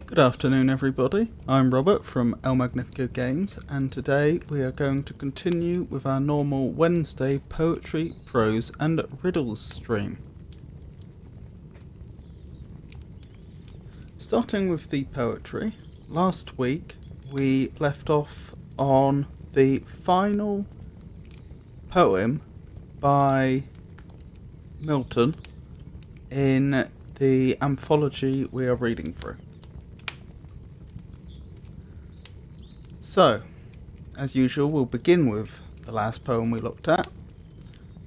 Good afternoon everybody, I'm Robert from El Magnifico Games, and today we are going to continue with our normal Wednesday poetry, prose and riddles stream. Starting with the poetry, last week we left off on the final poem by Milton in the anthology we are reading through. So, as usual, we'll begin with the last poem we looked at,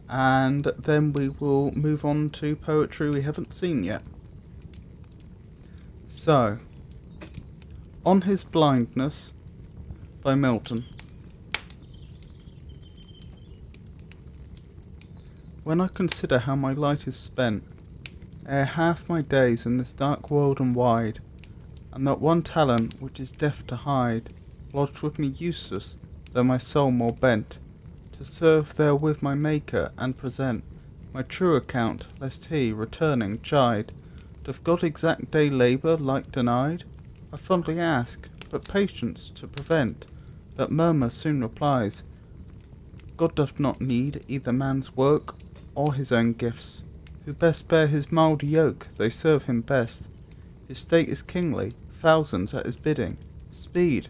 and then we will move on to poetry we haven't seen yet. So, On His Blindness by Milton. When I consider how my light is spent, ere half my days in this dark world and wide, and that one talent which is deaf to hide, lodged with me useless, though my soul more bent, to serve therewith my Maker, and present my true account, lest he, returning, chide. Doth God exact day labour, like denied? I fondly ask, but patience to prevent, that murmur soon replies. God doth not need either man's work, or his own gifts. Who best bear his mild yoke, they serve him best. His state is kingly, thousands at his bidding. Speed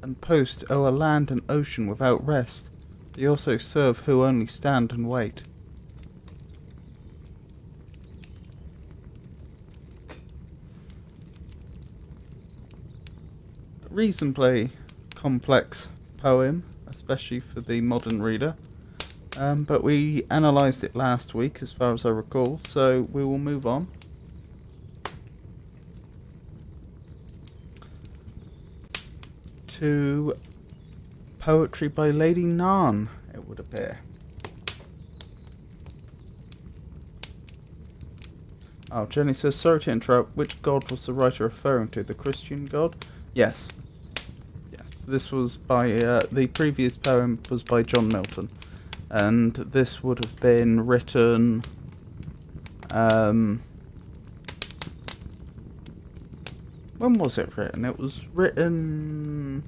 and post o'er land and ocean without rest, they also serve who only stand and wait. A reasonably complex poem, especially for the modern reader, but we analysed it last week as far as I recall, so we will move on. To poetry by Lady Narn, it would appear. Oh, Jenny says, sorry to interrupt, which god was the writer referring to? The Christian god? Yes. Yes, this was by, the previous poem was by John Milton. And this would have been written, when was it written? It was written...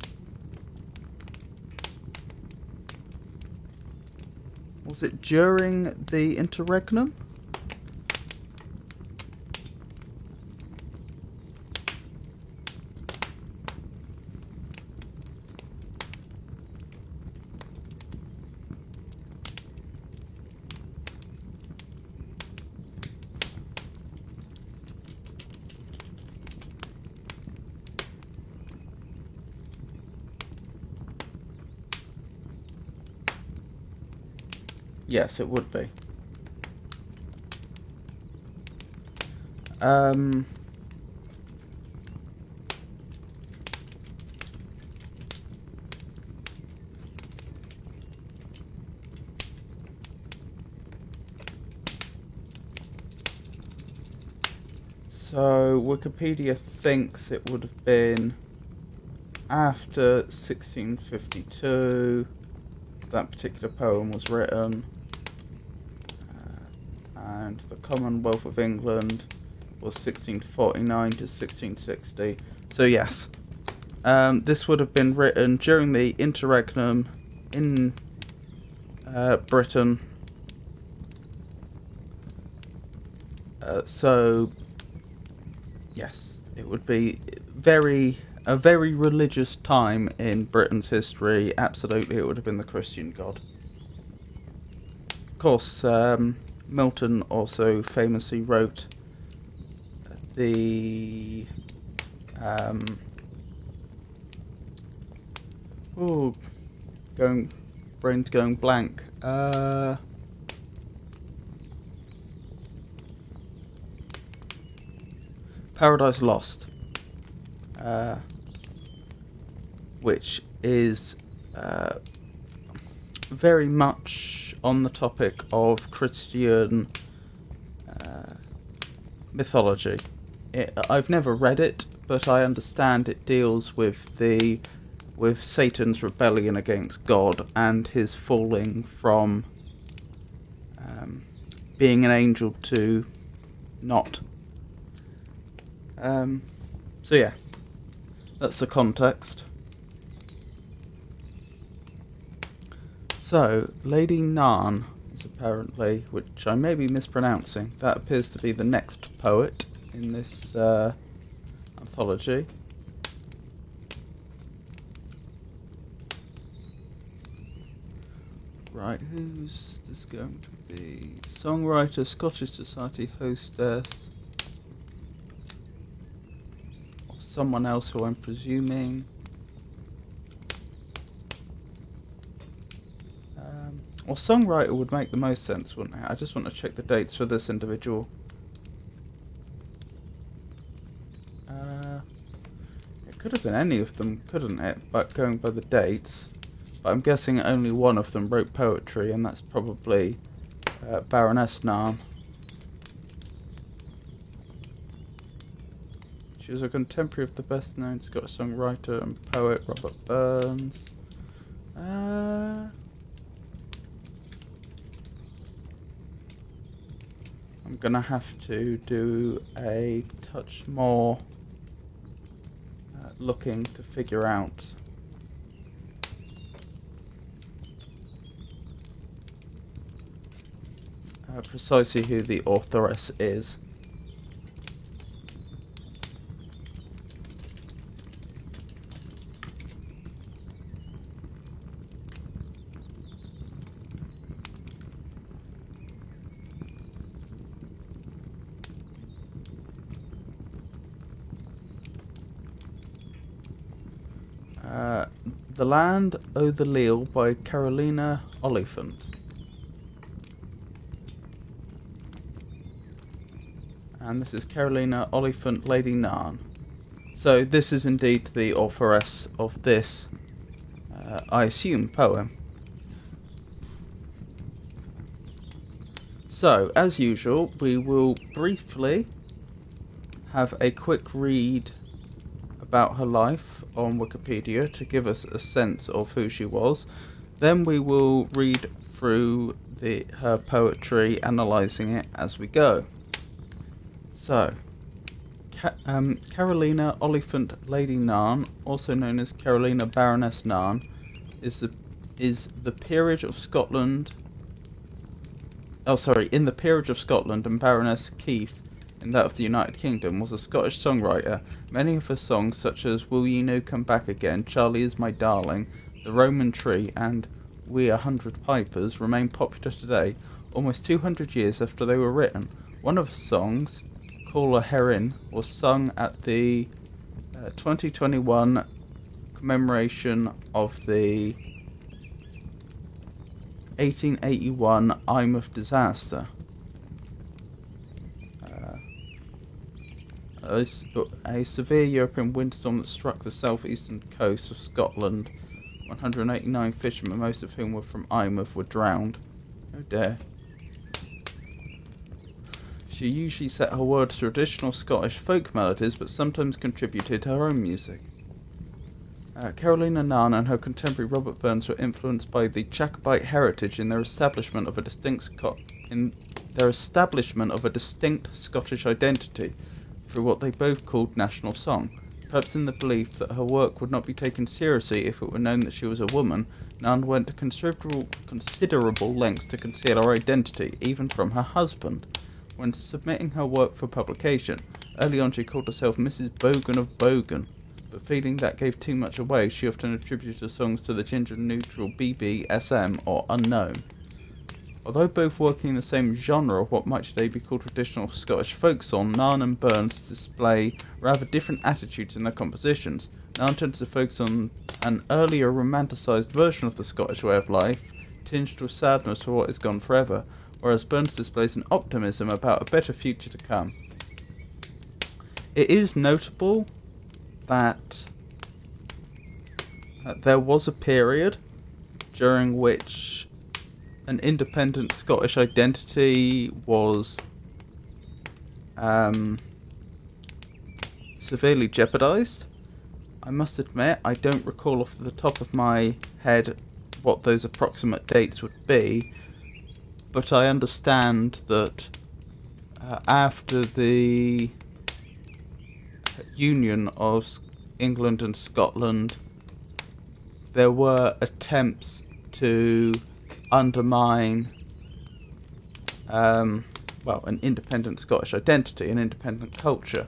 Was it during the interregnum? Yes, it would be. So Wikipedia thinks it would have been after 1652 that particular poem was written. And the Commonwealth of England was 1649 to 1660. So yes, this would have been written during the interregnum in Britain. So yes, it would be a very religious time in Britain's history. Absolutely, it would have been the Christian god. Of course, Milton also famously wrote the brain's going blank. Paradise Lost. which is very much on the topic of Christian mythology. I've never read it, but I understand it deals with Satan's rebellion against God and his falling from being an angel to not. So yeah, that's the context. So, Lady Narn is apparently, which I may be mispronouncing, that appears to be the next poet in this anthology. Right, who's this going to be? Songwriter, Scottish Society hostess, or someone else who I'm presuming. Well, songwriter would make the most sense, wouldn't it? I just want to check the dates for this individual. It could have been any of them, couldn't it? But going by the dates. But I'm guessing only one of them wrote poetry, and that's probably Baroness Narn. She was a contemporary of the best-known Scottish songwriter and poet Robert Burns. I'm gonna have to do a touch more looking to figure out precisely who the authoress is. The Land o' the Leal by Carolina Oliphant. And this is Carolina Oliphant, Lady Narn. So this is indeed the authoress of this, I assume, poem. So, as usual, we will briefly have a quick read about her life on Wikipedia to give us a sense of who she was. Then we will read through her poetry, analysing it as we go. So, Carolina Oliphant Lady Narn, also known as Carolina Baroness Narn, is the peerage of Scotland. Oh, sorry, in the peerage of Scotland, and Baroness Keith in that of the United Kingdom, was a Scottish songwriter. Many of her songs, such as Will Ye No Come Back Again, Charlie Is My Darling, The Roman Tree, and We 100 Pipers, remain popular today, almost 200 years after they were written. One of her songs, Call a Heron, was sung at the 2021 commemoration of the 1881 Eyemouth disaster. A severe European windstorm that struck the southeastern coast of Scotland. 189 fishermen, most of whom were from Eyemouth, were drowned. Oh dear. She usually set her words to traditional Scottish folk melodies, but sometimes contributed her own music. Carolina Narn and her contemporary Robert Burns were influenced by the Jacobite heritage in their establishment of a distinct Scottish identity through what they both called national song. Perhaps in the belief that her work would not be taken seriously if it were known that she was a woman, Narn went to considerable lengths to conceal her identity, even from her husband. When submitting her work for publication, early on she called herself Mrs. Bogan of Bogan, but feeling that gave too much away, she often attributed her songs to the gender-neutral BBSM or unknown. Although both working in the same genre of what might today be called traditional Scottish folk song, Narn and Burns display rather different attitudes in their compositions. Narn tends to focus on an earlier romanticised version of the Scottish way of life, tinged with sadness for what is gone forever, whereas Burns displays an optimism about a better future to come. It is notable that there was a period during which an independent Scottish identity was severely jeopardised. I must admit, I don't recall off the top of my head what those approximate dates would be, but I understand that after the union of England and Scotland, there were attempts to undermine an independent Scottish identity, an independent culture.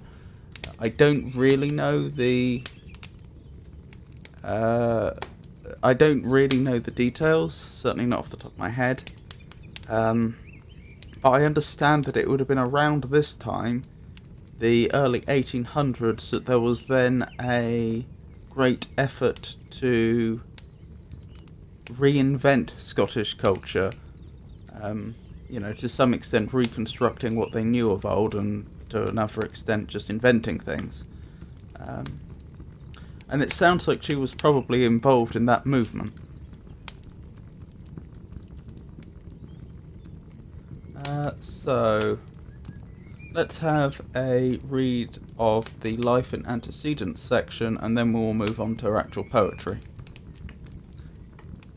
I don't really know the details, certainly not off the top of my head. But I understand that it would have been around this time, the early 1800s, that there was then a great effort to reinvent Scottish culture, to some extent reconstructing what they knew of old, and to another extent just inventing things. And it sounds like she was probably involved in that movement. So, let's have a read of the life and antecedents section, and then we'll move on to her actual poetry.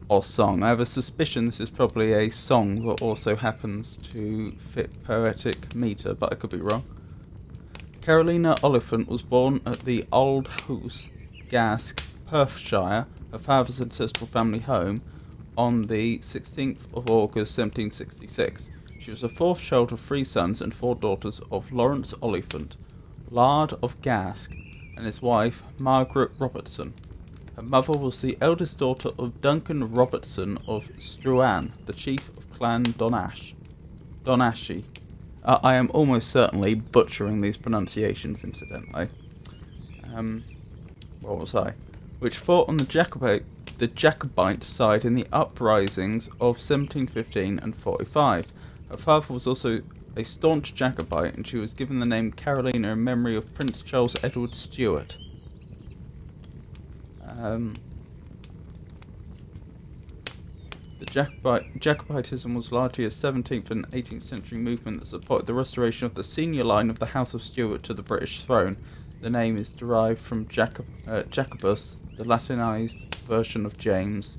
Or song. I have a suspicion this is probably a song that also happens to fit poetic metre, but I could be wrong. Carolina Oliphant was born at the Old House, Gask, Perthshire, her father's ancestral family home, on the 16th of August 1766. She was the fourth child of 3 sons and 4 daughters of Lawrence Oliphant, Laird of Gask, and his wife Margaret Robertson. Her mother was the eldest daughter of Duncan Robertson of Struan, the chief of Clan Donashi. I am almost certainly butchering these pronunciations, incidentally. What was I? Which fought on the Jacobite side in the uprisings of 1715 and 45. Her father was also a staunch Jacobite, and she was given the name Carolina in memory of Prince Charles Edward Stuart. The Jacobitism was largely a 17th and 18th century movement that supported the restoration of the senior line of the House of Stuart to the British throne. The name is derived from Jacobus, the Latinized version of James.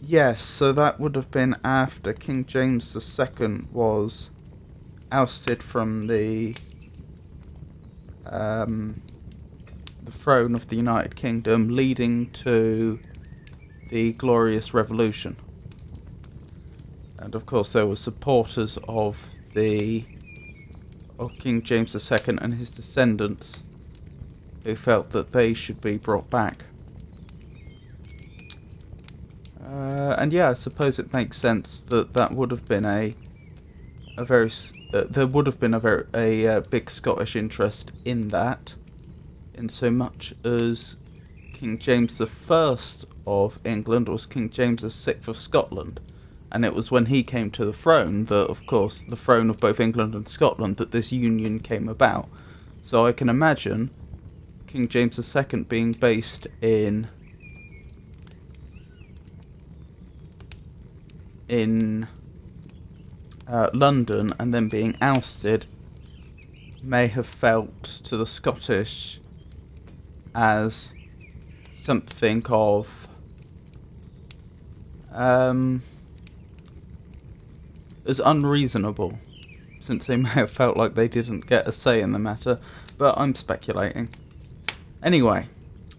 Yes, so that would have been after King James II was ousted from the throne of the United Kingdom, leading to the Glorious Revolution. And of course there were supporters of King James II and his descendants who felt that they should be brought back. And yeah, I suppose it makes sense that that would have been there would have been a big Scottish interest in that, in so much as King James I of England was King James VI of Scotland, and it was when he came to the throne that, of course, the throne of both England and Scotland, that this union came about. So I can imagine King James II being based in London and then being ousted may have felt to the Scottish as something of as unreasonable, since they may have felt like they didn't get a say in the matter, but I'm speculating. Anyway,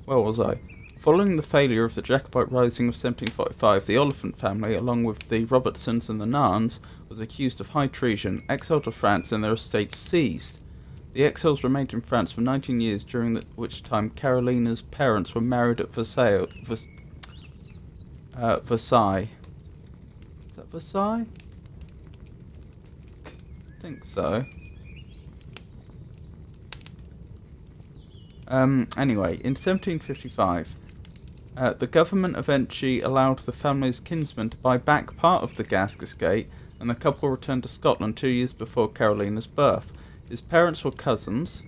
where was I? Following the failure of the Jacobite Rising of 1745, the Oliphant family, along with the Robertsons and the Narns, was accused of high treason, exiled to France, and their estates seized. The exiles remained in France for 19 years, during which time Carolina's parents were married at Versailles. Versailles. Is that Versailles? I think so. Anyway, in 1755, The government eventually allowed the family's kinsman to buy back part of the Gask estate, and the couple returned to Scotland 2 years before Carolina's birth. Her parents were cousins,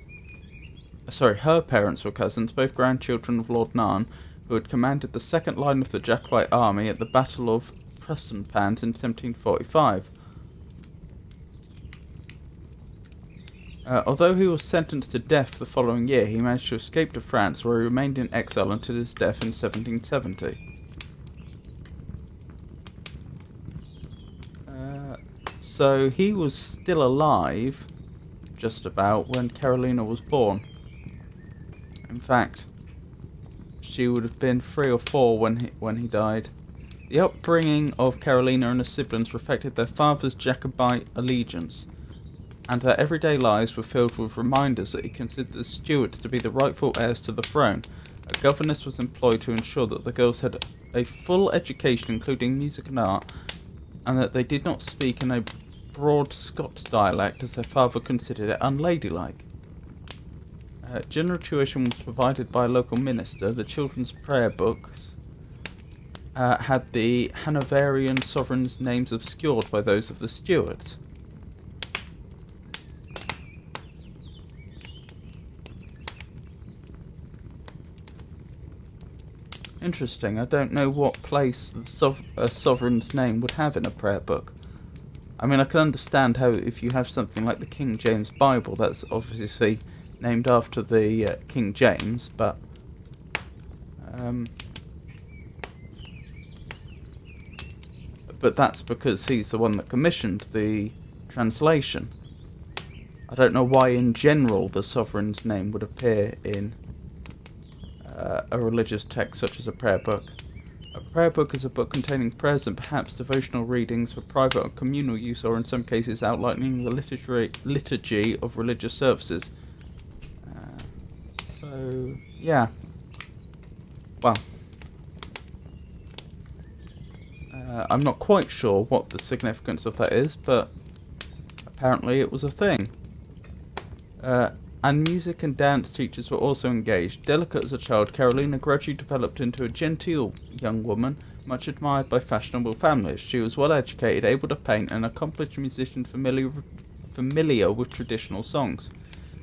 both grandchildren of Lord Nairn, who had commanded the second line of the Jacobite army at the Battle of Prestonpans in 1745. Although he was sentenced to death the following year, he managed to escape to France, where he remained in exile until his death in 1770. So he was still alive, just about, when Carolina was born. In fact, she would have been 3 or 4 when he died. The upbringing of Carolina and her siblings reflected their father's Jacobite allegiance, and their everyday lives were filled with reminders that he considered the Stuarts to be the rightful heirs to the throne. A governess was employed to ensure that the girls had a full education, including music and art, and that they did not speak in a broad Scots dialect, as their father considered it unladylike. General tuition was provided by a local minister. The children's prayer books had the Hanoverian sovereigns' names obscured by those of the Stuarts. Interesting. I don't know what place a sovereign's name would have in a prayer book. I mean, I can understand how if you have something like the King James Bible, that's obviously named after the King James, but that's because he's the one that commissioned the translation. I don't know why in general the sovereign's name would appear in a religious text such as a prayer book. A prayer book is a book containing prayers and perhaps devotional readings for private or communal use, or in some cases outlining the liturgy of religious services. So, yeah. Well, I'm not quite sure what the significance of that is, but apparently it was a thing. And music and dance teachers were also engaged. Delicate as a child, Carolina gradually developed into a genteel young woman, much admired by fashionable families. She was well educated, able to paint, and an accomplished musician familiar with traditional songs.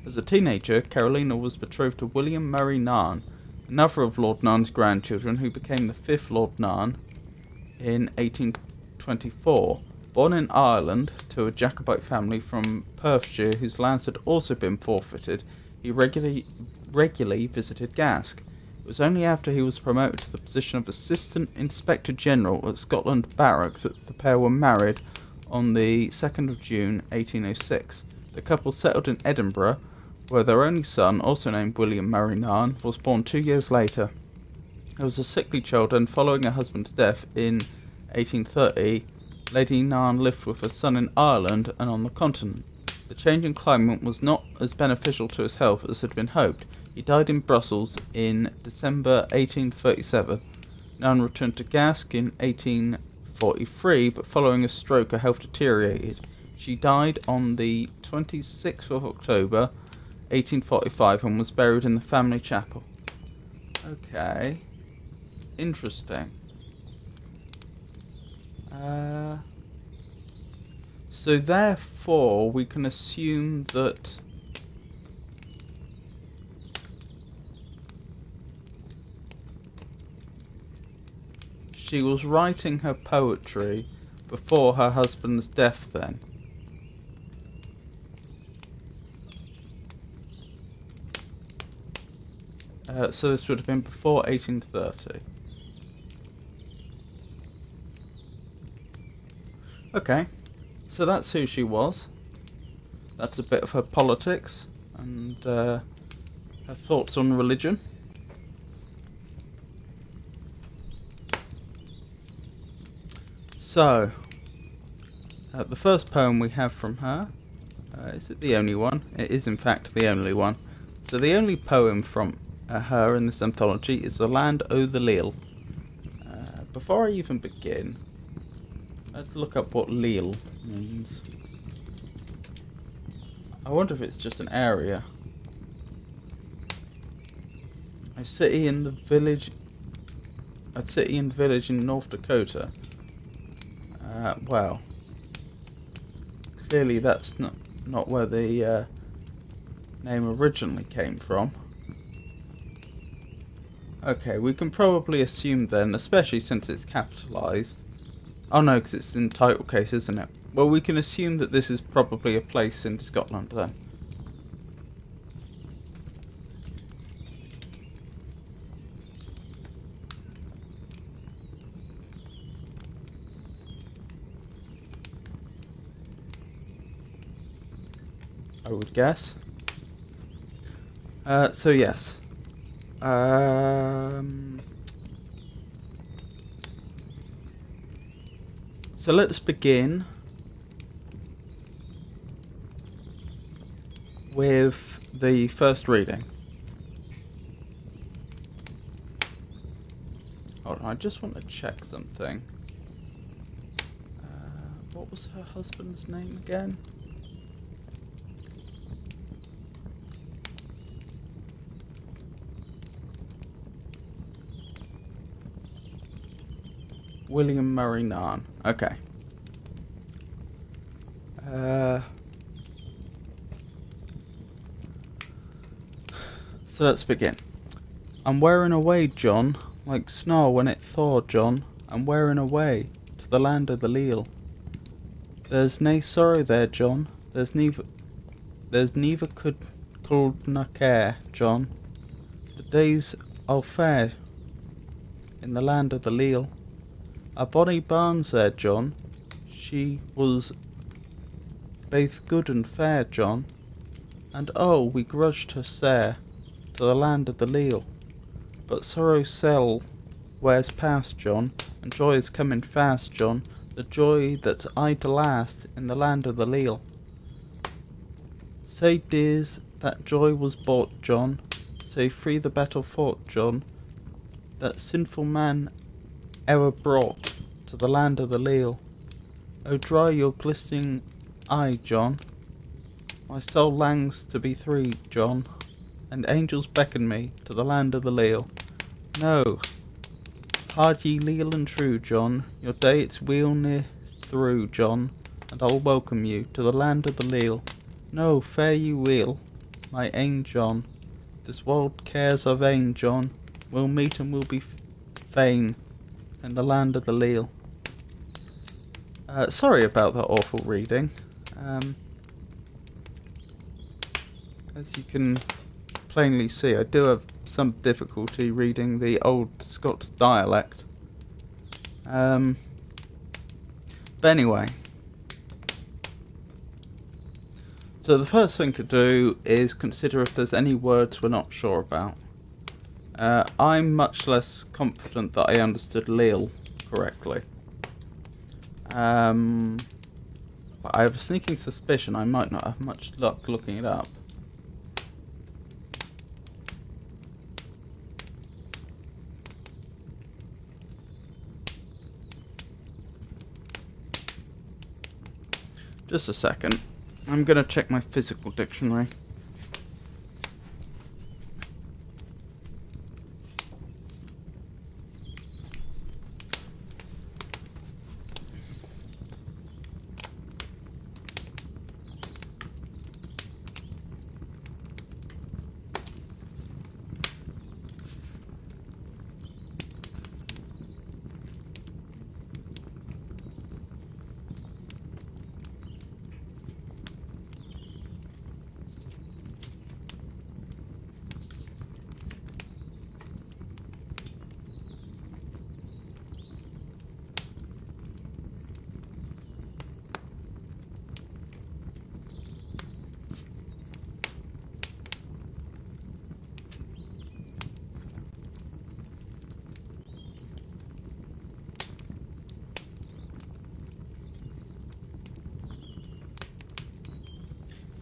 As a teenager, Carolina was betrothed to William Murray Nairn, another of Lord Nairn's grandchildren, who became the 5th Lord Nairn in 1824. Born in Ireland to a Jacobite family from Perthshire whose lands had also been forfeited, he regularly visited Gask. It was only after he was promoted to the position of Assistant Inspector General at Scotland Barracks that the pair were married on the 2nd of June 1806. The couple settled in Edinburgh, where their only son, also named William Murray Nairn, was born 2 years later. He was a sickly child, and following her husband's death in 1830, Lady Nairn lived with her son in Ireland and on the continent. The changing climate was not as beneficial to his health as had been hoped. He died in Brussels in December 1837. Nairn returned to Gask in 1843, but following a stroke her health deteriorated. She died on the 26th of October 1845 and was buried in the family chapel. Okay. Interesting. So therefore we can assume that she was writing her poetry before her husband's death then. So this would have been before 1830. Okay, so that's who she was. That's a bit of her politics and her thoughts on religion. So, the first poem we have from her, is it the only one? It is in fact the only one. So the only poem from her in this anthology is The Land o' the Leal. Before I even begin, let's look up what Leal means. I wonder if it's just an area. A city in the village A city and village in North Dakota. Well, clearly that's not where the name originally came from. Okay, we can probably assume then, especially since it's capitalised. Oh no, because it's in title case, isn't it? Well, we can assume that this is probably a place in Scotland then. I would guess. So yes. So let's begin with the first reading. Hold on, I just want to check something. What was her husband's name again? William Murray Narn. Okay. So let's begin. I'm wearing away, John, like snow when it thawed, John. I'm wearing away to the land of the leal. There's nae sorrow there, John. There's neither could na care, John. The days I'll fare in the land of the leal. A bonny bairn's there, John. She was baith good and fair, John. And oh, we grudged her sair to the land of the leal. But sorrow sell wears past, John, and joy is coming fast, John. The joy that's aye to last in the land of the leal. Say, dears, that joy was bought, John. Say, free the battle fought, John. That sinful man ever brought to the land of the leal. Oh, dry your glistening eye, John. My soul langs to be free, John, and angels beckon me to the land of the leal. No, hard ye leal and true, John, your day it's weel near through, John, and I'll welcome you to the land of the leal. No, fare ye weel, my ain John, this world cares are vain, John, we'll meet and we'll be fain in the land of the leal. Sorry about that awful reading. As you can plainly see, I do have some difficulty reading the old Scots dialect. But anyway. So the first thing to do is consider if there's any words we're not sure about. I'm much less confident that I understood leal correctly. But I have a sneaking suspicion I might not have much luck looking it up. Just a second. I'm going to check my physical dictionary.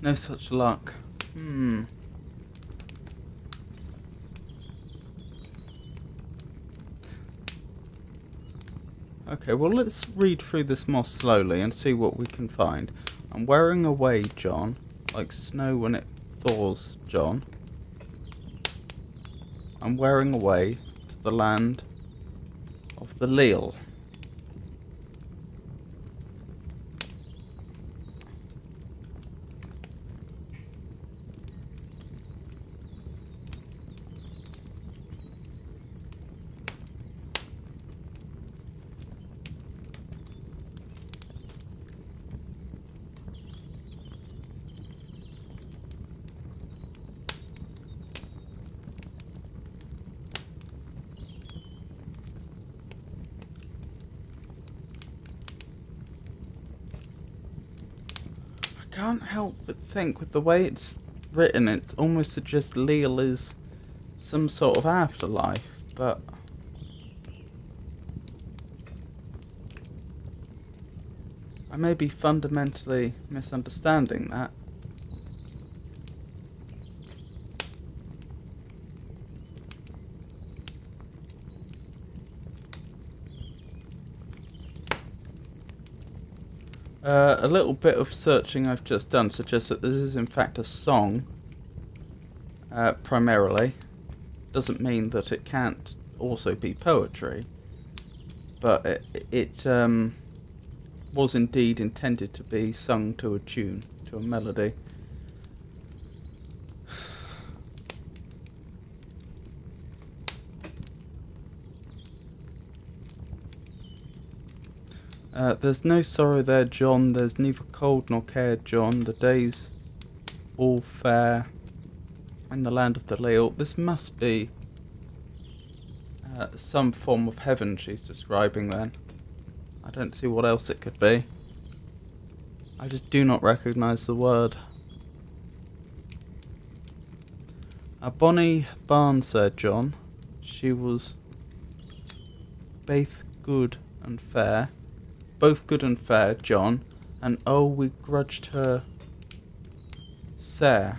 No such luck. Okay, well let's read through this more slowly and see what we can find. I'm wearing away, John, like snow when it thaws, John. I'm wearing away to the land of the Leal. Can't help but think with the way it's written, it almost suggests Leal is some sort of afterlife, but I may be fundamentally misunderstanding that. A little bit of searching I've just done suggests that this is in fact a song, primarily. Doesn't mean that it can't also be poetry, but it was indeed intended to be sung to a tune, to a melody. There's no sorrow there, John, there's neither cold nor care, John, the days all fair in the land of the Leal. This must be some form of heaven she's describing then. I don't see what else it could be. I just do not recognise the word. A bonny barn, Sir John, she was both good and fair. Both good and fair, John, and oh, we grudged her sair.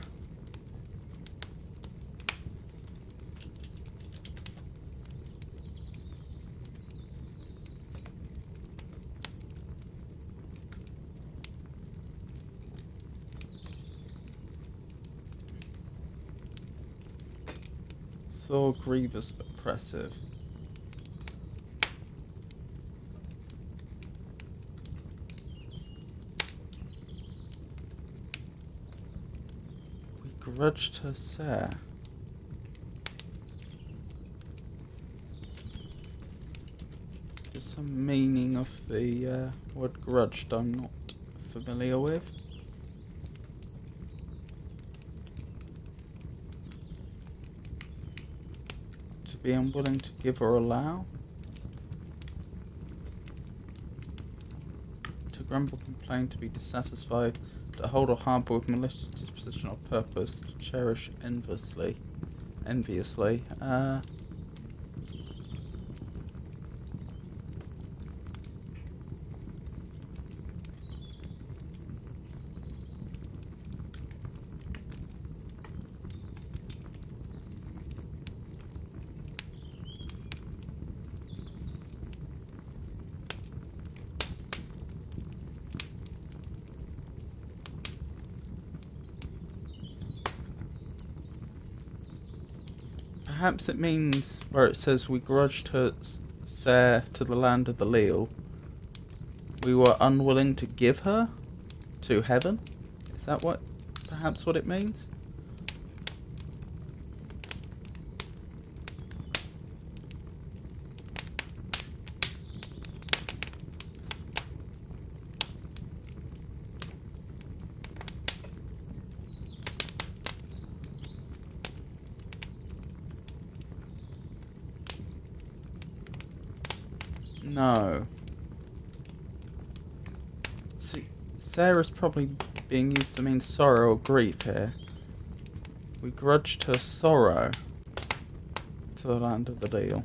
So grievous oppressive. Grudged her sair. There's some meaning of the word grudged I'm not familiar with. To be unwilling to give or allow. To grumble, complain, to be dissatisfied. To hold or harbour with malicious disposition or purpose, to cherish enviously. Perhaps it means where it says we grudged her sair to the land of the Leal. We were unwilling to give her to heaven. Is that what? Perhaps what it means? No. See, Sarah's probably being used to mean sorrow or grief here. We grudged her sorrow to the land of the Leal.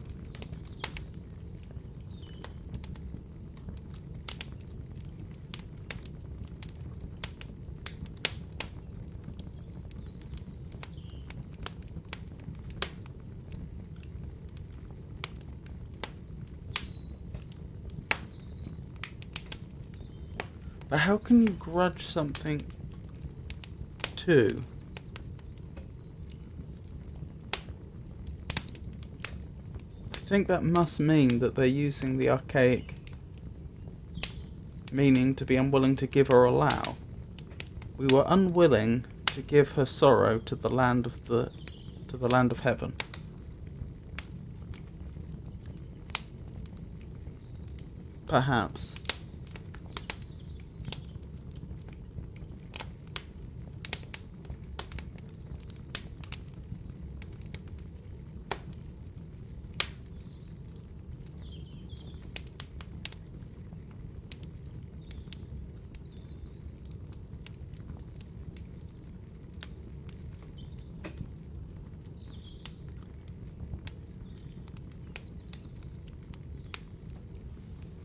But how can you grudge something to? I think that must mean that they're using the archaic meaning to be unwilling to give or allow. We were unwilling to give her sorrow to the land of heaven. Perhaps.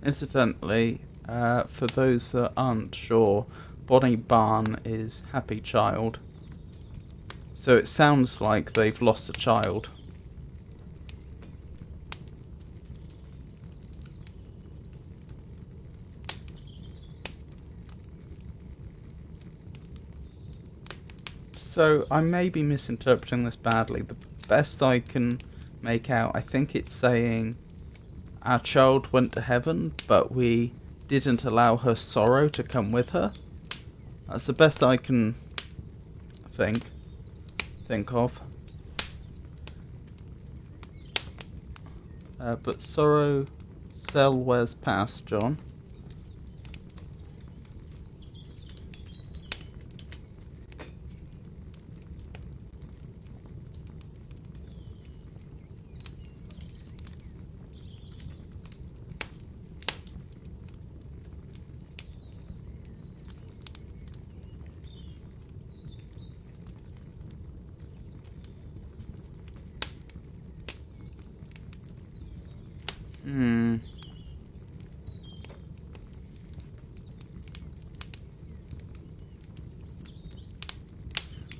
Incidentally, for those that aren't sure, Bonnie Barn is happy child. So it sounds like they've lost a child. So I may be misinterpreting this badly. The best I can make out, I think it's saying our child went to heaven, but we didn't allow her sorrow to come with her. That's the best I can think of. But sorrow sell wears past, John.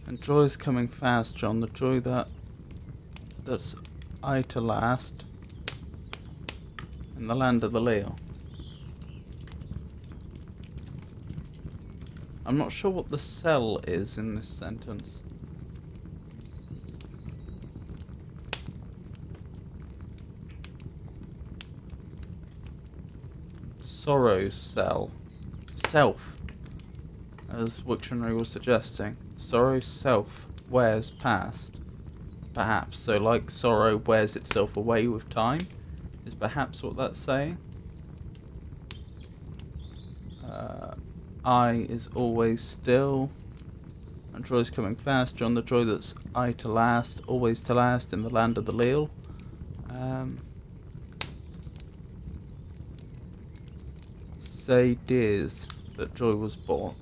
And joy is coming fast, John. The joy that's I to last in the land of the leal. I'm not sure what the sell is in this sentence. Sorrow sell. Self, as Wiktionary was suggesting. Sorrow self wears past. Perhaps. So like sorrow wears itself away with time, is perhaps what that's saying. I is always still. And joy is coming fast, John. The joy that's I to last, always to last in the land of the leal. Say dears that joy was bought.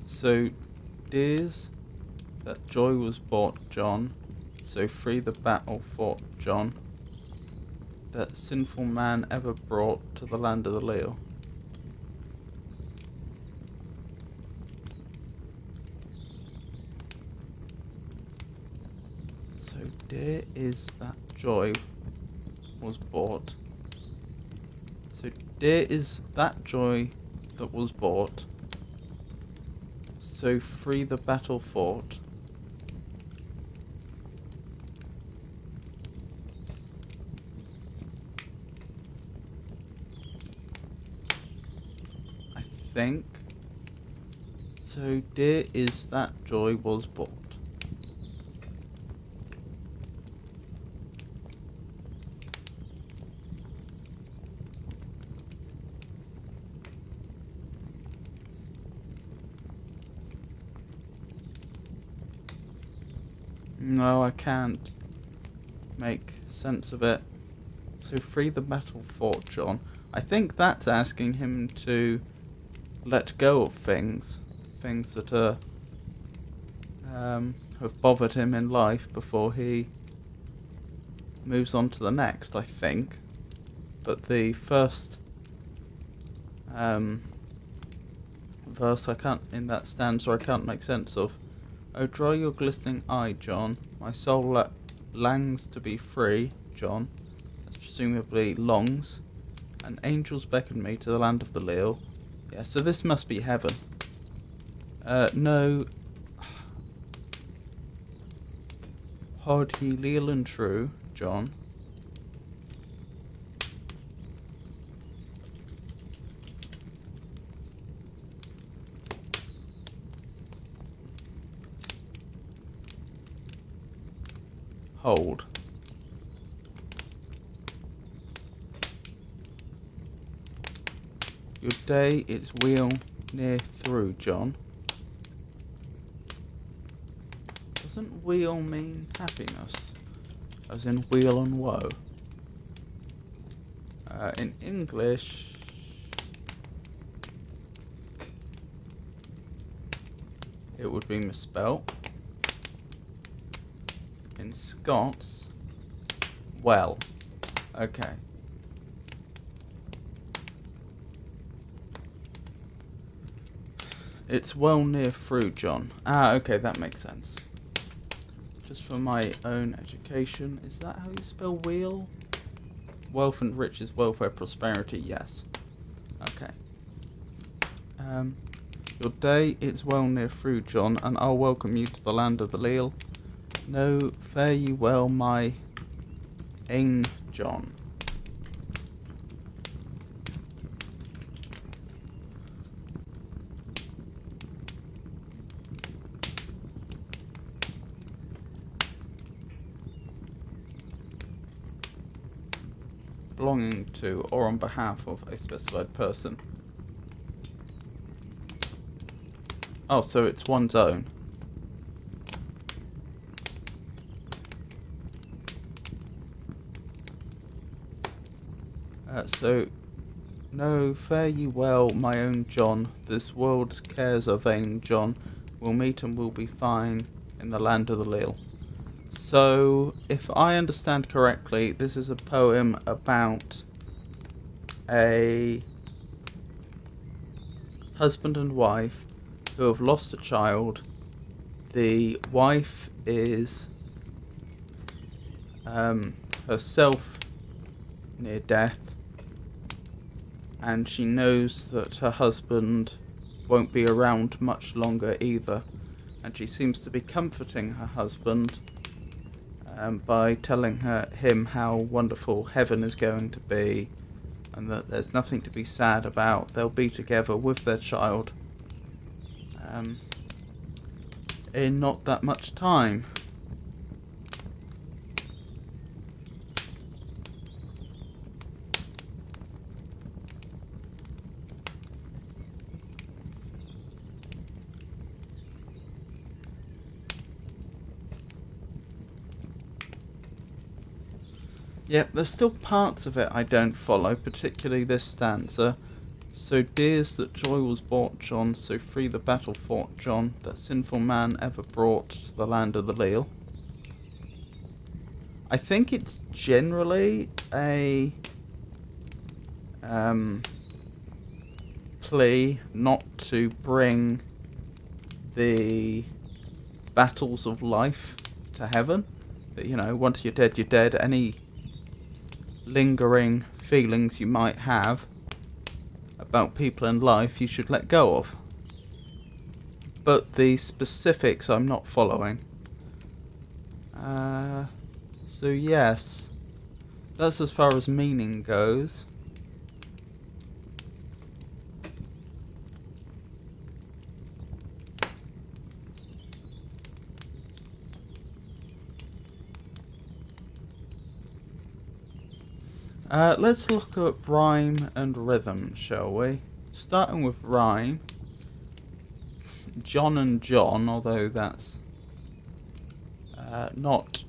So, dears, that joy was bought, John. So free the battle fought, John. That sinful man ever brought to the land of the leal. So, dear is that joy was bought. So, dear is that joy that was bought. So free the battle fought. I think. So dear is that joy was bought. No, I can't make sense of it. So free the battle fought, John. I think that's asking him to let go of things that are have bothered him in life before he moves on to the next, I think. But the first verse in that stanza I can't make sense of. Oh, dry your glistening eye, John. My soul langs to be free, John. That's presumably longs, and angels beckoned me to the land of the Leal. Yeah, so this must be heaven. No. Hod he leal and true, John. Hold. Your day it's wheel near through, John. Doesn't wheel mean happiness? As in wheel and woe? In English... it would be misspelt. In Scots... well. Okay. It's well near through, John. Ah, okay, that makes sense. Just for my own education, is that how you spell wheel? Wealth and riches, welfare, prosperity, yes. Okay. Your day it's well near through, John, and I'll welcome you to the land of the Leal. No, fare you well, my ain John. Belonging to or on behalf of a specified person. Oh, so it's one's own. So, no, fare you well, my own John. This world's cares are vain, John. We'll meet and we'll be fine in the land of the Leal. So, if I understand correctly, this is a poem about a husband and wife who have lost a child. The wife is herself near death, and she knows that her husband won't be around much longer either, and she seems to be comforting her husband by telling him how wonderful heaven is going to be, and that there's nothing to be sad about. They'll be together with their child in not that much time. Yep, there's still parts of it I don't follow, particularly this stanza. So dear's that joy was bought, John, so free the battle fought, John, that sinful man ever brought to the land of the Leal. I think it's generally a plea not to bring the battles of life to heaven. That, you know, once you're dead, you're dead. Any lingering feelings you might have about people in life you should let go of. But the specifics I'm not following. So yes, that's as far as meaning goes. Let's look at rhyme and rhythm, shall we? Starting with rhyme. John and John, although that's not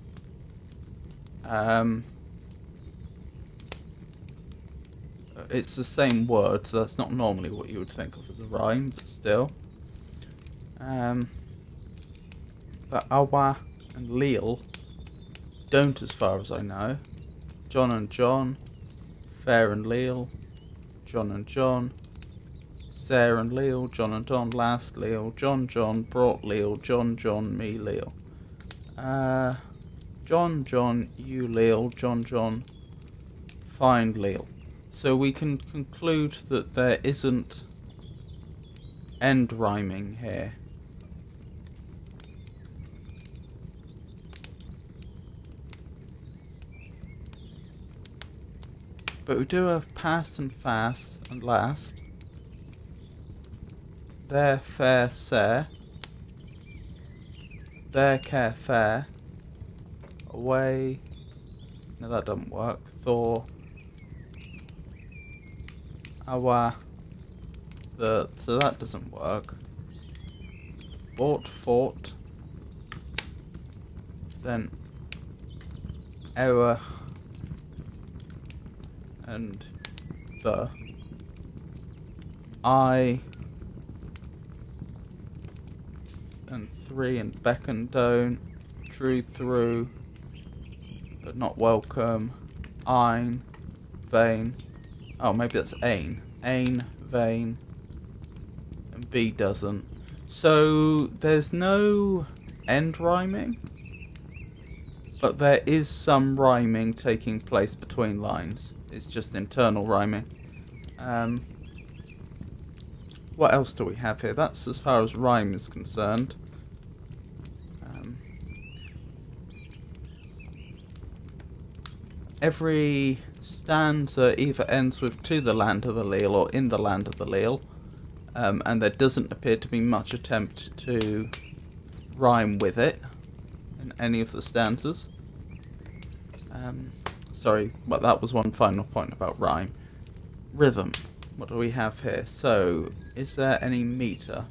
it's the same word, so that's not normally what you would think of as a rhyme, but still. But Awa and Leal don't, as far as I know. John and John, Fair and Leal, John and John, Sarah and Leal, John and Don, last Leal, John John, brought Leal, John John, me Leal. John John, you Leal, John John, find Leal. So we can conclude that there isn't end rhyming here. But we do have past and fast and last. There fair sere. There care fair. Away. No, that doesn't work. Thor. Awa. So that doesn't work. Bought fought. Then error. And the I and 3 and beckon don't, drew through but not welcome, ein, vain, oh maybe that's ein, vain, and B doesn't. So there's no end rhyming, but there is some rhyming taking place between lines. It's just internal rhyming. What else do we have here? That's as far as rhyme is concerned. Every stanza either ends with to the land of the Leal or in the land of the Leal. And there doesn't appear to be much attempt to rhyme with it in any of the stanzas. Sorry, but that was one final point about rhyme. Rhythm. What do we have here? So, is there any meter?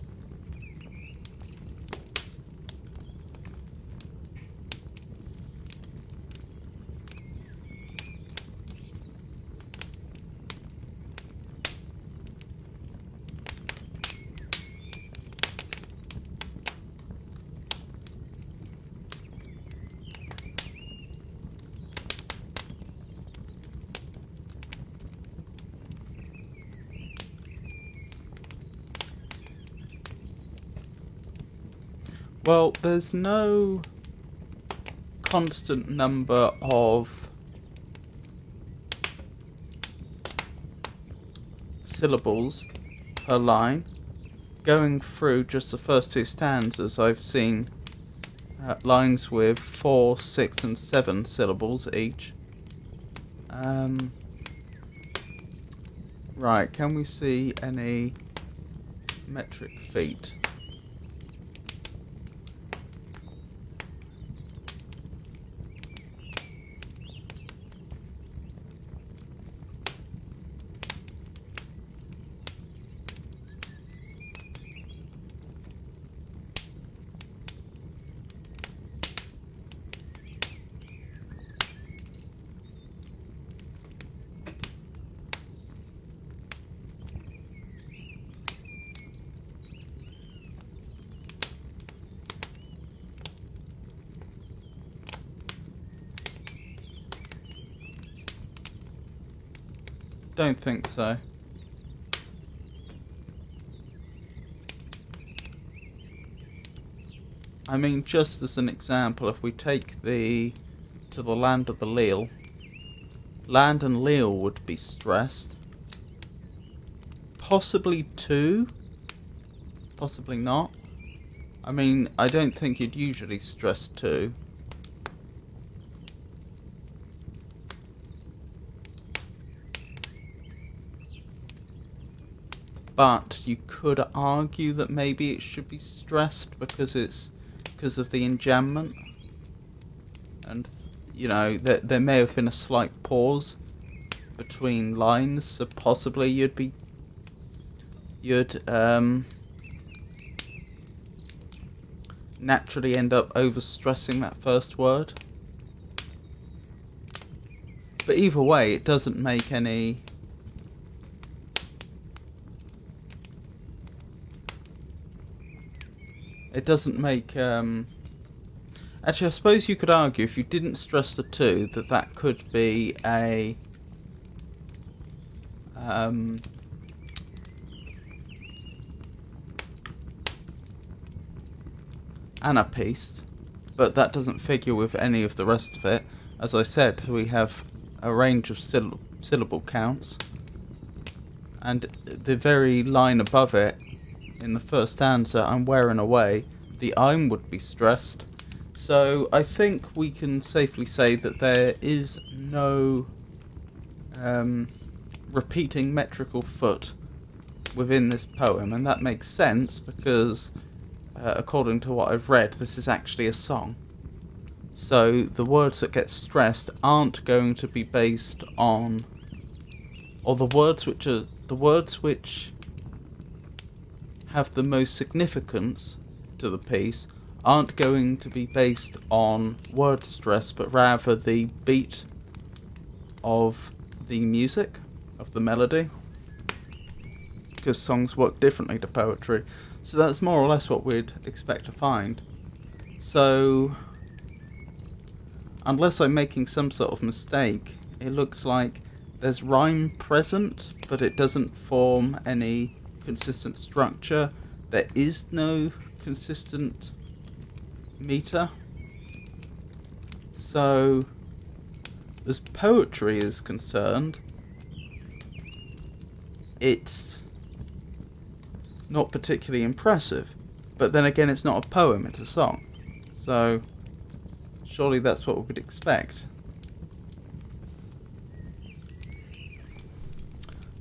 Well, there's no constant number of syllables per line. Going through just the first two stanzas, I've seen lines with 4, 6 and 7 syllables each. Right, can we see any metric feet? Don't think so. I mean, just as an example, if we take the to the land of the Leal, land and Leal would be stressed. Possibly 2, possibly not. I mean, I don't think you'd usually stress 2. But you could argue that maybe it should be stressed because of the enjambment, and you know there may have been a slight pause between lines, so possibly you'd naturally end up overstressing that first word. But either way, it doesn't make any. It doesn't make, actually I suppose you could argue if you didn't stress the 2 that could be a, anapaest, but that doesn't figure with any of the rest of it. As I said, we have a range of syllable counts. And the very line above it, in the first stanza, I'm wearing away, the I'm would be stressed. So I think we can safely say that there is no repeating metrical foot within this poem, and that makes sense because according to what I've read, this is actually a song. So the words that get stressed aren't going to be based on, or the words which have the most significance to the piece aren't going to be based on word stress, but rather the beat of the music, of the melody, because songs work differently to poetry. So that's more or less what we'd expect to find. So unless I'm making some sort of mistake, it looks like there's rhyme present, but it doesn't form any consistent structure. There is no consistent meter. So, as poetry is concerned, it's not particularly impressive. But then again, it's not a poem, it's a song. So, surely that's what we would expect.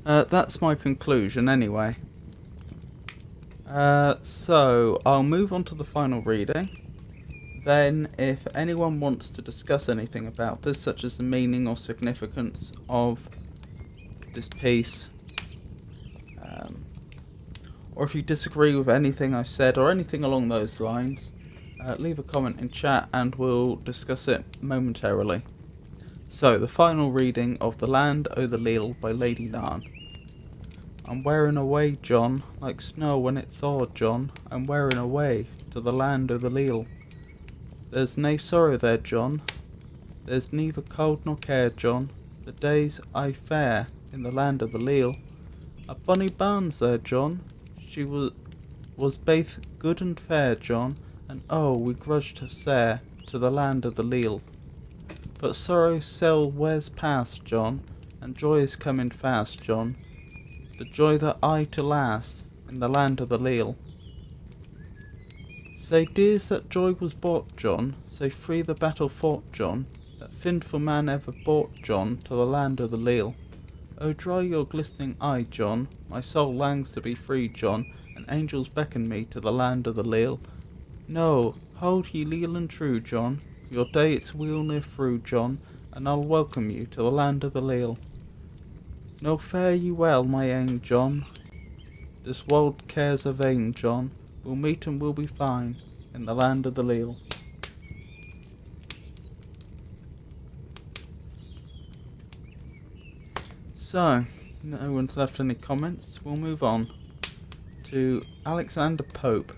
That's my conclusion anyway. So, I'll move on to the final reading. Then, if anyone wants to discuss anything about this, such as the meaning or significance of this piece, or if you disagree with anything I've said or anything along those lines, leave a comment in chat and we'll discuss it momentarily. So, the final reading of The Land o' the Leal by Lady Narn. I'm wearing away, John, like snow when it thawed, John. I'm wearing away to the land o' the Leal. There's nae sorrow there, John. There's neither cold nor care, John. The days aye fair in the land o' the Leal. A bonny bairn's there, John. She was baith good and fair, John, and oh, we grudged her sair to the land o' the Leal. But sorrow sell wears past, John, and joy is coming fast, John. The joy that aye to last in the land o' the Leal. Say dears that joy was bought, John, say free the battle fought, John, that finful man ever brought, John, to the land o' the Leal. Oh, dry your glistening eye, John, my soul langs to be free, John, and angels beckon me to the land o' the Leal. No, hold ye leal and true, John, your day it's weel near through, John, and I'll welcome you to the land o' the Leal. No, fare ye well, my ain John, this world cares are vain, John, we'll meet and we'll be fine in the land o' the Leal. So, no one's left any comments. We'll move on to Alexander Pope.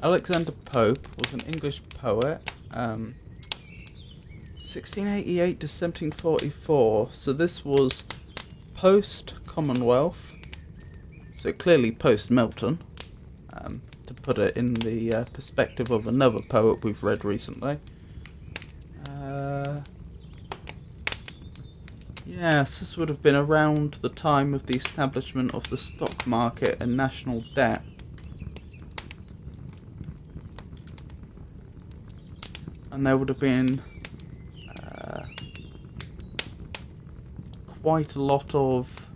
Alexander Pope was an English poet, 1688 to 1744, so this was post-Commonwealth, so clearly post-Milton, to put it in the perspective of another poet we've read recently. Yes, this would have been around the time of the establishment of the stock market and national debt. And there would have been quite a lot of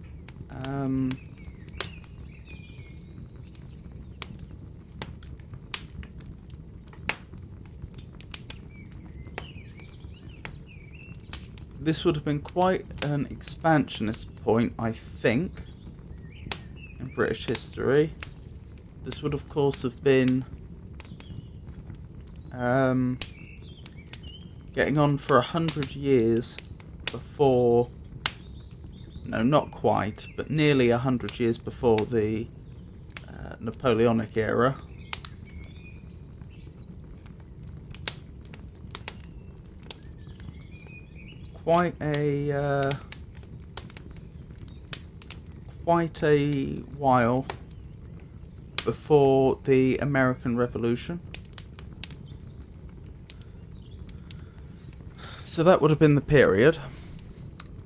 this would have been quite an expansionist point, I think, in British history. This would of course have been getting on for 100 years before, no, not quite, but nearly 100 years before the Napoleonic era. Quite a quite a while before the American Revolution. So that would have been the period.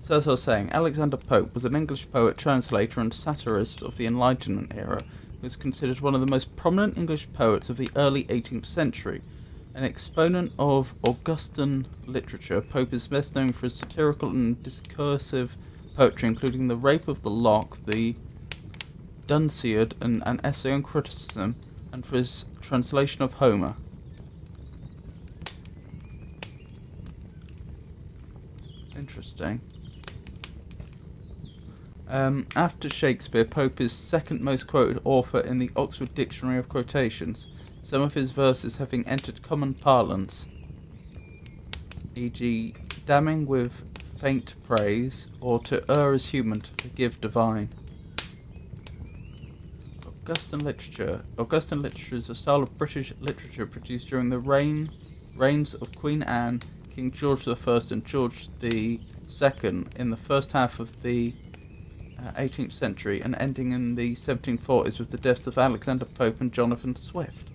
So as I was saying, Alexander Pope was an English poet, translator and satirist of the Enlightenment era, who is considered one of the most prominent English poets of the early 18th century. An exponent of Augustan literature, Pope is best known for his satirical and discursive poetry, including The Rape of the Lock, the Dunciad, and an essay on criticism, and for his translation of Homer. Interesting. After Shakespeare, Pope is second most quoted author in the Oxford Dictionary of Quotations, some of his verses having entered common parlance, e.g. damning with faint praise, or to err is human, to forgive divine. Augustan literature. Augustan literature is a style of British literature produced during the reigns of Queen Anne, King George I and George II in the first half of the 18th century and ending in the 1740s with the deaths of Alexander Pope and Jonathan Swift.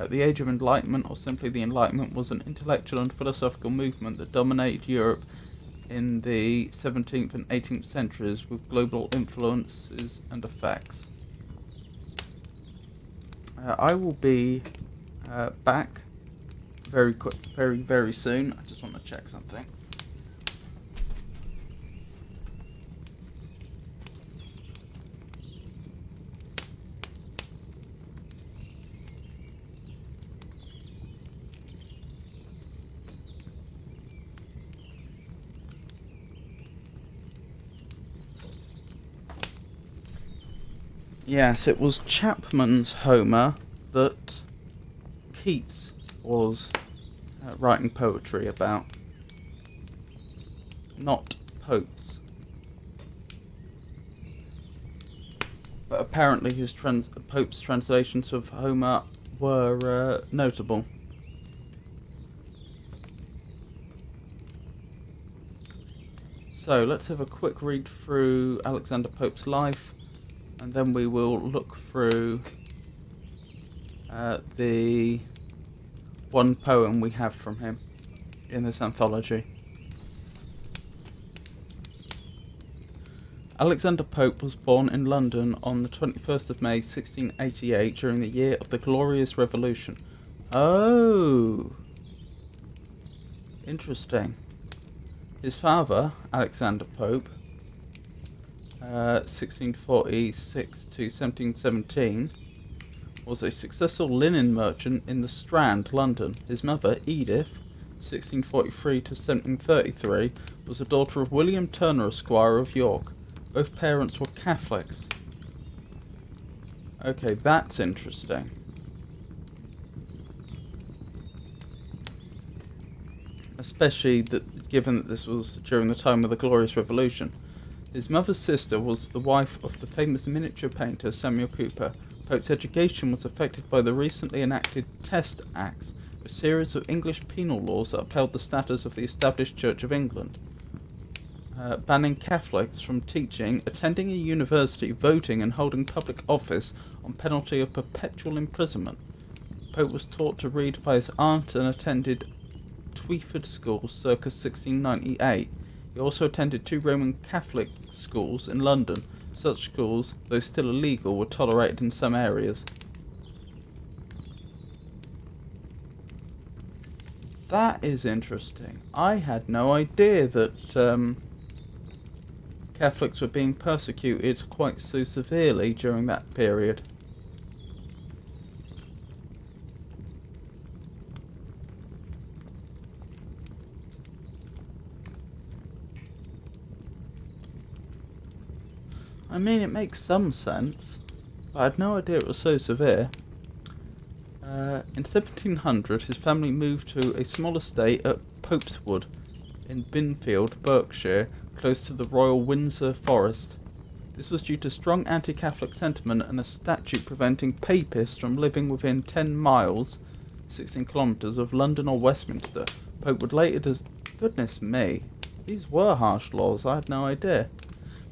The Age of Enlightenment, or simply the Enlightenment, was an intellectual and philosophical movement that dominated Europe in the 17th and 18th centuries with global influences and effects. I will be back very soon. I just want to check something. Yes, it was Chapman's Homer that Keats was writing poetry about, not Pope's. But apparently his Pope's translations of Homer were notable. So let's have a quick read through Alexander Pope's life, and then we will look through the one poem we have from him in this anthology. Alexander Pope was born in London on the 21st of May 1688 during the year of the Glorious Revolution. Oh! Interesting. His father, Alexander Pope, 1646 to 1717, was a successful linen merchant in the Strand, London. His mother, Edith, 1643 to 1733, was the daughter of William Turner, Esquire of York. Both parents were Catholics. Okay, that's interesting. Especially given that this was during the time of the Glorious Revolution. His mother's sister was the wife of the famous miniature painter Samuel Cooper. Pope's education was affected by the recently enacted Test Acts, a series of English penal laws that upheld the status of the established Church of England, banning Catholics from teaching, attending a university, voting and holding public office on penalty of perpetual imprisonment. Pope was taught to read by his aunt and attended Twyford School circa 1698. He also attended two Roman Catholic schools in London. Such schools, though still illegal, were tolerated in some areas. That is interesting. I had no idea that Catholics were being persecuted quite so severely during that period. I mean, it makes some sense, but I had no idea it was so severe. In 1700, his family moved to a small estate at Popeswood in Binfield, Berkshire, close to the Royal Windsor Forest. This was due to strong anti-Catholic sentiment and a statute preventing papists from living within 10 miles, 16 kilometres, of London or Westminster. Pope would later... Goodness me, these were harsh laws, I had no idea.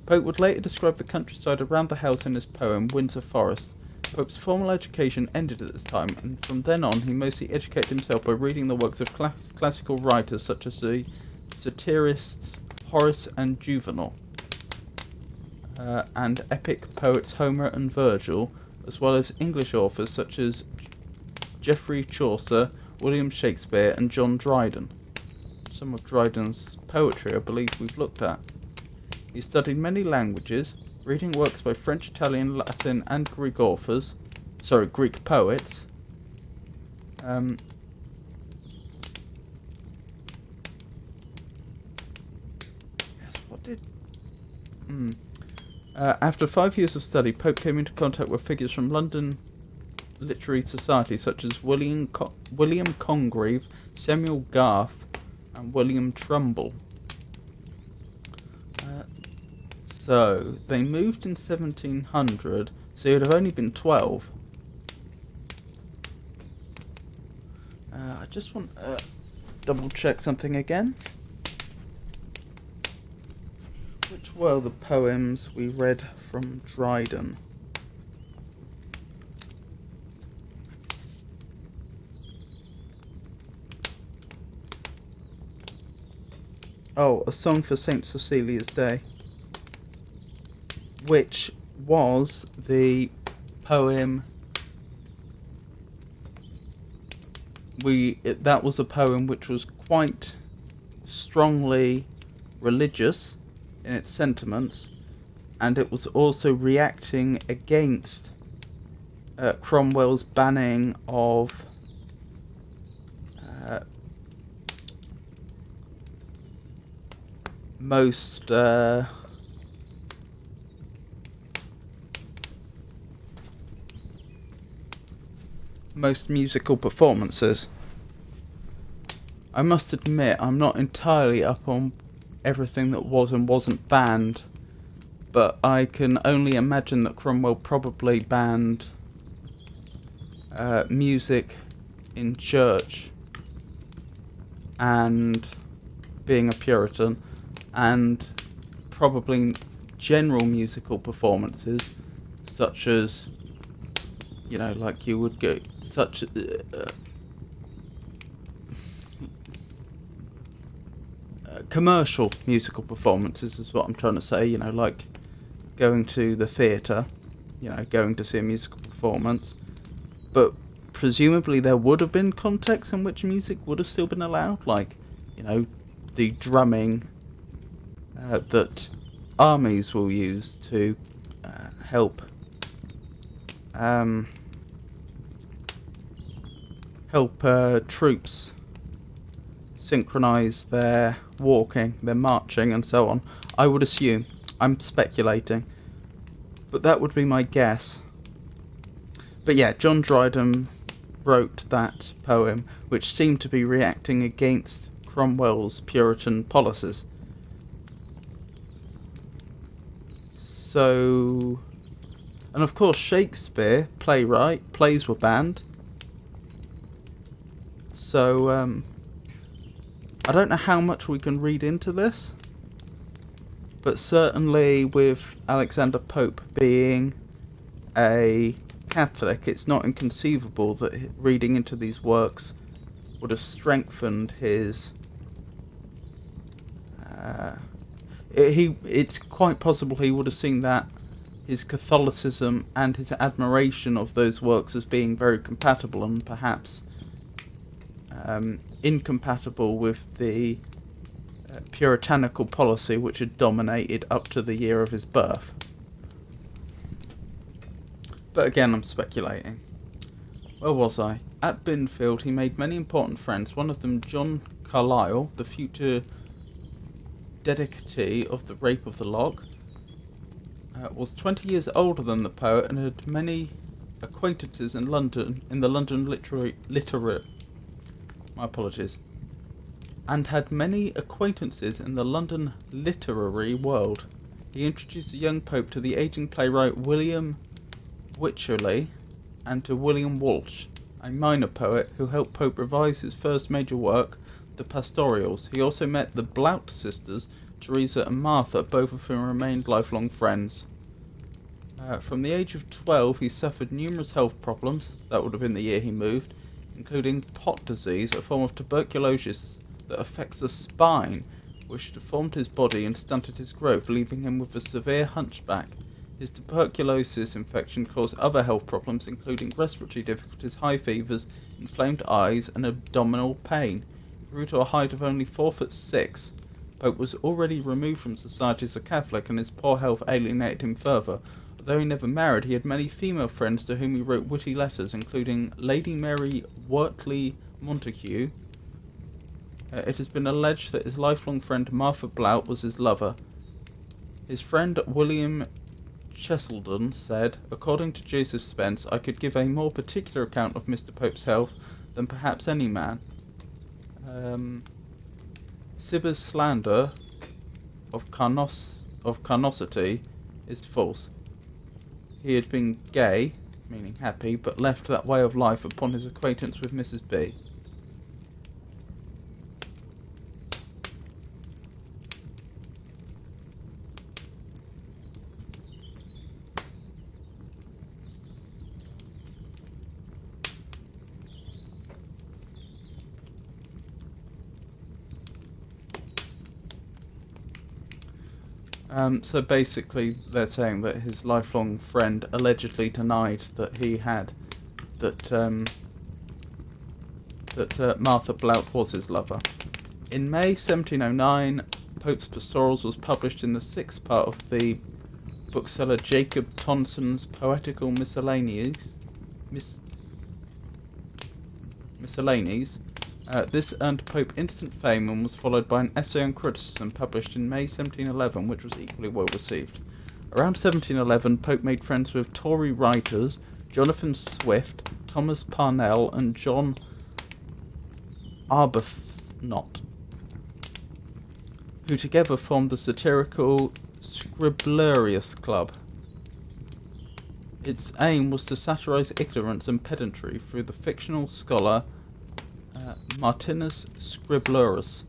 Pope would later describe the countryside around the house in his poem Windsor Forest. Pope's formal education ended at this time, and from then on he mostly educated himself by reading the works of classical writers such as the satirists Horace and Juvenal, and epic poets Homer and Virgil, as well as English authors such as Geoffrey Chaucer, William Shakespeare and John Dryden. Some of Dryden's poetry I believe we've looked at. He studied many languages, reading works by French, Italian, Latin and Greek authors, Greek poets. After 5 years of study, Pope came into contact with figures from London literary society such as William Congreve, Samuel Garth and William Trumbull. So they moved in 1700, so he would have only been 12. I just want to double check something again. Which were the poems we read from Dryden? Oh, A Song for St. Cecilia's Day, which was the poem that was a poem which was quite strongly religious in its sentiments, and it was also reacting against Cromwell's banning of most musical performances. I must admit, I'm not entirely up on everything that was and wasn't banned, but I can only imagine that Cromwell probably banned music in church, and being a Puritan, and probably general musical performances, such as, you know, like you would go, such commercial musical performances is what I'm trying to say, you know, like going to the theatre, you know, going to see a musical performance, but presumably there would have been contexts in which music would have still been allowed, like, you know, the drumming that armies will use to help troops synchronize their walking, their marching and so on. I would assume. I'm speculating, but that would be my guess. But yeah, John Dryden wrote that poem, which seemed to be reacting against Cromwell's Puritan policies. So, and of course Shakespeare, playwright, plays were banned. So, I don't know how much we can read into this, but certainly with Alexander Pope being a Catholic, it's not inconceivable that reading into these works would have strengthened his... it's quite possible he would have seen that his Catholicism and his admiration of those works as being very compatible, and perhaps incompatible with the puritanical policy which had dominated up to the year of his birth. But again, I'm speculating. Where was I? At Binfield he made many important friends, one of them John Carlyle, the future dedicatee of The Rape of the Lock, was 20 years older than the poet and had many acquaintances in London, in the London literary world. He introduced the young Pope to the aging playwright William Wycherley and to William Walsh, a minor poet who helped Pope revise his first major work, the Pastorals. He also met the Blount sisters, Teresa and Martha, both of whom remained lifelong friends. From the age of 12, he suffered numerous health problems, that would have been the year he moved, including pot disease, a form of tuberculosis that affects the spine, which deformed his body and stunted his growth, leaving him with a severe hunchback. His tuberculosis infection caused other health problems, including respiratory difficulties, high fevers, inflamed eyes, and abdominal pain. He grew to a height of only 4'6". Pope was already removed from society as a Catholic, and his poor health alienated him further. Although he never married, he had many female friends to whom he wrote witty letters, including Lady Mary Wortley Montague. It has been alleged that his lifelong friend Martha Blount was his lover. His friend William Cheselden said, "According to Joseph Spence, I could give a more particular account of Mr. Pope's health than perhaps any man." Cibber's slander of carnosity is false. He had been gay, meaning happy, but left that way of life upon his acquaintance with Mrs. B. So basically, they're saying that his lifelong friend allegedly denied that he had Martha Blount was his lover. In May 1709, Pope's Pastorals was published in the sixth part of the bookseller Jacob Tonson's Poetical Miscellanies. This earned Pope instant fame and was followed by an essay on criticism published in May 1711, which was equally well received. Around 1711, Pope made friends with Tory writers Jonathan Swift, Thomas Parnell, and John Arbuthnot, who together formed the satirical Scriblerius Club. Its aim was to satirize ignorance and pedantry through the fictional scholar Martinus Scriblerus.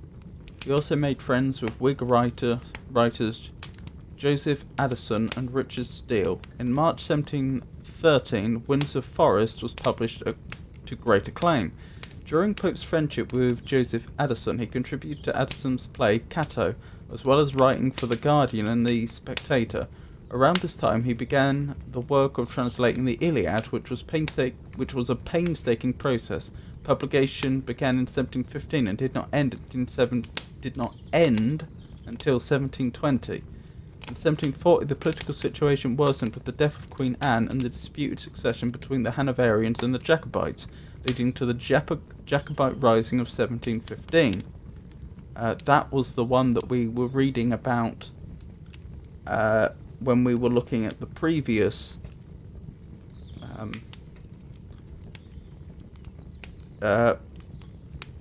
He also made friends with Whig writers Joseph Addison and Richard Steele. In March 1713, Windsor Forest was published to great acclaim. During Pope's friendship with Joseph Addison, he contributed to Addison's play Cato, as well as writing for The Guardian and The Spectator. Around this time, he began the work of translating the Iliad, which was a painstaking process. Publication began in 1715 and did not end until 1720. In 1740, the political situation worsened with the death of Queen Anne and the disputed succession between the Hanoverians and the Jacobites, leading to the Jacobite Rising of 1715. That was the one that we were reading about when we were looking at the previous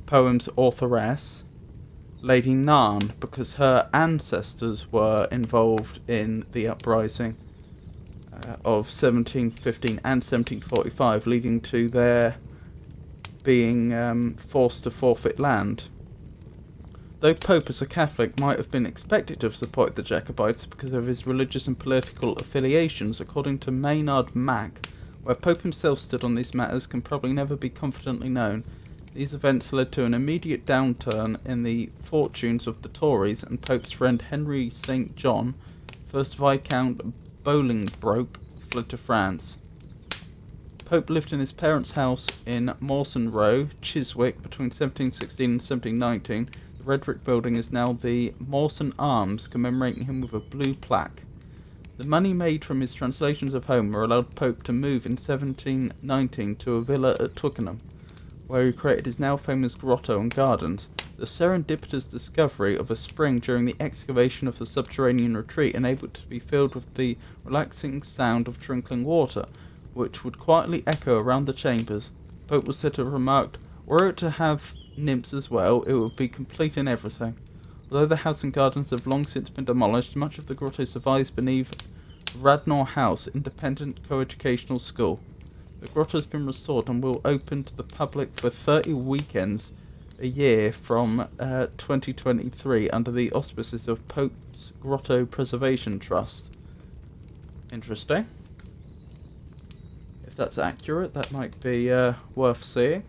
poem's authoress, Lady Narn, because her ancestors were involved in the uprising of 1715 and 1745, leading to their being forced to forfeit land. Though Pope, as a Catholic, might have been expected to have supported the Jacobites because of his religious and political affiliations, according to Maynard Mack, where Pope himself stood on these matters can probably never be confidently known. These events led to an immediate downturn in the fortunes of the Tories, and Pope's friend Henry St. John, 1st Viscount Bolingbroke, fled to France. Pope lived in his parents' house in Mawson Row, Chiswick, between 1716 and 1719. The red brick building is now the Mawson Arms, commemorating him with a blue plaque. The money made from his translations of Homer allowed Pope to move in 1719 to a villa at Twickenham, where he created his now famous grotto and gardens. The serendipitous discovery of a spring during the excavation of the subterranean retreat enabled it to be filled with the relaxing sound of trickling water, which would quietly echo around the chambers. Pope was said to have remarked, "Were it to have nymphs as well, it would be complete in everything." Although the house and gardens have long since been demolished, much of the grotto survives beneath Radnor House Independent Coeducational School. The grotto has been restored and will open to the public for 30 weekends a year from 2023 under the auspices of Pope's Grotto Preservation Trust. Interesting. If that's accurate, that might be worth seeing.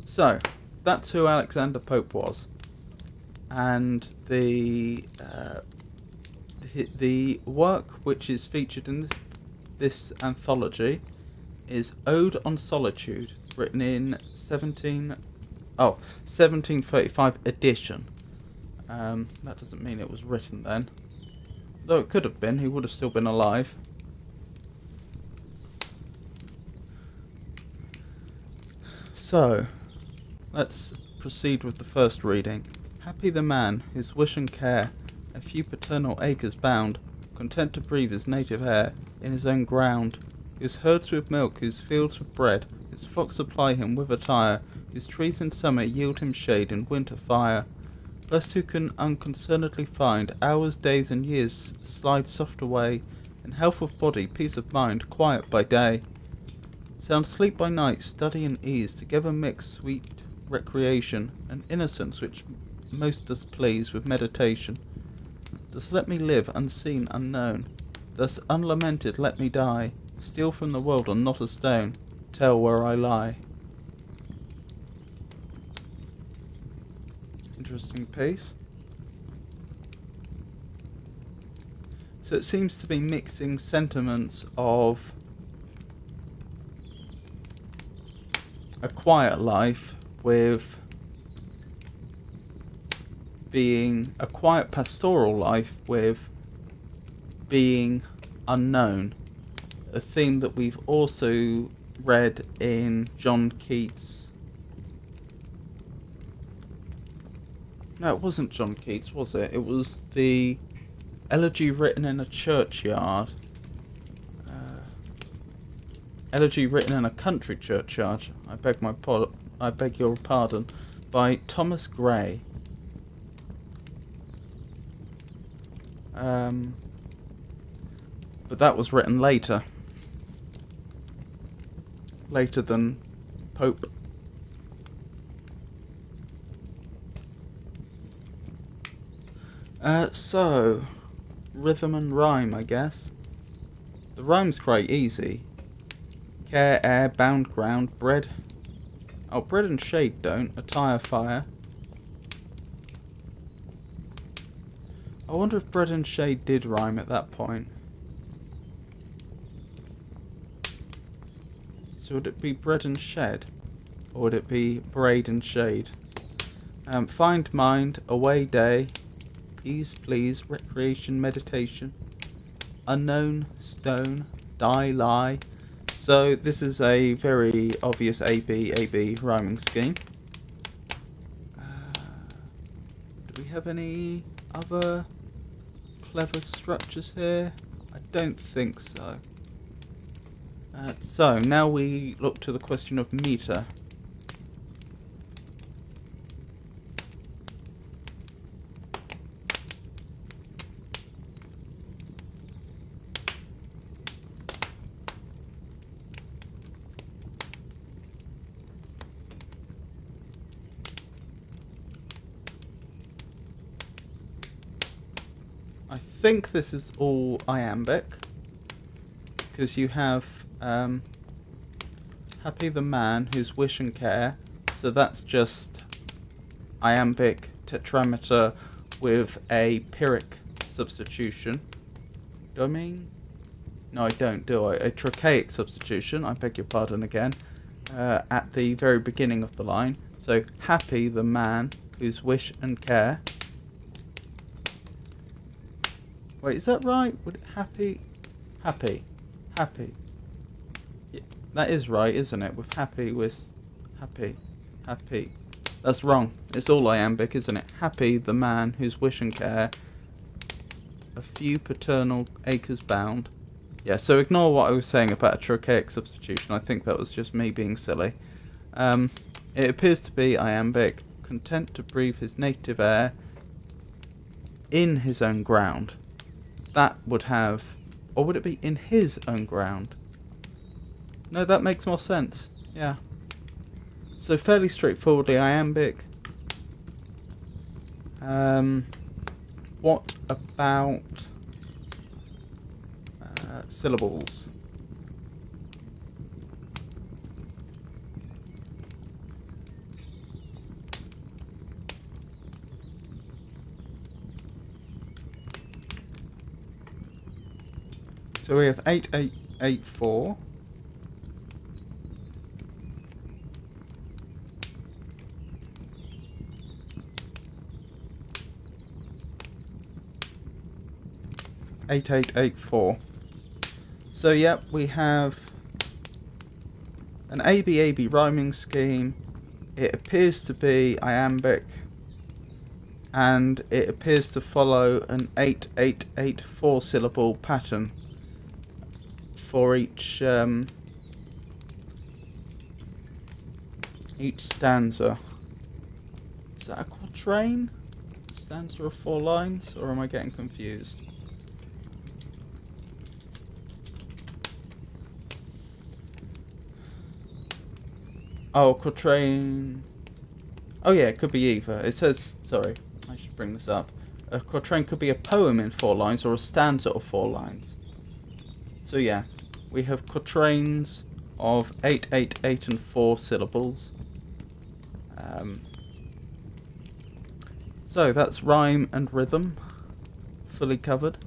So, that's who Alexander Pope was. And the work which is featured in this anthology is Ode on Solitude, written in 1735 edition. That doesn't mean it was written then. Though it could have been, he would have still been alive. So, let's proceed with the first reading. Happy the man, whose wish and care a few paternal acres bound, content to breathe his native air in his own ground, whose herds with milk, whose fields with bread, whose flocks supply him with attire, whose trees in summer yield him shade, in winter fire. Blessed who can unconcernedly find hours, days, and years slide soft away, in health of body, peace of mind, quiet by day. Sound sleep by night, study and ease, together mix sweet recreation, and innocence which most does please with meditation. Thus let me live, unseen, unknown, thus unlamented let me die, steal from the world on not a stone, tell where I lie. Interesting piece. So it seems to be mixing sentiments of a quiet life with being a quiet pastoral life with being unknown. A theme that we've also read in John Keats. No, it wasn't John Keats, was it? It was the elegy written in a churchyard. Elegy written in a country churchyard. I beg your pardon. By Thomas Gray. But that was written later. Later than Pope. So, rhythm and rhyme, I guess. The rhyme's quite easy. Care, air, bound ground, bread. Oh, bread and shade don't. Attire, fire. I wonder if bread and shade did rhyme at that point. So would it be bread and shed? Or would it be braid and shade? Find mind, away day, ease please, recreation, meditation, unknown, stone, die, lie. So this is a very obvious AB rhyming scheme. Do we have any other clever structures here? I don't think so. So now we look to the question of meter. I think this is all iambic, because you have happy the man whose wish and care, so that's just iambic tetrameter with a Pyrrhic substitution. Do I mean? No, I don't, do I? A trochaic substitution, I beg your pardon again, at the very beginning of the line. So, happy the man whose wish and care. Wait, is that right? Would it happy? Happy. Yeah, that is right, isn't it? With happy, with happy. That's wrong. It's all iambic, isn't it? Happy the man whose wish and care a few paternal acres bound. Yeah, so ignore what I was saying about a trochaic substitution. I think that was just me being silly. It appears to be iambic. Content to breathe his native air in his own ground. That would have... Or would it be in his own ground? No, that makes more sense. Yeah. So fairly straightforwardly iambic. What about syllables? So we have 8884. So yep, we have an ABAB rhyming scheme. It appears to be iambic, and it appears to follow an 8884 syllable pattern for each stanza. Is that a quatrain? Stanza of 4 lines, or am I getting confused? Oh, quatrain. Oh yeah, it could be either. It says, sorry, I should bring this up. A quatrain could be a poem in 4 lines or a stanza of 4 lines. So yeah, we have quatrains of 8, 8, 8 and 4 syllables. So that's rhyme and rhythm, fully covered.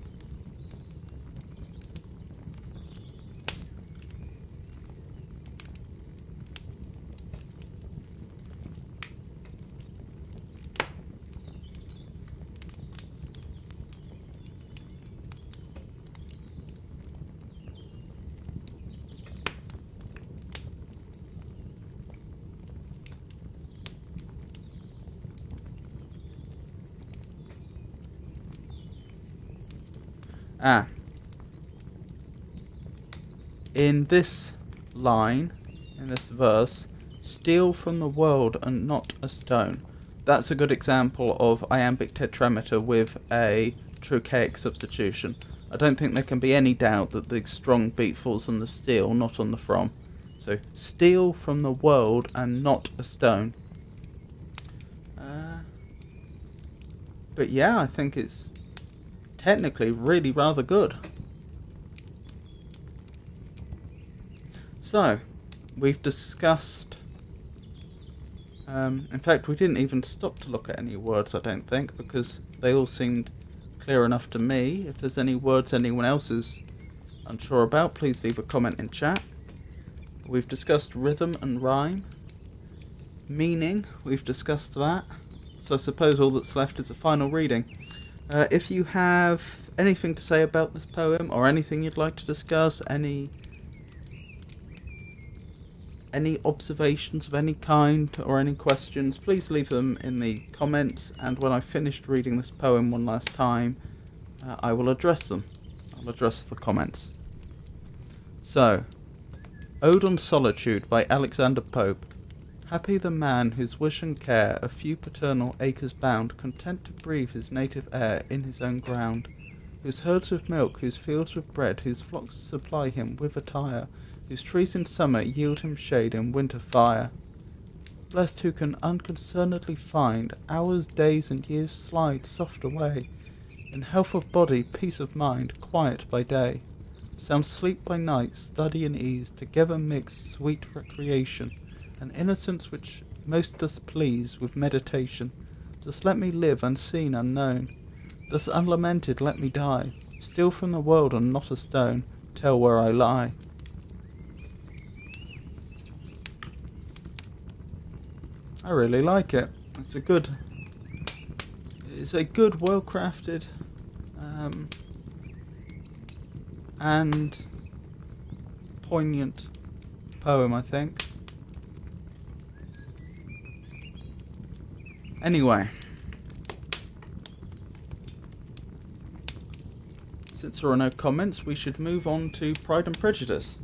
In this line, in this verse, steal from the world and not a stone. That's a good example of iambic tetrameter with a trochaic substitution. I don't think there can be any doubt that the strong beat falls on the steal, not on the from. So, steal from the world and not a stone. But yeah, I think it's technically really rather good. So, we've discussed... in fact, we didn't even stop to look at any words, I don't think, because they all seemed clear enough to me. If there's any words anyone else is unsure about, please leave a comment in chat. We've discussed rhythm and rhyme. Meaning, we've discussed that. So I suppose all that's left is a final reading. If you have anything to say about this poem, or anything you'd like to discuss, any observations of any kind, or any questions, please leave them in the comments, and when I've finished reading this poem one last time, I will address them. I'll address the comments. So, Ode on Solitude by Alexander Pope. Happy the man whose wish and care a few paternal acres bound, content to breathe his native air in his own ground, whose herds with milk, whose fields with bread, whose flocks supply him with attire, whose trees in summer yield him shade, in winter fire. Blessed who can unconcernedly find hours, days, and years slide soft away, in health of body, peace of mind, quiet by day, sound sleep by night, study and ease, together mix sweet recreation, an innocence which most does please with meditation. Thus let me live unseen, unknown, thus unlamented let me die, steal from the world and not a stone, tell where I lie. I really like it. It's a good, well-crafted, and poignant poem, I think. Anyway, since there are no comments, we should move on to Pride and Prejudice.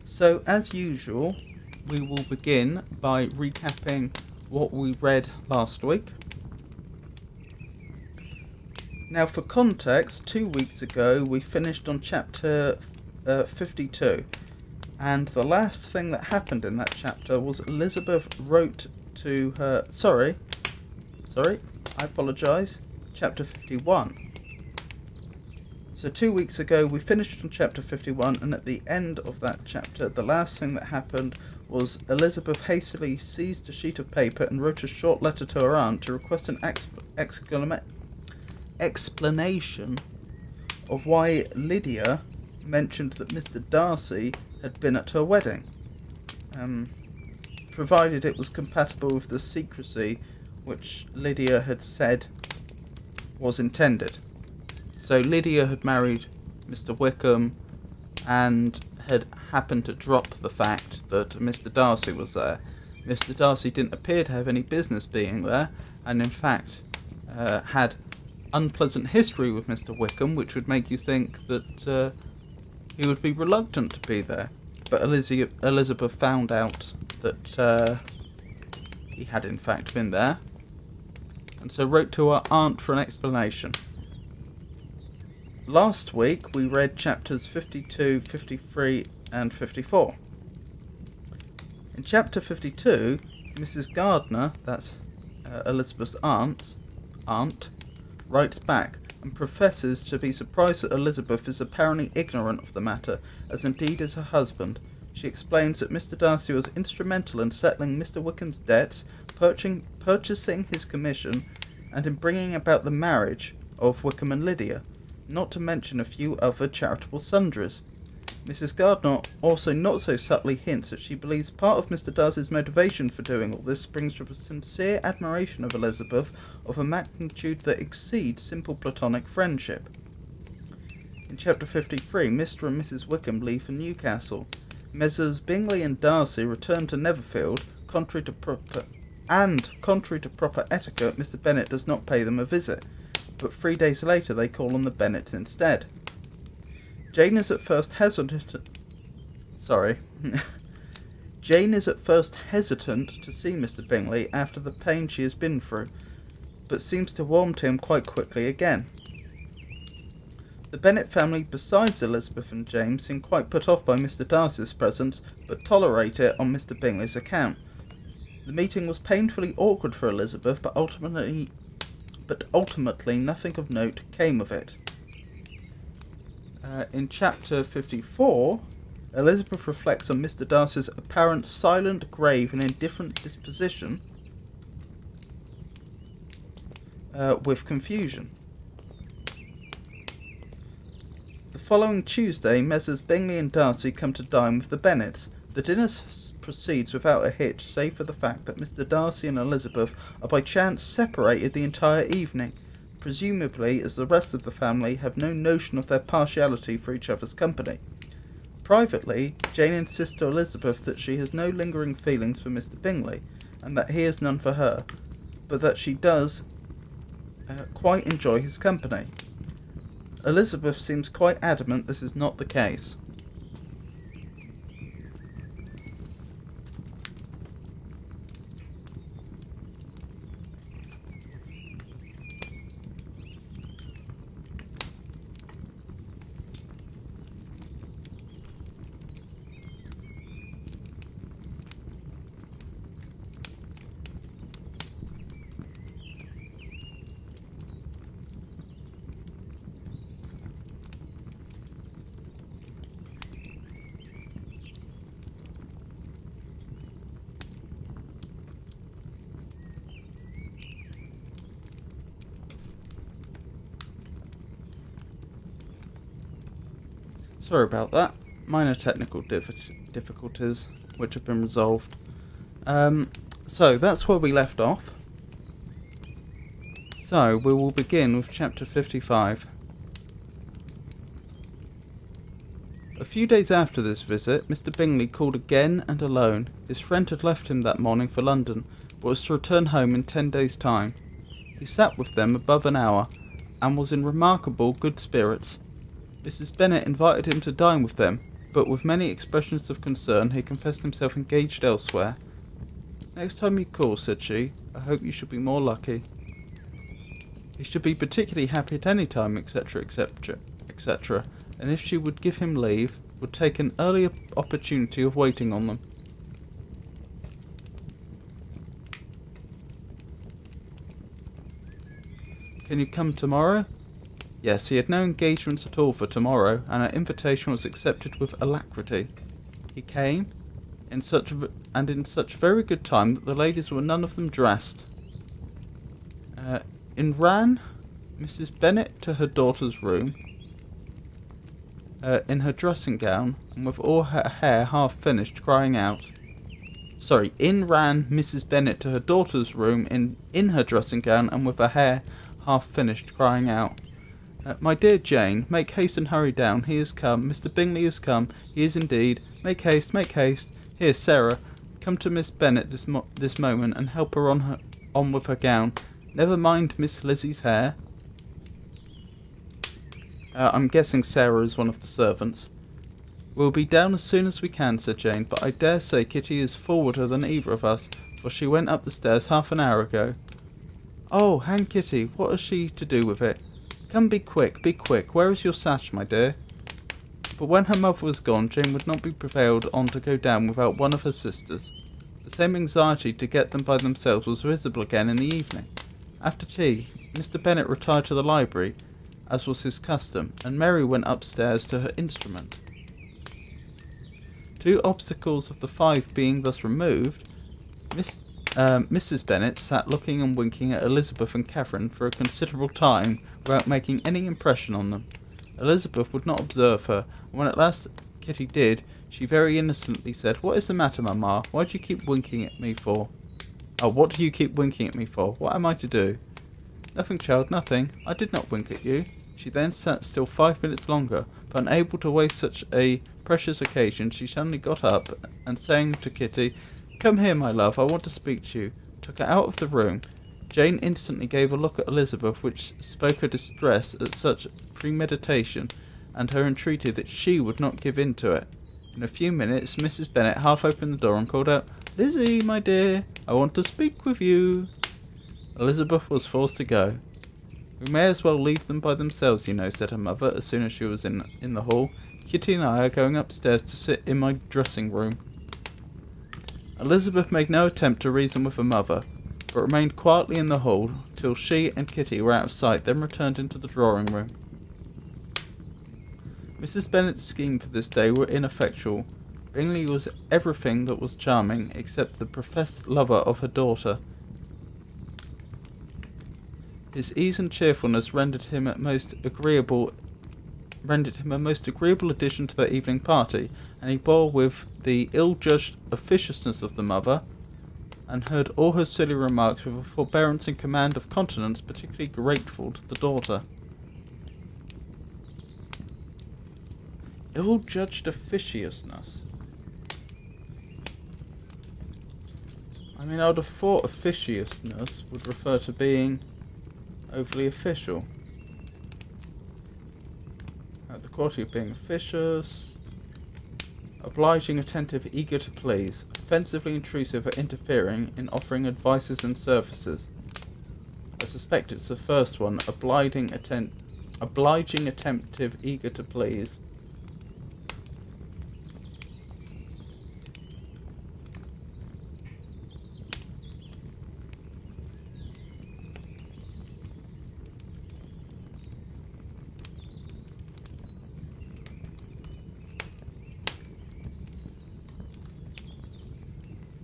So, as usual, we will begin by recapping what we read last week. Now, for context, 2 weeks ago we finished on chapter 52, and the last thing that happened in that chapter was Elizabeth wrote to her... Sorry, I apologise. Chapter 51. So 2 weeks ago we finished on chapter 51, and at the end of that chapter, the last thing that happened was Elizabeth hastily seized a sheet of paper and wrote a short letter to her aunt to request an explanation of why Lydia mentioned that Mr. Darcy had been at her wedding, provided it was compatible with the secrecy which Lydia had said was intended. So Lydia had married Mr. Wickham and had happened to drop the fact that Mr. Darcy was there. Mr. Darcy didn't appear to have any business being there, and in fact had unpleasant history with Mr. Wickham, which would make you think that he would be reluctant to be there. But Elizabeth found out that he had in fact been there, and so wrote to her aunt for an explanation. Last week we read chapters 52, 53 and 54. In chapter 52, Mrs. Gardner, that's Elizabeth's aunt, writes back and professes to be surprised that Elizabeth is apparently ignorant of the matter, as indeed is her husband. She explains that Mr. Darcy was instrumental in settling Mr. Wickham's debts, purchasing his commission, and in bringing about the marriage of Wickham and Lydia, not to mention a few other charitable sundries. Mrs. Gardner also not so subtly hints that she believes part of Mr. Darcy's motivation for doing all this springs from a sincere admiration of Elizabeth of a magnitude that exceeds simple platonic friendship. In chapter 53, Mr. and Mrs. Wickham leave for Newcastle. Messrs. Bingley and Darcy return to Netherfield. Contrary to proper etiquette, Mr. Bennet does not pay them a visit, but 3 days later they call on the Bennets instead. Jane is at first hesitant to see Mr. Bingley after the pain she has been through, but seems to warm to him quite quickly again. The Bennet family, besides Elizabeth and James, seem quite put off by Mr. Darcy's presence, but tolerate it on Mr. Bingley's account. The meeting was painfully awkward for Elizabeth, but ultimately nothing of note came of it. In chapter 54, Elizabeth reflects on Mr. Darcy's apparent silent, grave and indifferent disposition with confusion. The following Tuesday, Messrs. Bingley and Darcy come to dine with the Bennets. The dinner proceeds without a hitch, save for the fact that Mr. Darcy and Elizabeth are by chance separated the entire evening, presumably as the rest of the family have no notion of their partiality for each other's company. Privately, Jane insists to Elizabeth that she has no lingering feelings for Mr. Bingley, and that he has none for her, but that she does quite enjoy his company. Elizabeth seems quite adamant this is not the case. Sorry about that. Minor technical difficulties which have been resolved. So that's where we left off. So we will begin with chapter 55. A few days after this visit, Mr. Bingley called again and alone. His friend had left him that morning for London, but was to return home in 10 days' time. He sat with them above an hour, and was in remarkable good spirits. Mrs. Bennet invited him to dine with them, but with many expressions of concern he confessed himself engaged elsewhere. "Next time you call," said she, "I hope you shall be more lucky." He should be particularly happy at any time, etc., etc., etc., and if she would give him leave, would take an early opportunity of waiting on them. Can you come tomorrow? Yes, he had no engagements at all for tomorrow, and her invitation was accepted with alacrity. He came, in such very good time that the ladies were none of them dressed. In ran Mrs. Bennet to her daughter's room, in her dressing gown, and with all her hair half finished, crying out. Sorry, in ran Mrs. Bennet to her daughter's room, in her dressing gown, and with her hair half finished, crying out. My dear Jane, make haste and hurry down. He is come. Mr. Bingley is come. He is indeed. Make haste, make haste. Here, Sarah, come to Miss Bennet this moment and help her on with her gown. Never mind Miss Lizzie's hair. I'm guessing Sarah is one of the servants. We'll be down as soon as we can, said Jane, but I dare say Kitty is forwarder than either of us, for she went up the stairs half an hour ago. Oh, hang Kitty, what has she to do with it? Come, be quick, where is your sash, my dear? But when her mother was gone, Jane would not be prevailed on to go down without one of her sisters. The same anxiety to get them by themselves was visible again in the evening. After tea, Mr. Bennet retired to the library, as was his custom, and Mary went upstairs to her instrument. Two obstacles of the 5 being thus removed, Mrs. Bennet sat looking and winking at Elizabeth and Catherine for a considerable time without making any impression on them. Elizabeth would not observe her, and when at last Kitty did, she very innocently said, "What is the matter, Mamma? Why do you keep winking at me for?" "Oh, what do you keep winking at me for? What am I to do?" "Nothing, child, nothing. I did not wink at you." She then sat still 5 minutes longer, but unable to waste such a precious occasion, she suddenly got up, and saying to Kitty, "Come here, my love, I want to speak to you," took her out of the room. Jane instantly gave a look at Elizabeth which spoke her distress at such premeditation, and her entreaty that she would not give in to it. In a few minutes Mrs. Bennet half opened the door and called out, "Lizzie, my dear, I want to speak with you." Elizabeth was forced to go. "We may as well leave them by themselves, you know," said her mother, as soon as she was in the hall. "Kitty and I are going upstairs to sit in my dressing room." Elizabeth made no attempt to reason with her mother, but remained quietly in the hall till she and Kitty were out of sight, then returned into the drawing room. Mrs. Bennet's schemes for this day were ineffectual. Bingley was everything that was charming, except the professed lover of her daughter. His ease and cheerfulness rendered him a most agreeable addition to their evening party, and he bore with the ill-judged officiousness of the mother, and heard all her silly remarks with a forbearance and command of countenance particularly grateful to the daughter. Ill-judged officiousness. I mean, I would have thought officiousness would refer to being overly official. The quality of being officious. Obliging, attentive, eager to please. Offensively intrusive or interfering in offering advices and services. I suspect it's the first one. Obliging, attentive, eager to please.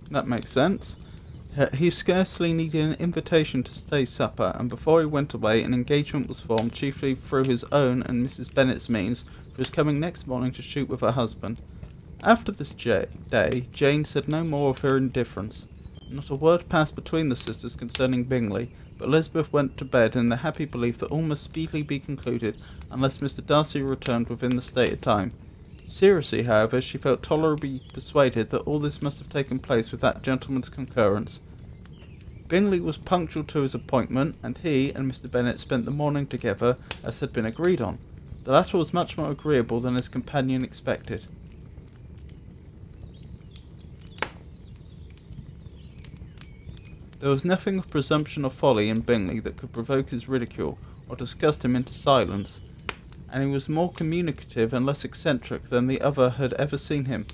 That makes sense. He scarcely needed an invitation to stay supper, and before he went away an engagement was formed, chiefly through his own and Mrs. Bennet's means, for his coming next morning to shoot with her husband. After this day, Jane said no more of her indifference. Not a word passed between the sisters concerning Bingley, but Elizabeth went to bed in the happy belief that all must speedily be concluded, unless Mr. Darcy returned within the stated time. Seriously, however, she felt tolerably persuaded that all this must have taken place with that gentleman's concurrence. Bingley was punctual to his appointment, and he and Mr. Bennet spent the morning together, as had been agreed on. The latter was much more agreeable than his companion expected. There was nothing of presumption or folly in Bingley that could provoke his ridicule, or disgust him into silence, and he was more communicative and less eccentric than the other had ever seen him.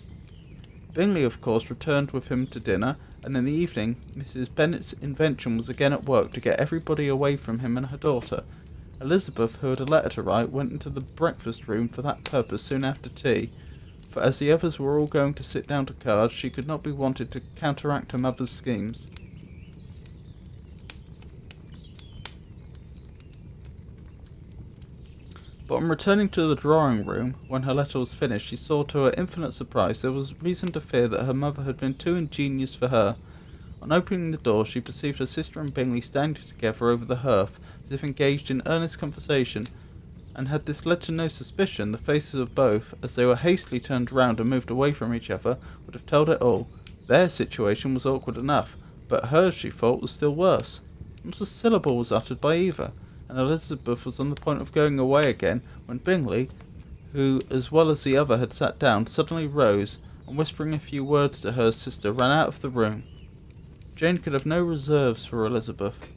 Bingley, of course, returned with him to dinner, and in the evening Mrs. Bennet's invention was again at work to get everybody away from him and her daughter. Elizabeth, who had a letter to write, went into the breakfast room for that purpose soon after tea, for as the others were all going to sit down to cards, she could not be wanted to counteract her mother's schemes. But on returning to the drawing room, when her letter was finished, she saw to her infinite surprise there was reason to fear that her mother had been too ingenious for her. On opening the door, she perceived her sister and Bingley standing together over the hearth, as if engaged in earnest conversation, and had this led to no suspicion, the faces of both, as they were hastily turned round and moved away from each other, would have told it all. Their situation was awkward enough, but hers, she thought, was still worse. Not a syllable was uttered by either, and Elizabeth was on the point of going away again, when Bingley, who as well as the other had sat down, suddenly rose, and whispering a few words to her sister, ran out of the room. Jane could have no reserves for Elizabeth,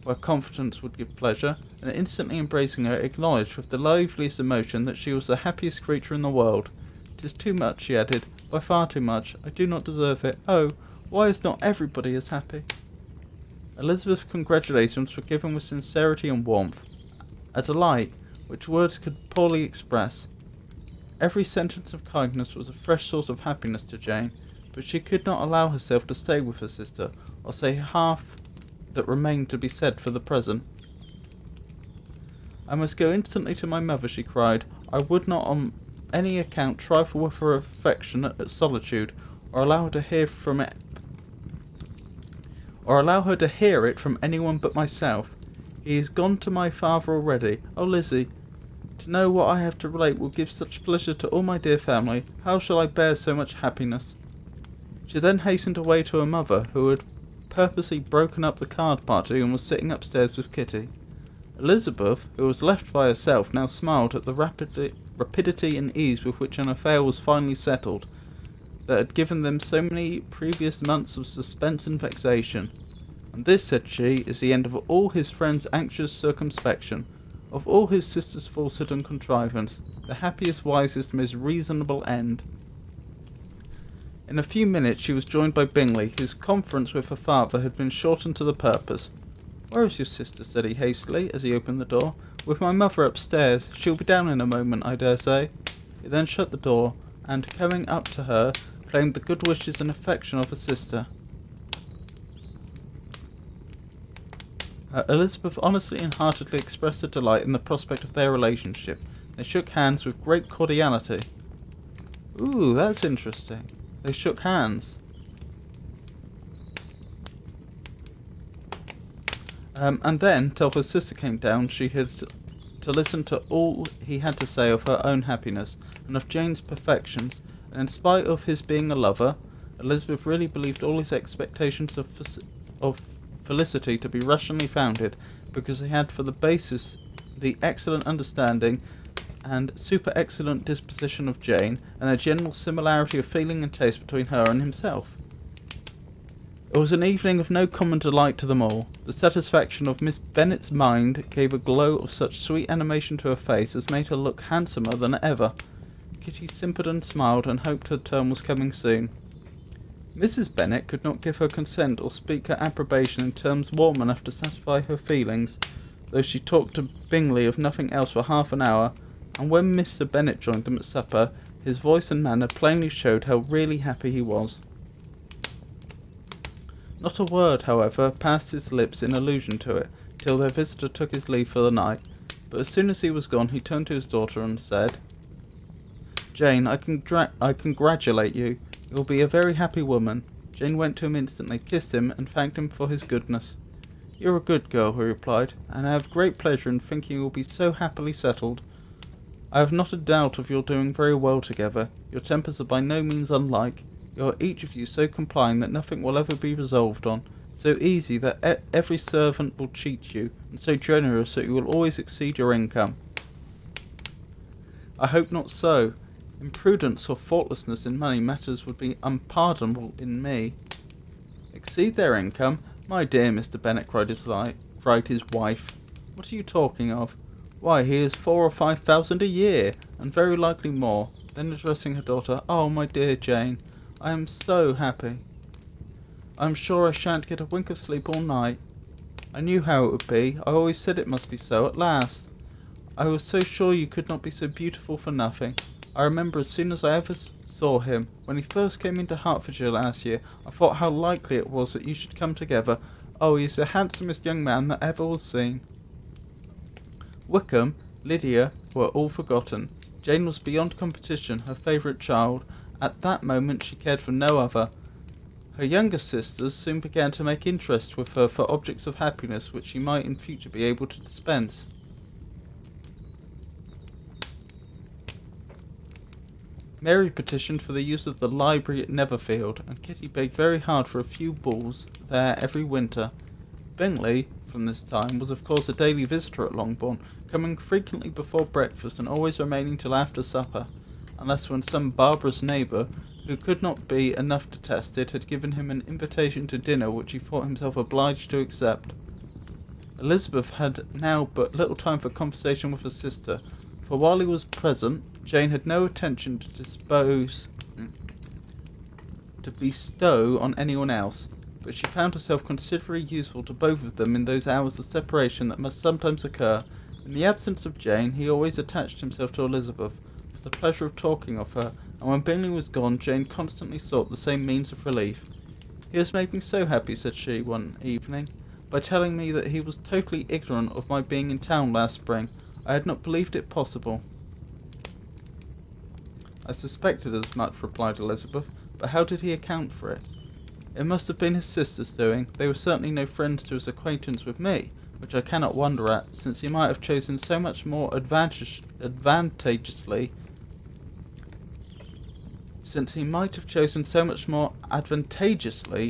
where confidence would give pleasure, and instantly embracing her, acknowledged with the liveliest emotion that she was the happiest creature in the world. "It is too much," she added, "by far too much. I do not deserve it. Oh, why is not everybody as happy?" Elizabeth's congratulations were given with sincerity and warmth, a delight which words could poorly express. Every sentence of kindness was a fresh source of happiness to Jane, but she could not allow herself to stay with her sister, or say half that remained to be said for the present. "I must go instantly to my mother," she cried. "I would not on any account trifle with her affectionate solitude, or allow her to hear it from anyone but myself. He is gone to my father already. Oh, Lizzie, to know what I have to relate will give such pleasure to all my dear family. How shall I bear so much happiness?" She then hastened away to her mother, who had purposely broken up the card party and was sitting upstairs with Kitty. Elizabeth, who was left by herself, now smiled at the rapidity and ease with which an affair was finally settled, that had given them so many previous months of suspense and vexation. "And this," said she, "is the end of all his friend's anxious circumspection, of all his sister's falsehood and contrivance, the happiest, wisest, most reasonable end." In a few minutes she was joined by Bingley, whose conference with her father had been shortened to the purpose. "Where is your sister?" said he hastily, as he opened the door. "With my mother upstairs. She'll be down in a moment, I dare say." He then shut the door, and, coming up to her, claimed the good wishes and affection of her sister. Elizabeth honestly and heartily expressed her delight in the prospect of their relationship. They shook hands with great cordiality. Ooh, that's interesting. They shook hands. And then, till her sister came down, she had to listen to all he had to say of her own happiness, and of Jane's perfections, and in spite of his being a lover, Elizabeth really believed all his expectations of felicity to be rationally founded, because he had for the basis the excellent understanding and super-excellent disposition of Jane, and a general similarity of feeling and taste between her and himself. It was an evening of no common delight to them all. The satisfaction of Miss Bennet's mind gave a glow of such sweet animation to her face as made her look handsomer than ever. Kitty simpered and smiled, and hoped her turn was coming soon. Mrs. Bennet could not give her consent or speak her approbation in terms warm enough to satisfy her feelings, though she talked to Bingley of nothing else for half an hour, and when Mr. Bennet joined them at supper, his voice and manner plainly showed how really happy he was. Not a word, however, passed his lips in allusion to it, till their visitor took his leave for the night, but as soon as he was gone he turned to his daughter and said, "Jane, I congratulate you. You'll be a very happy woman." Jane went to him instantly, kissed him, and thanked him for his goodness. "You're a good girl," he replied, "and I have great pleasure in thinking you will be so happily settled. I have not a doubt of your doing very well together. Your tempers are by no means unlike. You are each of you so complying that nothing will ever be resolved on, so easy that every servant will cheat you, and so generous that you will always exceed your income." "I hope not so. Imprudence or thoughtlessness in money matters would be unpardonable in me." "Exceed their income? My dear Mr. Bennet, cried his wife, what are you talking of? Why, he is 4,000 or 5,000 a year, and very likely more. Then addressing her daughter, oh, my dear Jane, I am so happy. I am sure I shan't get a wink of sleep all night. I knew how it would be. I always said it must be so at last. I was so sure you could not be so beautiful for nothing. I remember as soon as I ever saw him, when he first came into Hertfordshire last year, I thought how likely it was that you should come together. Oh, he is the handsomest young man that ever was seen. Wickham, Lydia were all forgotten. Jane was beyond competition, her favourite child. At that moment she cared for no other. Her younger sisters soon began to make interest with her for objects of happiness which she might in future be able to dispense. Mary petitioned for the use of the library at Netherfield, and Kitty begged very hard for a few balls there every winter. Bingley, from this time, was of course a daily visitor at Longbourn, coming frequently before breakfast and always remaining till after supper, unless when some barbarous neighbour, who could not be enough to test it, had given him an invitation to dinner which he thought himself obliged to accept. Elizabeth had now but little time for conversation with her sister, for while he was present, Jane had no attention to bestow on anyone else, but she found herself considerably useful to both of them in those hours of separation that must sometimes occur. In the absence of Jane, he always attached himself to Elizabeth, for the pleasure of talking of her, and when Bingley was gone, Jane constantly sought the same means of relief. He has made me so happy, said she one evening, by telling me that he was totally ignorant of my being in town last spring. I had not believed it possible. I suspected as much, replied Elizabeth, but how did he account for it? It must have been his sister's doing. They were certainly no friends to his acquaintance with me, which I cannot wonder at, since he might have chosen so much more advantageously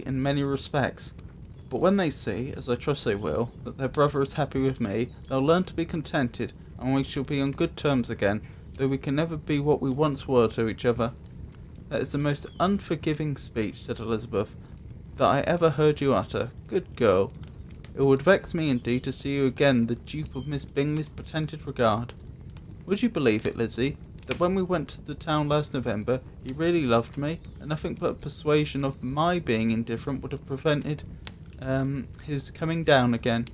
in many respects. But when they see, as I trust they will, that their brother is happy with me, they'll learn to be contented, and we shall be on good terms again, though we can never be what we once were to each other. That is the most unforgiving speech, said Elizabeth, that I ever heard you utter. Good girl. It would vex me indeed to see you again the dupe of Miss Bingley's pretended regard. Would you believe it, Lizzie, that when we went to the town last November, he really loved me, and nothing but persuasion of my being indifferent would have prevented his coming down again.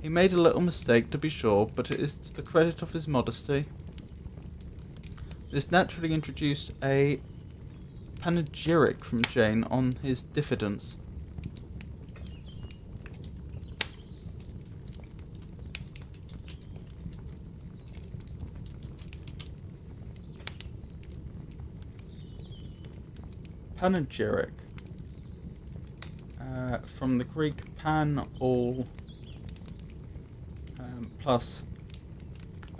He made a little mistake, to be sure, but it is to the credit of his modesty. This naturally introduced a panegyric from Jane on his diffidence. Panegyric. From the Greek pan, all, plus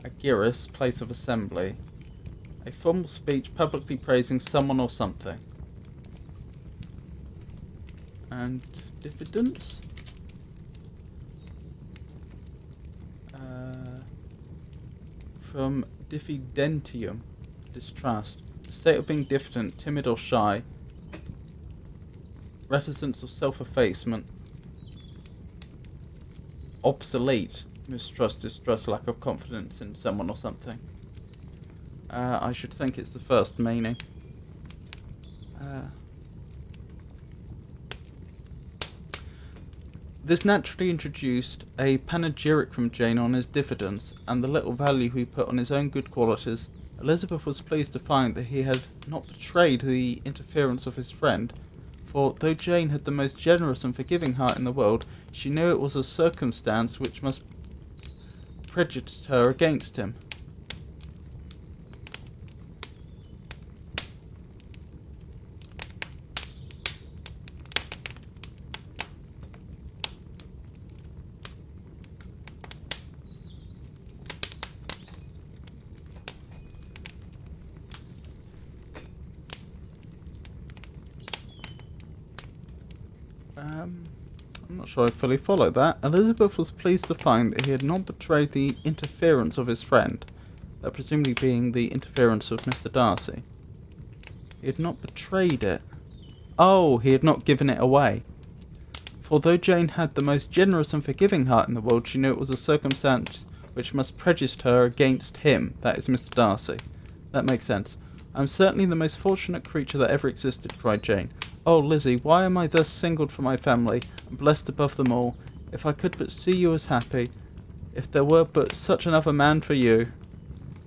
agiris, place of assembly. A formal speech publicly praising someone or something. And diffidence? From diffidentium, distrust. The state of being diffident, timid or shy. Reticence or self-effacement. Obsolete. Mistrust, distrust, lack of confidence in someone or something. I should think it's the first meaning. This naturally introduced a panegyric from Jane on his diffidence, and the little value he put on his own good qualities. Elizabeth was pleased to find that he had not betrayed the interference of his friend, for though Jane had the most generous and forgiving heart in the world, she knew it was a circumstance which must prejudice her against him. I'm not sure I fully followed that. Elizabeth was pleased to find that he had not betrayed the interference of his friend, that presumably being the interference of Mr. Darcy. He had not betrayed it. Oh, he had not given it away. For though Jane had the most generous and forgiving heart in the world, she knew it was a circumstance which must prejudice her against him, that is Mr. Darcy. That makes sense. "I'm certainly the most fortunate creature that ever existed," cried Jane. "Oh, Lizzie, why am I thus singled from my family, and blessed above them all? If I could but see you as happy, if there were but such another man for you.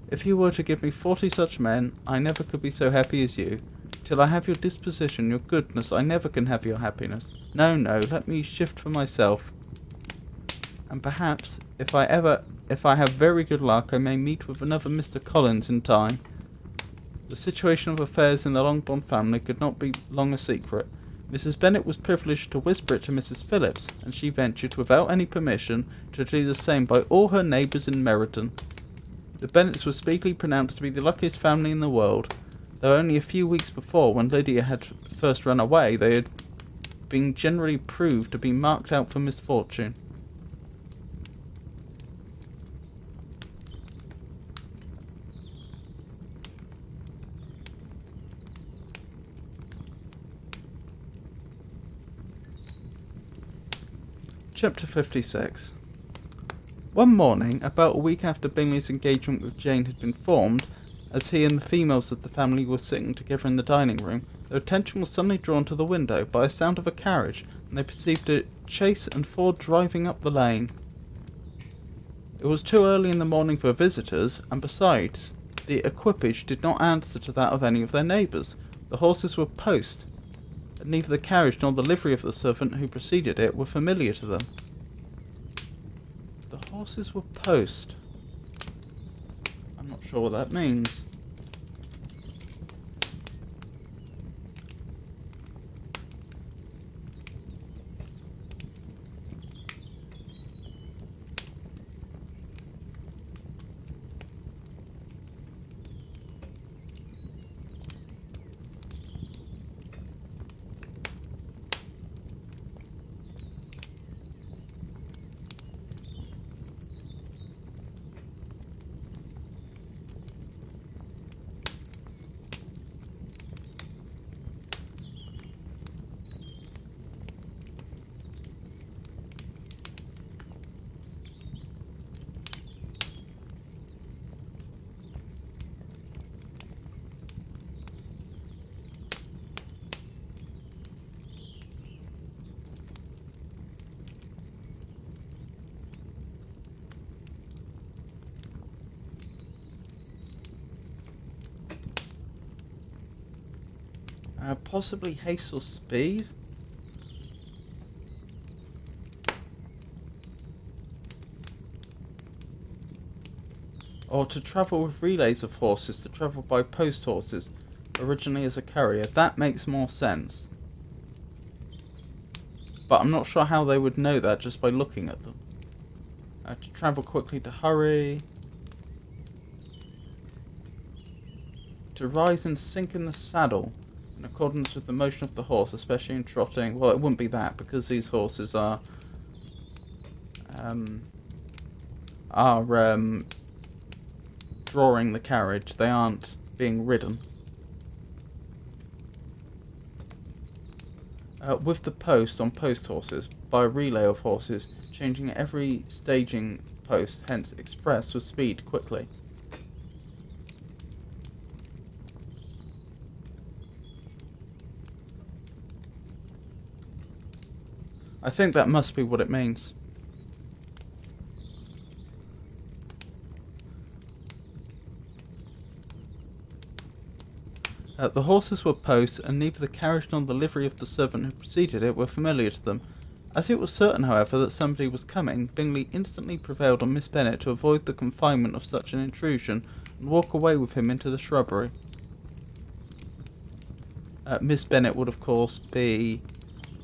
If you were to give me 40 such men, I never could be so happy as you. Till I have your disposition, your goodness, I never can have your happiness. No, no, let me shift for myself. And perhaps, if I have very good luck, I may meet with another Mr. Collins in time." The situation of affairs in the Longbourn family could not be long a secret. Mrs. Bennet was privileged to whisper it to Mrs. Phillips, and she ventured, without any permission, to do the same by all her neighbours in Meryton. The Bennets were speedily pronounced to be the luckiest family in the world, though only a few weeks before, when Lydia had first run away, they had been generally proved to be marked out for misfortune. Chapter 56. One morning, about a week after Bingley's engagement with Jane had been formed, as he and the females of the family were sitting together in the dining room, their attention was suddenly drawn to the window by a sound of a carriage, and they perceived a chaise and four driving up the lane. It was too early in the morning for visitors, and besides, the equipage did not answer to that of any of their neighbours. The horses were post, and neither the carriage nor the livery of the servant who preceded it were familiar to them. The horses were post. I'm not sure what that means. Possibly haste or speed? Or to travel with relays of horses, to travel by post horses, originally as a courier. That makes more sense. But I'm not sure how they would know that just by looking at them. To travel quickly, to hurry. To rise and sink in the saddle, in accordance with the motion of the horse, especially in trotting. Well, it wouldn't be that, because these horses are drawing the carriage. They aren't being ridden. With the post on post horses, by a relay of horses, changing every staging post, hence express with speed quickly. I think that must be what it means. The horses were post, and neither the carriage nor the livery of the servant who preceded it were familiar to them. As it was certain, however, that somebody was coming, Bingley instantly prevailed on Miss Bennet to avoid the confinement of such an intrusion, and walk away with him into the shrubbery. Miss Bennet would, of course, be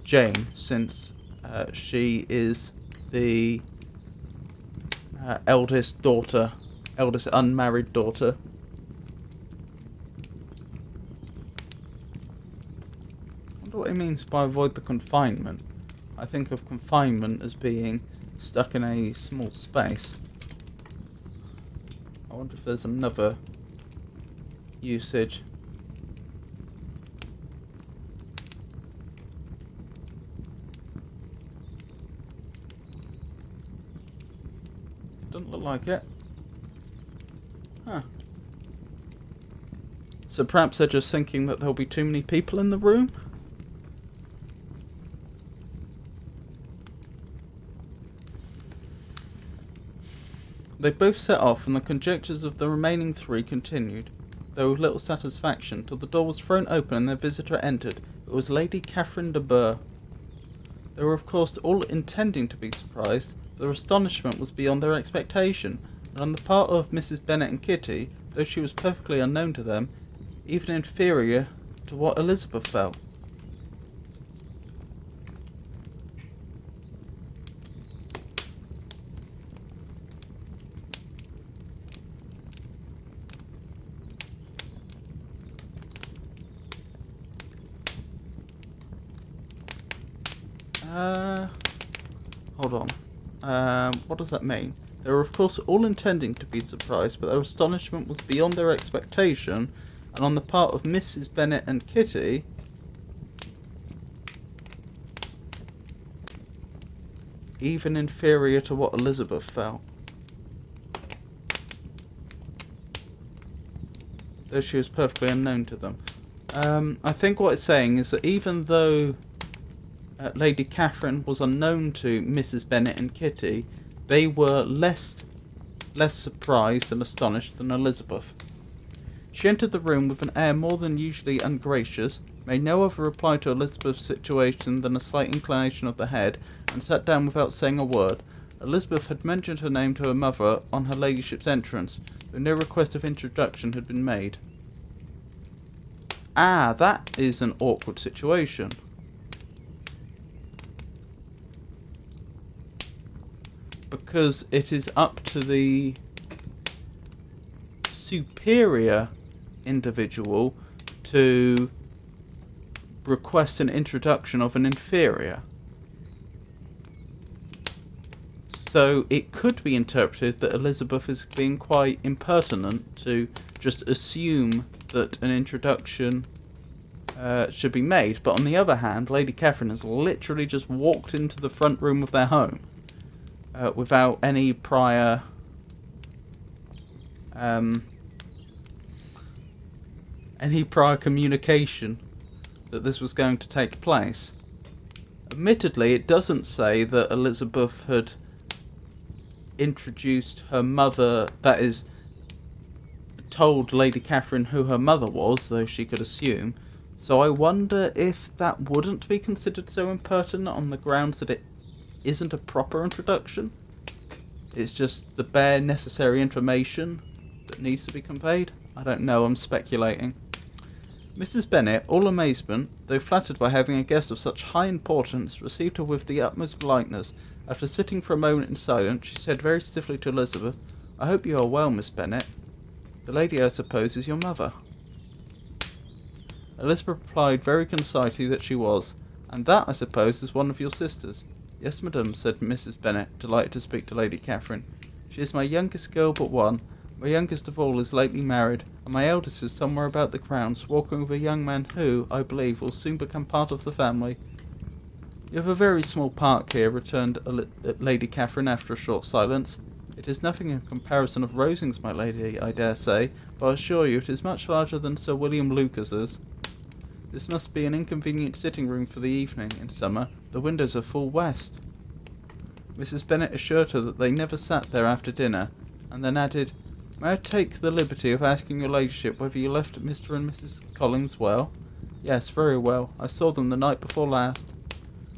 Jane, since she is the eldest unmarried daughter. I wonder what he means by avoid the confinement. I think of confinement as being stuck in a small space. I wonder if there's another usage. Doesn't look like it. Huh. So perhaps they're just thinking that there'll be too many people in the room? They both set off, and the conjectures of the remaining three continued, though with little satisfaction, till the door was thrown open and their visitor entered. It was Lady Catherine de Bourgh. They were of course all intending to be surprised, but their astonishment was beyond their expectation, and on the part of Mrs. Bennet and Kitty, though she was perfectly unknown to them, even inferior to what Elizabeth felt. Hold on. What does that mean? They were of course all intending to be surprised, but their astonishment was beyond their expectation, and on the part of Mrs. Bennet and Kitty, even inferior to what Elizabeth felt. Though she was perfectly unknown to them. I think what it's saying is that even though Lady Catherine was unknown to Mrs. Bennet and Kitty, they were less surprised and astonished than Elizabeth. She entered the room with an air more than usually ungracious, made no other reply to Elizabeth's situation than a slight inclination of the head, and sat down without saying a word. Elizabeth had mentioned her name to her mother on her ladyship's entrance, though no request of introduction had been made. Ah, that is an awkward situation. Because it is up to the superior individual to request an introduction of an inferior. So it could be interpreted that Elizabeth is being quite impertinent to just assume that an introduction should be made. But on the other hand, Lady Catherine has literally just walked into the front room of their home without any prior communication that this was going to take place. Admittedly, it doesn't say that Elizabeth had introduced her mother, that is, told Lady Catherine who her mother was, though she could assume. So I wonder if that wouldn't be considered so impertinent on the grounds that it isn't a proper introduction. It's just the bare necessary information that needs to be conveyed. I don't know, I'm speculating. Mrs. Bennet, all amazement, though flattered by having a guest of such high importance, received her with the utmost politeness. After sitting for a moment in silence, she said very stiffly to Elizabeth, "I hope you are well, Miss Bennet. The lady, I suppose, is your mother." Elizabeth replied very concisely that she was. "And that, I suppose, is one of your sisters." "Yes, madam," said Mrs. Bennet, delighted to speak to Lady Catherine. "She is my youngest girl but one. My youngest of all is lately married, and my eldest is somewhere about the grounds, walking with a young man who, I believe, will soon become part of the family." "You have a very small park here," returned Lady Catherine after a short silence. "It is nothing in comparison of Rosings, my lady, I dare say, but I assure you it is much larger than Sir William Lucas's. This must be an inconvenient sitting room for the evening. In summer, the windows are full west." Mrs. Bennet assured her that they never sat there after dinner, and then added, "May I take the liberty of asking your ladyship whether you left Mr. and Mrs. Collins well?" "Yes, very well. I saw them the night before last."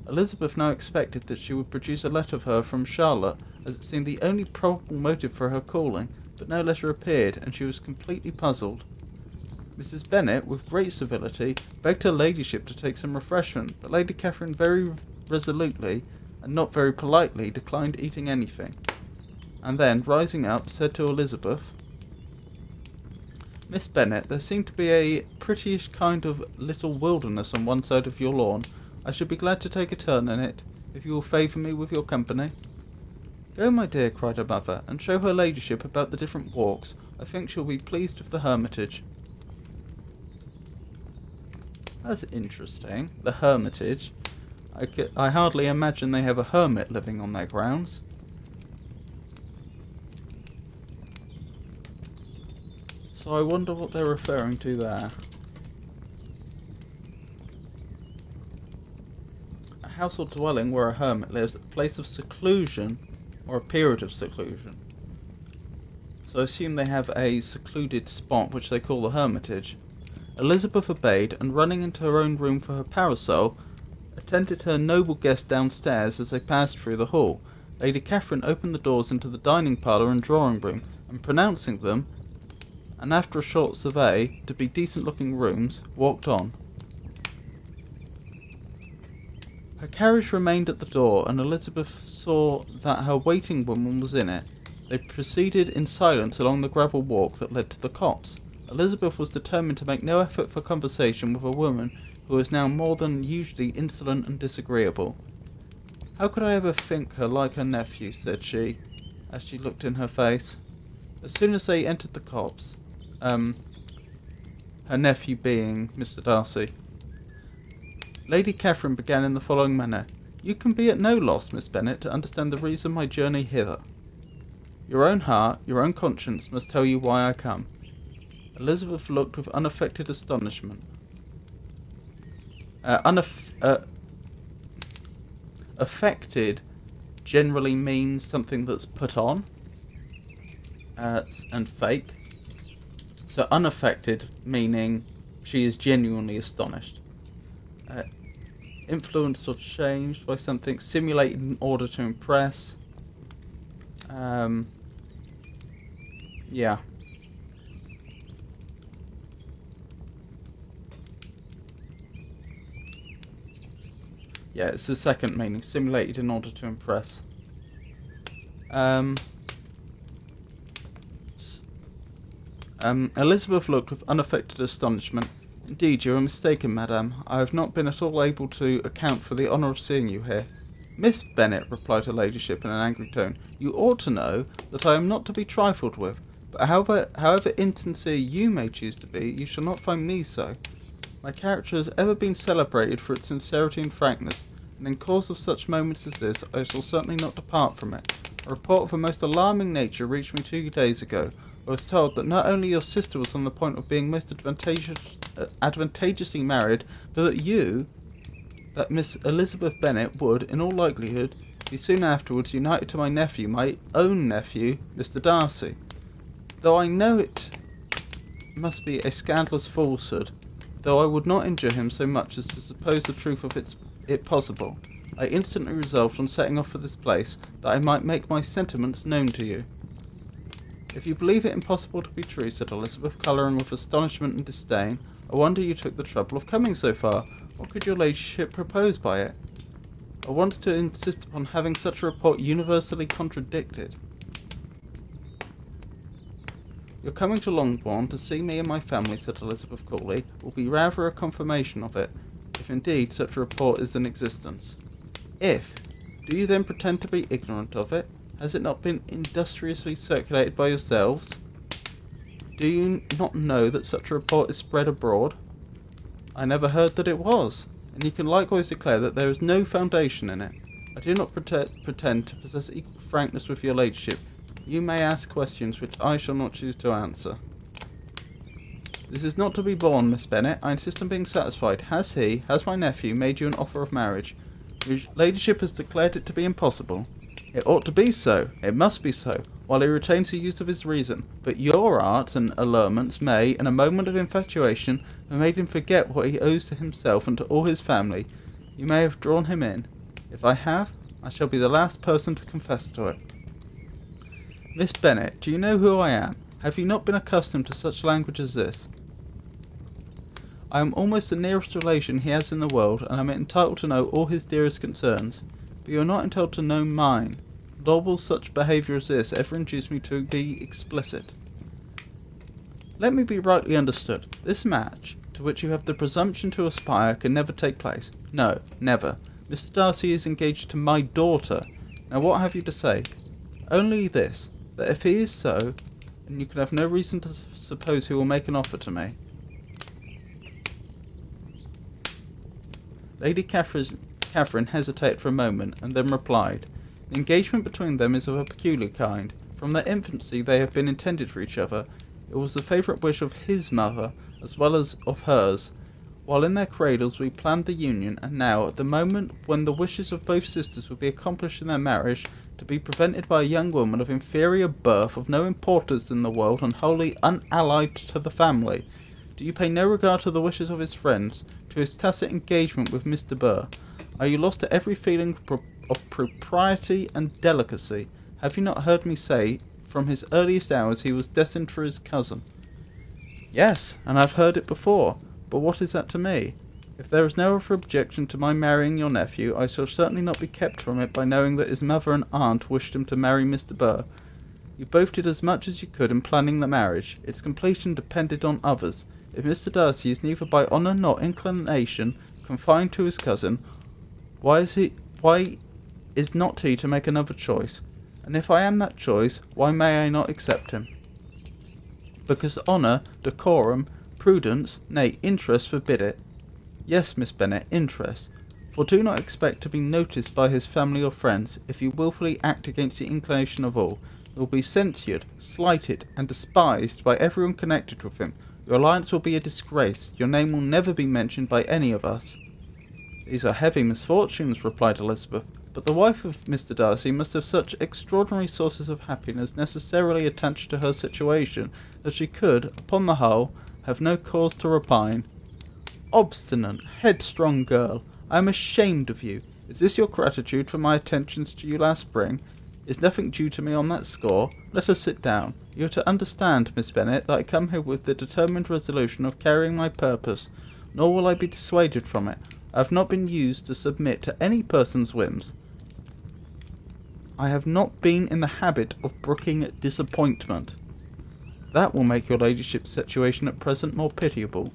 Elizabeth now expected that she would produce a letter for her from Charlotte, as it seemed the only probable motive for her calling, but no letter appeared, and she was completely puzzled. Mrs. Bennet, with great civility, begged her ladyship to take some refreshment, but Lady Catherine very resolutely, and not very politely, declined eating anything, and then, rising up, said to Elizabeth, "Miss Bennet, there seemed to be a prettyish kind of little wilderness on one side of your lawn. I should be glad to take a turn in it, if you will favour me with your company." "Go, my dear," cried her mother, "and show her ladyship about the different walks. I think she'll be pleased with the Hermitage." That's interesting. The Hermitage. I hardly imagine they have a hermit living on their grounds. So I wonder what they're referring to there. A house or dwelling where a hermit lives, a place of seclusion or a period of seclusion. So I assume they have a secluded spot which they call the hermitage. Elizabeth obeyed, and running into her own room for her parasol, attended her noble guest downstairs as they passed through the hall. Lady Catherine opened the doors into the dining parlour and drawing room, and pronouncing them, and after a short survey, to be decent-looking rooms, walked on. Her carriage remained at the door, and Elizabeth saw that her waiting woman was in it. They proceeded in silence along the gravel walk that led to the copse. Elizabeth was determined to make no effort for conversation with a woman who was now more than usually insolent and disagreeable. "How could I ever think her like her nephew?" said she, as she looked in her face. As soon as they entered the copse, her nephew being Mr. Darcy, Lady Catherine began in the following manner. "You can be at no loss, Miss Bennet, to understand the reason of my journey hither. Your own heart, your own conscience must tell you why I come." Elizabeth looked with unaffected astonishment. Affected generally means something that's put on and fake. So unaffected meaning she is genuinely astonished. Influenced or changed by something, simulated in order to impress. Yeah. Yeah, it's the second meaning, simulated in order to impress. Elizabeth looked with unaffected astonishment. "Indeed, you are mistaken, madame. I have not been at all able to account for the honour of seeing you here." "Miss Bennet," replied her ladyship in an angry tone, "you ought to know that I am not to be trifled with. But however insincere you may choose to be, you shall not find me so. My character has ever been celebrated for its sincerity and frankness, and in course of such moments as this, I shall certainly not depart from it. A report of a most alarming nature reached me 2 days ago. I was told that not only your sister was on the point of being most advantageously married, but that Miss Elizabeth Bennet would, in all likelihood, be soon afterwards united to my nephew, my own nephew, Mr. Darcy. Though I know it must be a scandalous falsehood, though I would not injure him so much as to suppose the truth of it possible, I instantly resolved on setting off for this place, that I might make my sentiments known to you." "If you believe it impossible to be true," said Elizabeth, colouring with astonishment and disdain, "I wonder you took the trouble of coming so far. What could your ladyship propose by it?" "I wanted to insist upon having such a report universally contradicted." "Your coming to Longbourn to see me and my family," said Elizabeth coolly, "will be rather a confirmation of it, if indeed such a report is in existence." "If? Do you then pretend to be ignorant of it? Has it not been industriously circulated by yourselves? Do you not know that such a report is spread abroad?" "I never heard that it was, and you can likewise declare that there is no foundation in it. I do not pretend to possess equal frankness with your ladyship. You may ask questions which I shall not choose to answer." "This is not to be borne, Miss Bennet. I insist on being satisfied. Has my nephew, made you an offer of marriage? Your ladyship has declared it to be impossible." "It ought to be so. It must be so, while he retains the use of his reason. But your arts and allurements may, in a moment of infatuation, have made him forget what he owes to himself and to all his family. You may have drawn him in. If I have, I shall be the last person to confess to it." "Miss Bennet, do you know who I am? Have you not been accustomed to such language as this? I am almost the nearest relation he has in the world, and I am entitled to know all his dearest concerns. But you are not entitled to know mine. Nor will such behaviour as this ever induce me to be explicit. Let me be rightly understood. This match, to which you have the presumption to aspire, can never take place. No, never. Mr. Darcy is engaged to my daughter. Now what have you to say? Only this, that if he is so, and you can have no reason to suppose he will make an offer to me." Lady Catherine hesitated for a moment, and then replied, "The engagement between them is of a peculiar kind. From their infancy they have been intended for each other. It was the favourite wish of his mother, as well as of hers. While in their cradles we planned the union, and now, at the moment when the wishes of both sisters would be accomplished in their marriage, to be prevented by a young woman of inferior birth, of no importance in the world, and wholly unallied to the family. Do you pay no regard to the wishes of his friends, to his tacit engagement with Mr. Burr? Are you lost to every feeling of propriety and delicacy? Have you not heard me say, from his earliest hours he was destined for his cousin? Yes, and I've heard it before. But what is that to me? If there is no other objection to my marrying your nephew, I shall certainly not be kept from it by knowing that his mother and aunt wished him to marry Mr. Burr. You both did as much as you could in planning the marriage. Its completion depended on others. If Mr. Darcy is neither by honour nor inclination confined to his cousin, why is not he to make another choice? And if I am that choice, why may I not accept him? Because honour, decorum, prudence, nay, interest forbid it. Yes, Miss Bennet, interest. For do not expect to be noticed by his family or friends. If you wilfully act against the inclination of all, you will be censured, slighted, and despised by everyone connected with him. Your alliance will be a disgrace. Your name will never be mentioned by any of us. These are heavy misfortunes, replied Elizabeth, but the wife of Mr. Darcy must have such extraordinary sources of happiness necessarily attached to her situation, that she could, upon the whole, have no cause to repine. Obstinate, headstrong girl, I am ashamed of you. Is this your gratitude for my attentions to you last spring? Is nothing due to me on that score? Let us sit down. You are to understand, Miss Bennet, that I come here with the determined resolution of carrying my purpose, nor will I be dissuaded from it. I have not been used to submit to any person's whims. I have not been in the habit of brooking disappointment. That will make your ladyship's situation at present more pitiable,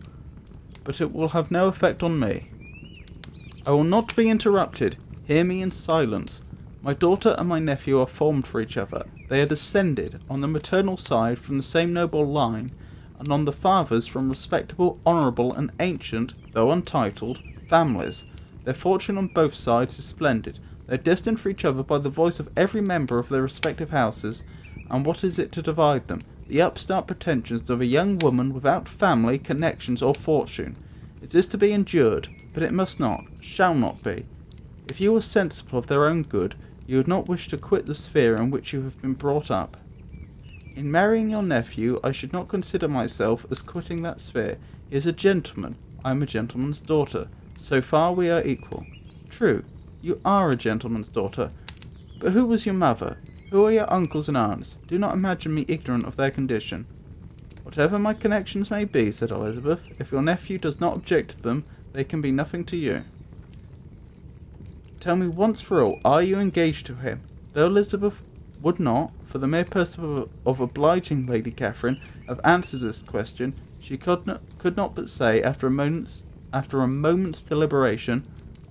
but it will have no effect on me. I will not be interrupted. Hear me in silence. My daughter and my nephew are formed for each other. They are descended, on the maternal side, from the same noble line, and on the father's from respectable, honourable, and ancient, though untitled, families. Their fortune on both sides is splendid. They are destined for each other by the voice of every member of their respective houses, and what is it to divide them? The upstart pretensions of a young woman without family, connections, or fortune. Is this to be endured? But it must not, shall not be. If you were sensible of their own good, you would not wish to quit the sphere in which you have been brought up. In marrying your nephew, I should not consider myself as quitting that sphere. He is a gentleman. I am a gentleman's daughter. So far we are equal. True, you are a gentleman's daughter. But who was your mother? Who are your uncles and aunts? Do not imagine me ignorant of their condition. Whatever my connections may be, said Elizabeth, if your nephew does not object to them, they can be nothing to you. Tell me once for all, are you engaged to him? Though Elizabeth would not, for the mere purpose of obliging Lady Catherine, have answered this question, she could not but say, after a moment's deliberation,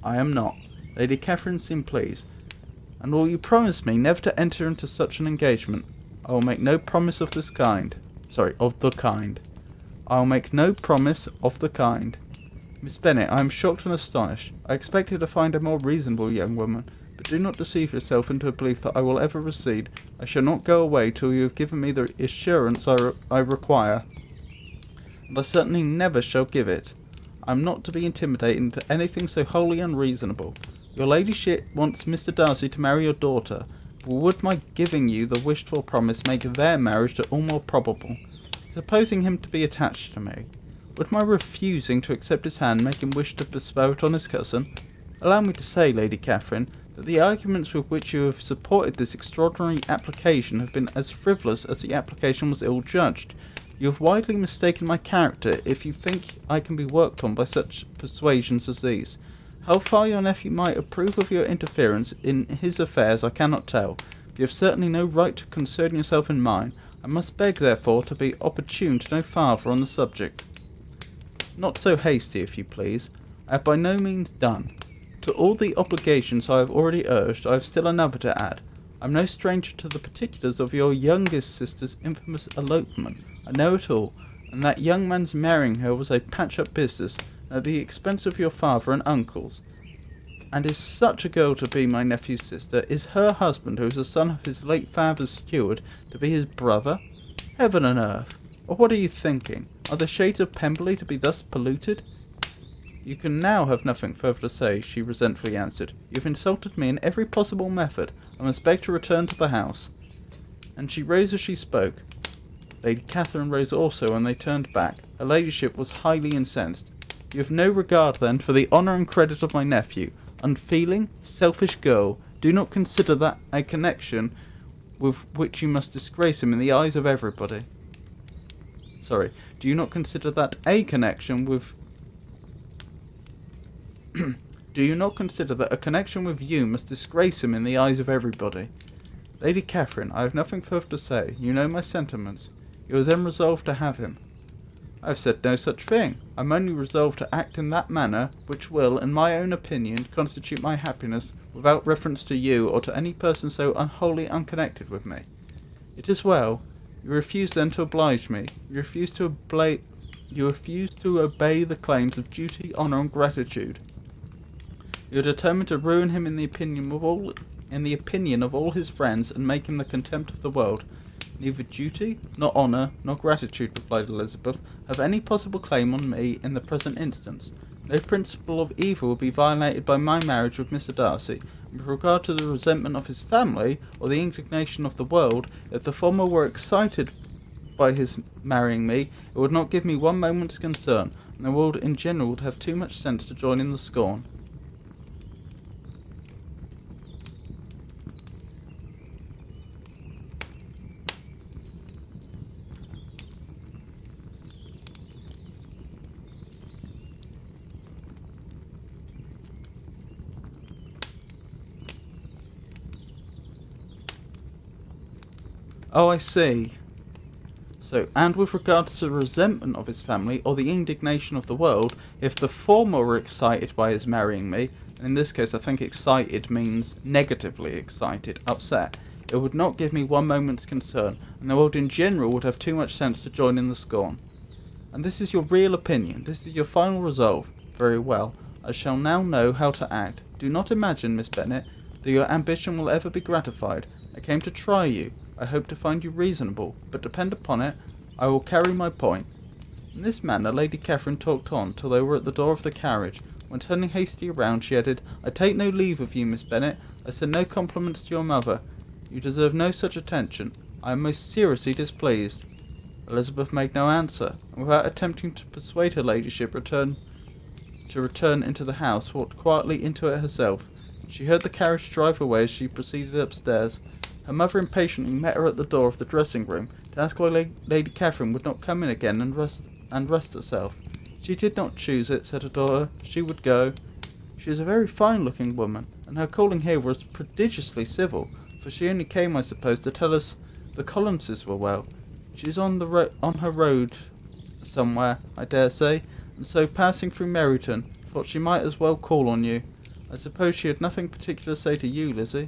I am not. Lady Catherine seemed pleased. And will you promise me never to enter into such an engagement? I will make no promise of this kind. Of the kind. I will make no promise of the kind. Miss Bennet, I am shocked and astonished. I expected to find a more reasonable young woman, but do not deceive yourself into a belief that I will ever recede. I shall not go away till you have given me the assurance I require, and I certainly never shall give it. I am not to be intimidated into anything so wholly unreasonable. Your ladyship wants Mr. Darcy to marry your daughter, but would my giving you the wished-for promise make their marriage all more probable? Supposing him to be attached to me, would my refusing to accept his hand make him wish to bestow it on his cousin? Allow me to say, Lady Catherine, that the arguments with which you have supported this extraordinary application have been as frivolous as the application was ill-judged. You have widely mistaken my character if you think I can be worked on by such persuasions as these. How far your nephew might approve of your interference in his affairs I cannot tell, but you have certainly no right to concern yourself in mine. I must beg, therefore, to be opportune to no farther on the subject. Not so hasty, if you please. I have by no means done. To all the obligations I have already urged, I have still another to add. I am no stranger to the particulars of your youngest sister's infamous elopement. I know it all, and that young man's marrying her was a patch-up business, at the expense of your father and uncles. And is such a girl to be my nephew's sister? Is her husband, who is the son of his late father's steward, to be his brother? Heaven and earth! Or what are you thinking? Are the shades of Pemberley to be thus polluted? You can now have nothing further to say, she resentfully answered. You have insulted me in every possible method. I must beg to return to the house. And she rose as she spoke. Lady Catherine rose also, and they turned back. Her ladyship was highly incensed. You have no regard, then, for the honour and credit of my nephew. Unfeeling, selfish girl, do not consider that a connection with which you must disgrace him in the eyes of everybody. Sorry, do you not consider that a connection with... Do you not consider that a connection with you must disgrace him in the eyes of everybody? Lady Catherine, I have nothing further to say. You know my sentiments. You are then resolved to have him. I have said no such thing. I am only resolved to act in that manner which will, in my own opinion, constitute my happiness, without reference to you or to any person so wholly unconnected with me. It is well. You refuse then to oblige me. You refuse to obey the claims of duty, honour, and gratitude. You are determined to ruin him in the opinion of all his friends, and make him the contempt of the world. Neither duty, nor honour, nor gratitude, replied Elizabeth, have any possible claim on me in the present instance. No principle of either will be violated by my marriage with Mr. Darcy. And with regard to the resentment of his family, or the indignation of the world, if the former were excited by his marrying me, it would not give me one moment's concern, and the world in general would have too much sense to join in the scorn. Oh, I see. So, and with regard to the resentment of his family, or the indignation of the world, if the former were excited by his marrying me, and in this case I think excited means negatively excited, upset, it would not give me one moment's concern, and the world in general would have too much sense to join in the scorn. And this is your real opinion, this is your final resolve. Very well, I shall now know how to act. Do not imagine, Miss Bennet, that your ambition will ever be gratified. I came to try you. I hope to find you reasonable, but depend upon it, I will carry my point. In this manner Lady Catherine talked on till they were at the door of the carriage, when turning hastily round she added, I take no leave of you, Miss Bennet. I send no compliments to your mother. You deserve no such attention. I am most seriously displeased. Elizabeth made no answer, and without attempting to persuade her ladyship to return into the house, walked quietly into it herself. She heard the carriage drive away as she proceeded upstairs. Her mother impatiently met her at the door of the dressing-room to ask why Lady Catherine would not come in again and rest herself. She did not choose it, said her daughter. She would go. She is a very fine-looking woman, and her calling here was prodigiously civil, for she only came, I suppose, to tell us the Collinses were well. She is on her road somewhere, I dare say, and so passing through Meryton, thought she might as well call on you. I suppose she had nothing particular to say to you, Lizzie.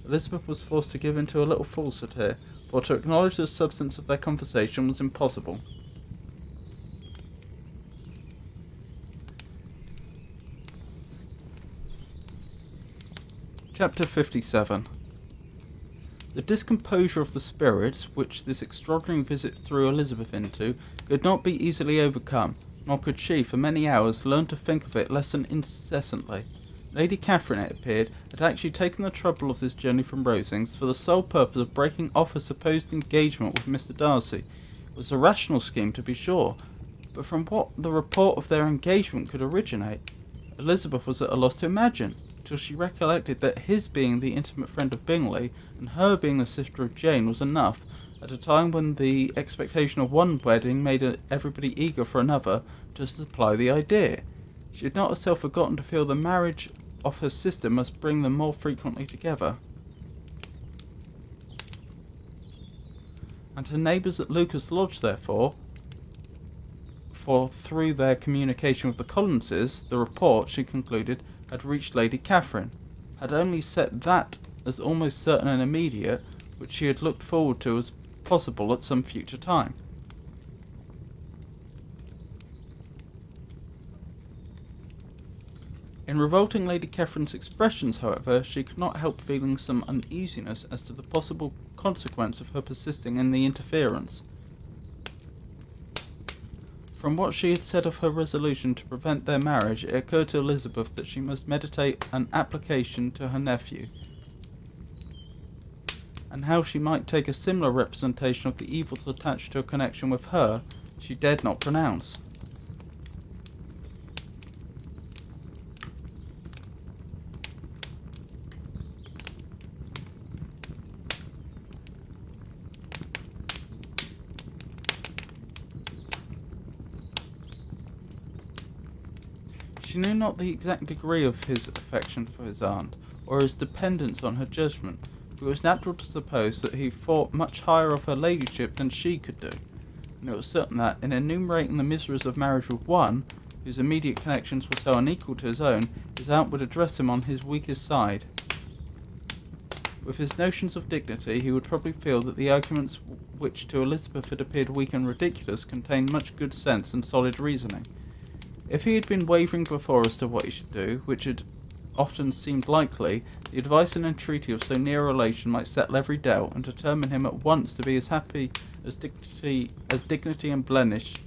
Elizabeth was forced to give into a little falsehood here, for to acknowledge the substance of their conversation was impossible. Chapter 57. The discomposure of the spirits, which this extraordinary visit threw Elizabeth into, could not be easily overcome, nor could she, for many hours, learn to think of it less than incessantly. Lady Catherine, it appeared, had actually taken the trouble of this journey from Rosings for the sole purpose of breaking off her supposed engagement with Mr. Darcy. It was a rational scheme, to be sure, but from what the report of their engagement could originate, Elizabeth was at a loss to imagine, till she recollected that his being the intimate friend of Bingley, and her being the sister of Jane, was enough, at a time when the expectation of one wedding made everybody eager for another, to supply the idea. She had not herself forgotten to feel the marriage of her sister must bring them more frequently together. And her neighbours at Lucas Lodge, therefore, for through their communication with the Collinses, the report, she concluded, had reached Lady Catherine, had only set that as almost certain and immediate, which she had looked forward to as possible at some future time. In revolting Lady Catherine's expressions, however, she could not help feeling some uneasiness as to the possible consequence of her persisting in the interference. From what she had said of her resolution to prevent their marriage, it occurred to Elizabeth that she must meditate an application to her nephew, and how she might take a similar representation of the evils attached to a connection with her, she dared not pronounce. She knew not the exact degree of his affection for his aunt, or his dependence on her judgment, but it was natural to suppose that he thought much higher of her ladyship than she could do, and it was certain that, in enumerating the miseries of marriage with one, whose immediate connections were so unequal to his own, his aunt would address him on his weakest side. With his notions of dignity, he would probably feel that the arguments which to Elizabeth had appeared weak and ridiculous contained much good sense and solid reasoning. If he had been wavering before as to what he should do, which had often seemed likely, the advice and entreaty of so near a relation might settle every doubt, and determine him at once to be as happy as dignity unblemished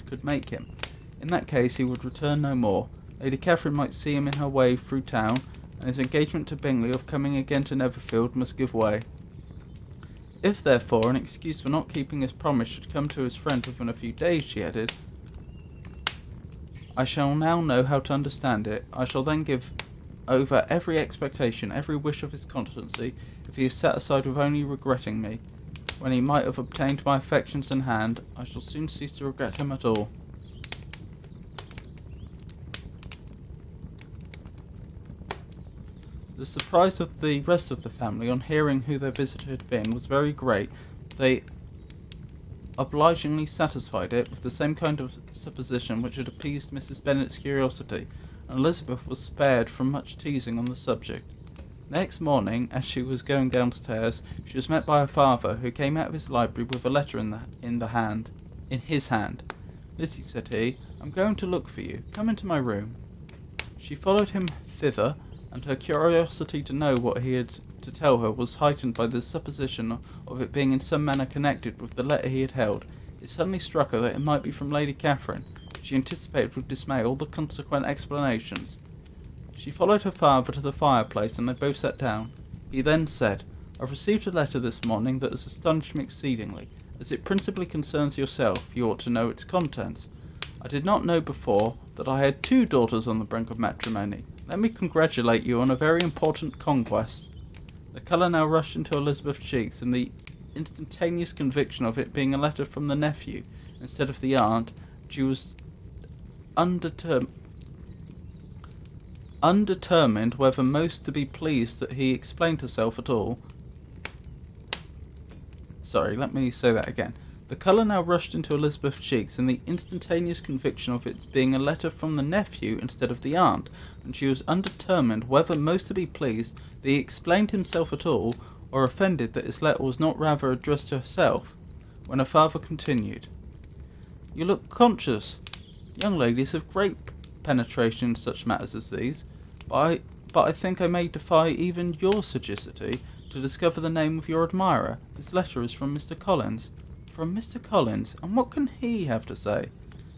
could make him. In that case he would return no more. Lady Catherine might see him in her way through town, and his engagement to Bingley of coming again to Netherfield must give way. If, therefore, an excuse for not keeping his promise should come to his friend within a few days, she added, I shall now know how to understand it. I shall then give over every expectation, every wish of his constancy, if he is satisfied with only regretting me. When he might have obtained my affections in hand, I shall soon cease to regret him at all. The surprise of the rest of the family on hearing who their visitor had been was very great. They obligingly satisfied it with the same kind of supposition which had appeased Mrs. Bennet's curiosity, and Elizabeth was spared from much teasing on the subject. Next morning, as she was going downstairs, she was met by her father, who came out of his library with a letter in his hand. Lizzie, said he, I'm going to look for you. Come into my room. She followed him thither, and her curiosity to know what he had to tell her was heightened by the supposition of it being in some manner connected with the letter he had held. It suddenly struck her that it might be from Lady Catherine. She anticipated with dismay all the consequent explanations. She followed her father to the fireplace, and they both sat down. He then said, I've received a letter this morning that has astonished me exceedingly. As it principally concerns yourself, you ought to know its contents. I did not know before that I had 2 daughters on the brink of matrimony. Let me congratulate you on a very important conquest. The colour now rushed into Elizabeth's cheeks, and the instantaneous conviction of it being a letter from the nephew instead of the aunt, she was undetermined whether most to be pleased that he explained herself at all. Sorry, let me say that again. The colour now rushed into Elizabeth's cheeks, and the instantaneous conviction of its being a letter from the nephew instead of the aunt, and she was undetermined whether most to be pleased that he explained himself at all, or offended that his letter was not rather addressed to herself, when her father continued, You look conscious. Young ladies have great penetration in such matters as these, but I think I may defy even your sagacity to discover the name of your admirer. This letter is from Mr. Collins. From Mr. Collins, and what can he have to say?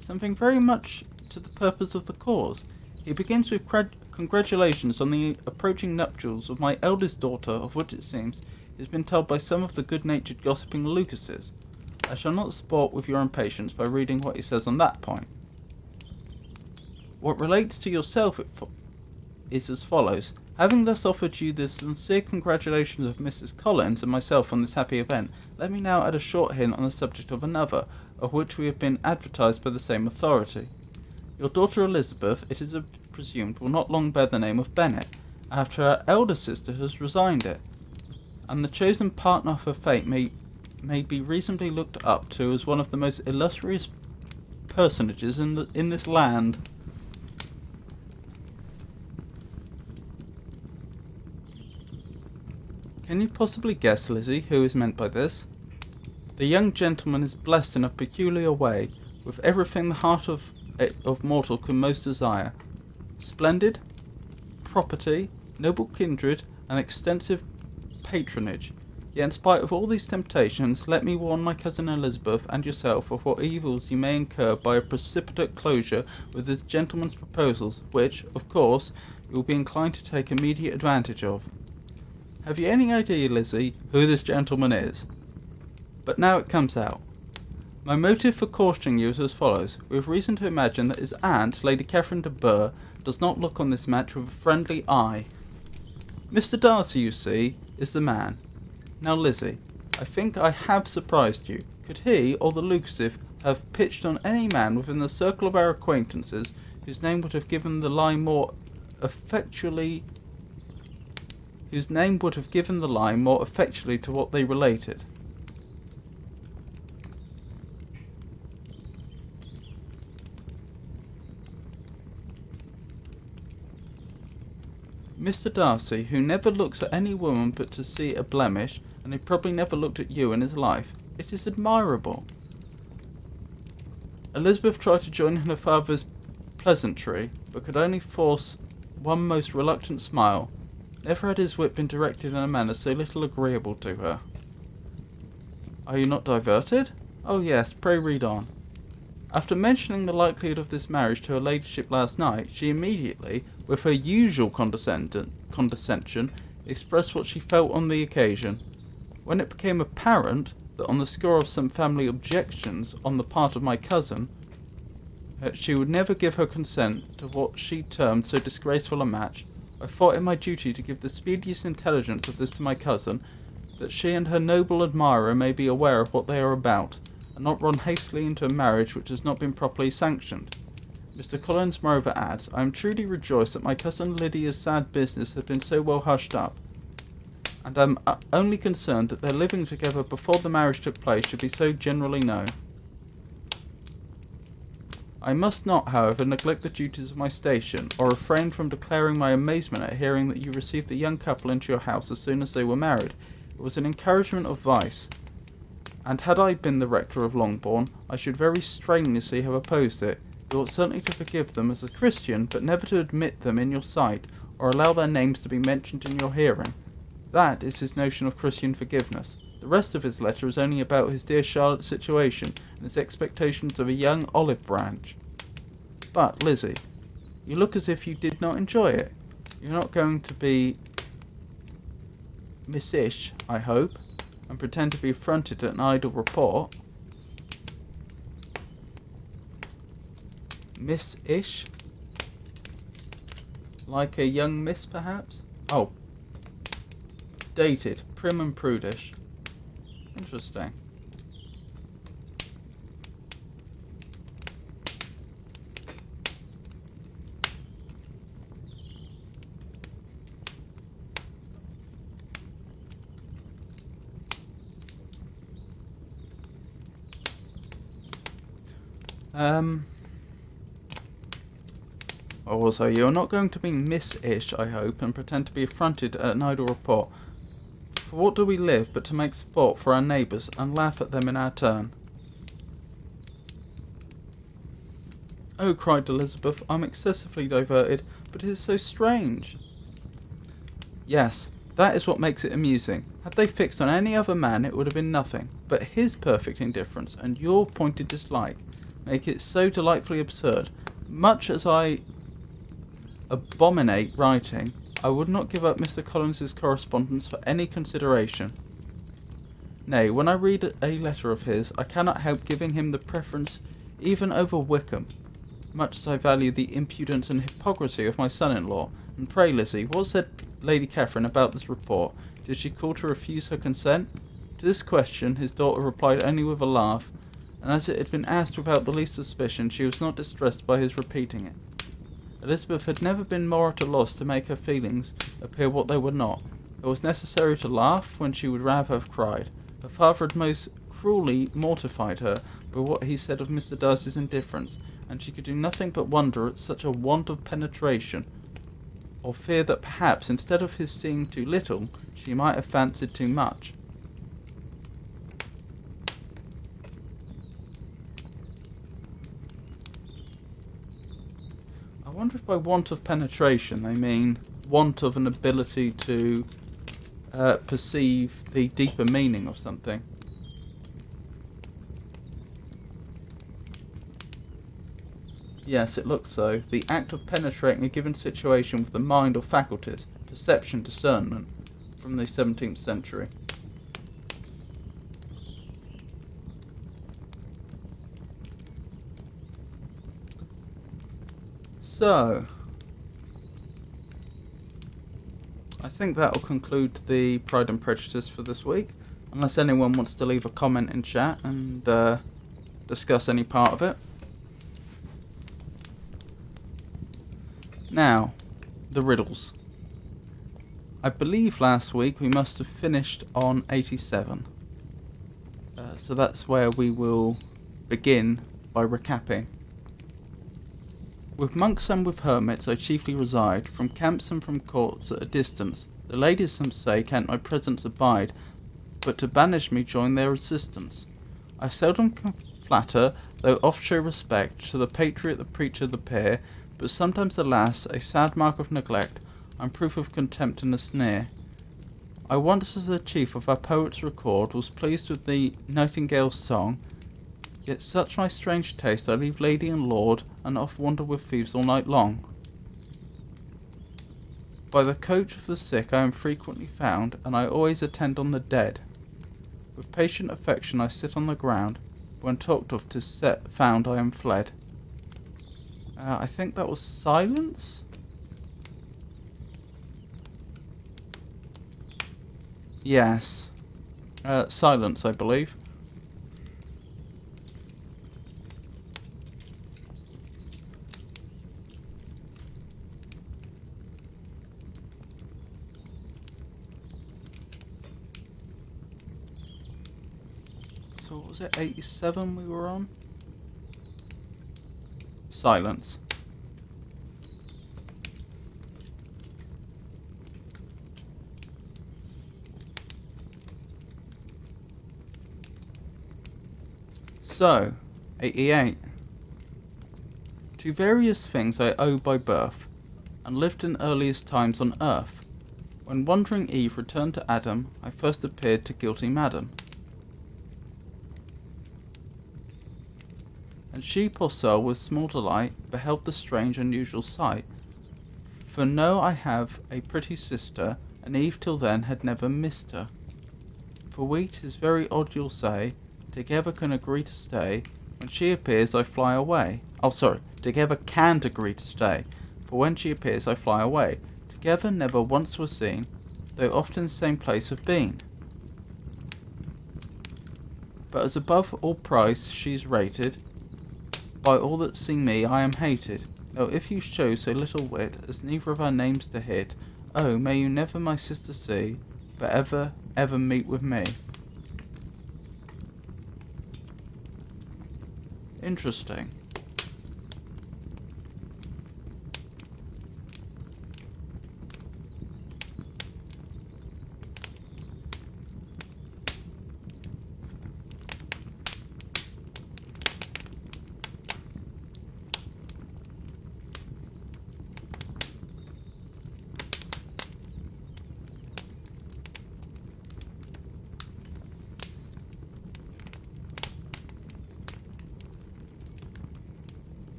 Something very much to the purpose of the cause. He begins with congratulations on the approaching nuptials of my eldest daughter, of which it seems he has been told by some of the good-natured gossiping Lucases. I shall not sport with your impatience by reading what he says on that point. What relates to yourself is as follows. Having thus offered you the sincere congratulations of Mrs. Collins and myself on this happy event, let me now add a short hint on the subject of another, of which we have been advertised by the same authority. Your daughter Elizabeth, it is presumed, will not long bear the name of Bennet, after her elder sister has resigned it, and the chosen partner of her fate may be reasonably looked up to as one of the most illustrious personages in this land. Can you possibly guess, Lizzie, who is meant by this? The young gentleman is blessed in a peculiar way, with everything the heart of mortal can most desire. Splendid property, noble kindred, and extensive patronage. Yet in spite of all these temptations, let me warn my cousin Elizabeth and yourself of what evils you may incur by a precipitate closure with this gentleman's proposals, which, of course, you will be inclined to take immediate advantage of. Have you any idea, Lizzie, who this gentleman is? But now it comes out. My motive for cautioning you is as follows. We have reason to imagine that his aunt, Lady Catherine de Bourgh, does not look on this match with a friendly eye. Mr. Darcy, you see, is the man. Now, Lizzie, I think I have surprised you. Could he, or the Lucasive, have pitched on any man within the circle of our acquaintances whose name would have given the lie more effectually to what they related? Mr. Darcy, who never looks at any woman but to see a blemish, and who probably never looked at you in his life. It is admirable. Elizabeth tried to join in her father's pleasantry, but could only force one most reluctant smile. Never had his wit been directed in a manner so little agreeable to her. Are you not diverted? Oh yes, pray read on. After mentioning the likelihood of this marriage to her ladyship last night, she immediately, with her usual condescension, expressed what she felt on the occasion. When it became apparent that on the score of some family objections on the part of my cousin, she would never give her consent to what she termed so disgraceful a match, I thought it my duty to give the speediest intelligence of this to my cousin, that she and her noble admirer may be aware of what they are about, and not run hastily into a marriage which has not been properly sanctioned. Mr. Collins moreover adds, I am truly rejoiced that my cousin Lydia's sad business has been so well hushed up, and am only concerned that their living together before the marriage took place should be so generally known. I must not, however, neglect the duties of my station, or refrain from declaring my amazement at hearing that you received the young couple into your house as soon as they were married. It was an encouragement of vice, and had I been the rector of Longbourn, I should very strenuously have opposed it. You ought certainly to forgive them as a Christian, but never to admit them in your sight, or allow their names to be mentioned in your hearing. That is his notion of Christian forgiveness. The rest of his letter is only about his dear Charlotte's situation, and his expectations of a young olive branch. But, Lizzie, you look as if you did not enjoy it. You're not going to be missish, I hope, and pretend to be affronted at an idle report. Miss-ish? Like a young miss, perhaps? Oh. Dated. Prim and prudish. Interesting. Also, you're not going to be miss-ish, I hope, and pretend to be affronted at an idle report. For what do we live but to make sport for our neighbours and laugh at them in our turn? Oh, cried Elizabeth, I'm excessively diverted, but it is so strange. Yes, that is what makes it amusing. Had they fixed on any other man, it would have been nothing, but his perfect indifference and your pointed dislike make it so delightfully absurd. Much as I abominate writing, I would not give up Mr. Collins's correspondence for any consideration. Nay, when I read a letter of his, I cannot help giving him the preference even over Wickham, much as I value the impudence and hypocrisy of my son-in-law. And pray, Lizzie, what said Lady Catherine about this report? Did she call to refuse her consent? To this question his daughter replied only with a laugh, and as it had been asked without the least suspicion, she was not distressed by his repeating it. Elizabeth had never been more at a loss to make her feelings appear what they were not. It was necessary to laugh when she would rather have cried. Her father had most cruelly mortified her by what he said of Mr. Darcy's indifference, and she could do nothing but wonder at such a want of penetration, or fear that perhaps, instead of his seeing too little, she might have fancied too much. I wonder if by want of penetration they mean want of an ability to perceive the deeper meaning of something. Yes, it looks so. The act of penetrating a given situation with the mind or faculties, perception, discernment, from the 17th century. So, I think that will conclude the Pride and Prejudice for this week, unless anyone wants to leave a comment in chat and discuss any part of it. Now, the riddles. I believe last week we must have finished on 87. So that's where we will begin by recapping. With monks and with hermits I chiefly reside, from camps and from courts at a distance. The ladies some say can't my presence abide, but to banish me join their resistance. I seldom can flatter, though oft show respect, to the patriot, the preacher, the peer, but sometimes, alas, a sad mark of neglect, I'm proof of contempt and a sneer. I once, as the chief of our poets record, was pleased with the nightingale's song, yet such my strange taste I leave lady and lord, and oft wander with thieves all night long. By the coach of the sick I am frequently found, and I always attend on the dead. With patient affection I sit on the ground, when talked of 'tis found I am fled. I think that was silence? Yes. Silence, I believe. So what was it, 87 we were on? Silence. So, 88. To various things I owe by birth, and lived in earliest times on earth. When wandering Eve returned to Adam, I first appeared to guilty Madam. And she, poor soul, with small delight, beheld the strange unusual sight. For know I have a pretty sister, and Eve till then had never missed her. For we, 'tis very odd you'll say, together can agree to stay, when she appears I fly away. Oh, sorry, together can't agree to stay, for when she appears I fly away. Together never once were seen, though often same place have been. But as above all price she's rated, by all that see me I am hated. Now if you show so little wit, as neither of our names to hit, oh, may you never my sister see, but ever, ever meet with me. Interesting.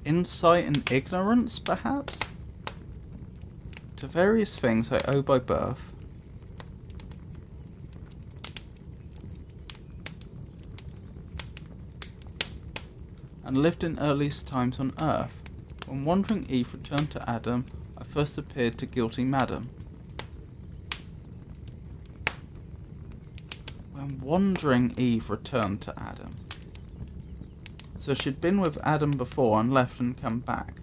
Insight and ignorance, perhaps? To various things I owe by birth. And lived in earliest times on earth. When wandering Eve returned to Adam, I first appeared to guilty Madam. When wandering Eve returned to Adam. So she'd been with Adam before and left and come back.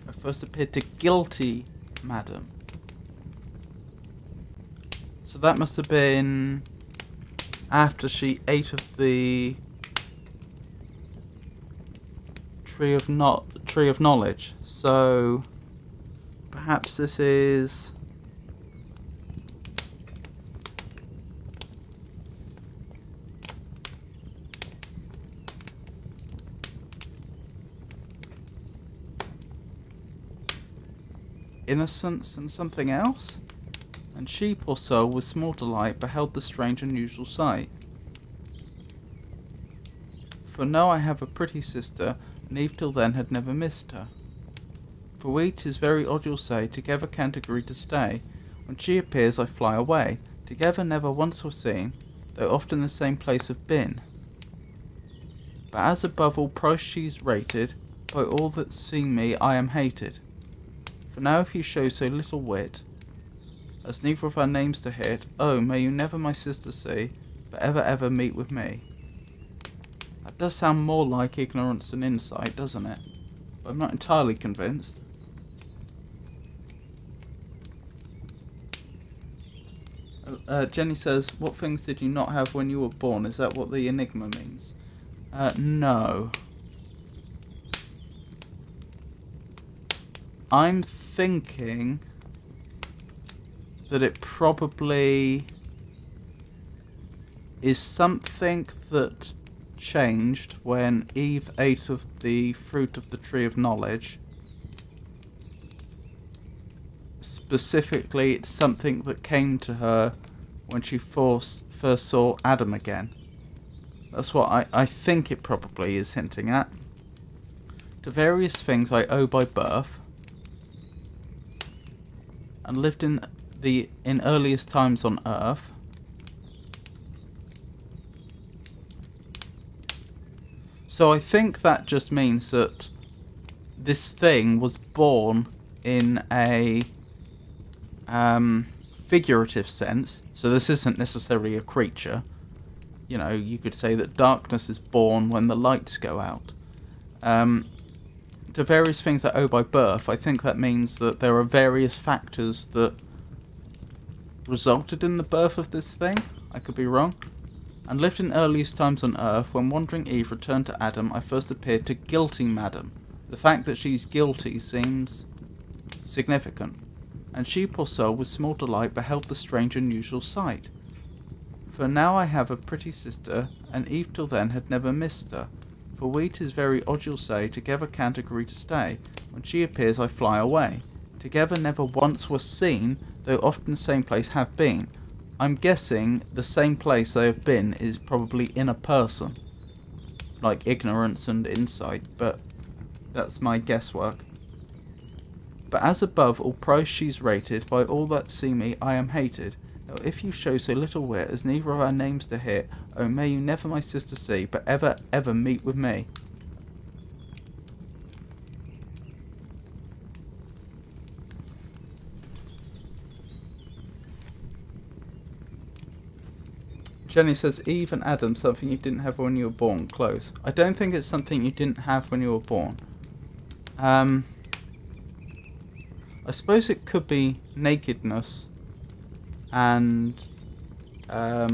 I first appeared to guilty Madam. So that must have been after she ate of the tree of knowledge. So perhaps this is innocence and something else? And she, poor soul, with small delight beheld the strange unusual sight. For know I have a pretty sister, and Eve till then had never missed her. For we, 'tis very odd you'll say, together can't agree to stay. When she appears I fly away. Together never once were seen, though oft in the same place have been. But as above all price she's rated, by all that see me I am hated. For now if you show so little wit, as neither of our names to hit, oh, may you never my sister see, but ever meet with me. That does sound more like ignorance than insight, doesn't it? But I'm not entirely convinced. Jenny says, what things did you not have when you were born? Is that what the enigma means? No. I'm thinking that it probably is something that changed when Eve ate of the fruit of the tree of knowledge. Specifically, it's something that came to her when she first saw Adam again. That's what I think it probably is hinting at. To various things I owe by birth, and lived in earliest times on earth. So I think that just means that this thing was born in a figurative sense. So this isn't necessarily a creature. You know, you could say that darkness is born when the lights go out. To various things I owe by birth, I think that means that there are various factors that resulted in the birth of this thing. I could be wrong. And lived in earliest times on earth, when wandering Eve returned to Adam, I first appeared to guilty madam. The fact that she's guilty seems significant. And she, poor soul, with small delight beheld the strange unusual sight. For now I have a pretty sister, and Eve till then had never missed her. For we, 'tis very odd you'll say, together can't agree to stay. When she appears I fly away. Together never once were seen, though often the same place have been. I'm guessing the same place they have been is probably in a person. Like ignorance and insight, but that's my guesswork. But as above all price she's rated, by all that see me I am hated. Now if you show so little wit, as neither of our names to hit, oh may you never my sister see, but ever meet with me. Jenny says, Eve and Adam, something you didn't have when you were born. Close. I don't think it's something you didn't have when you were born. I suppose it could be nakedness and I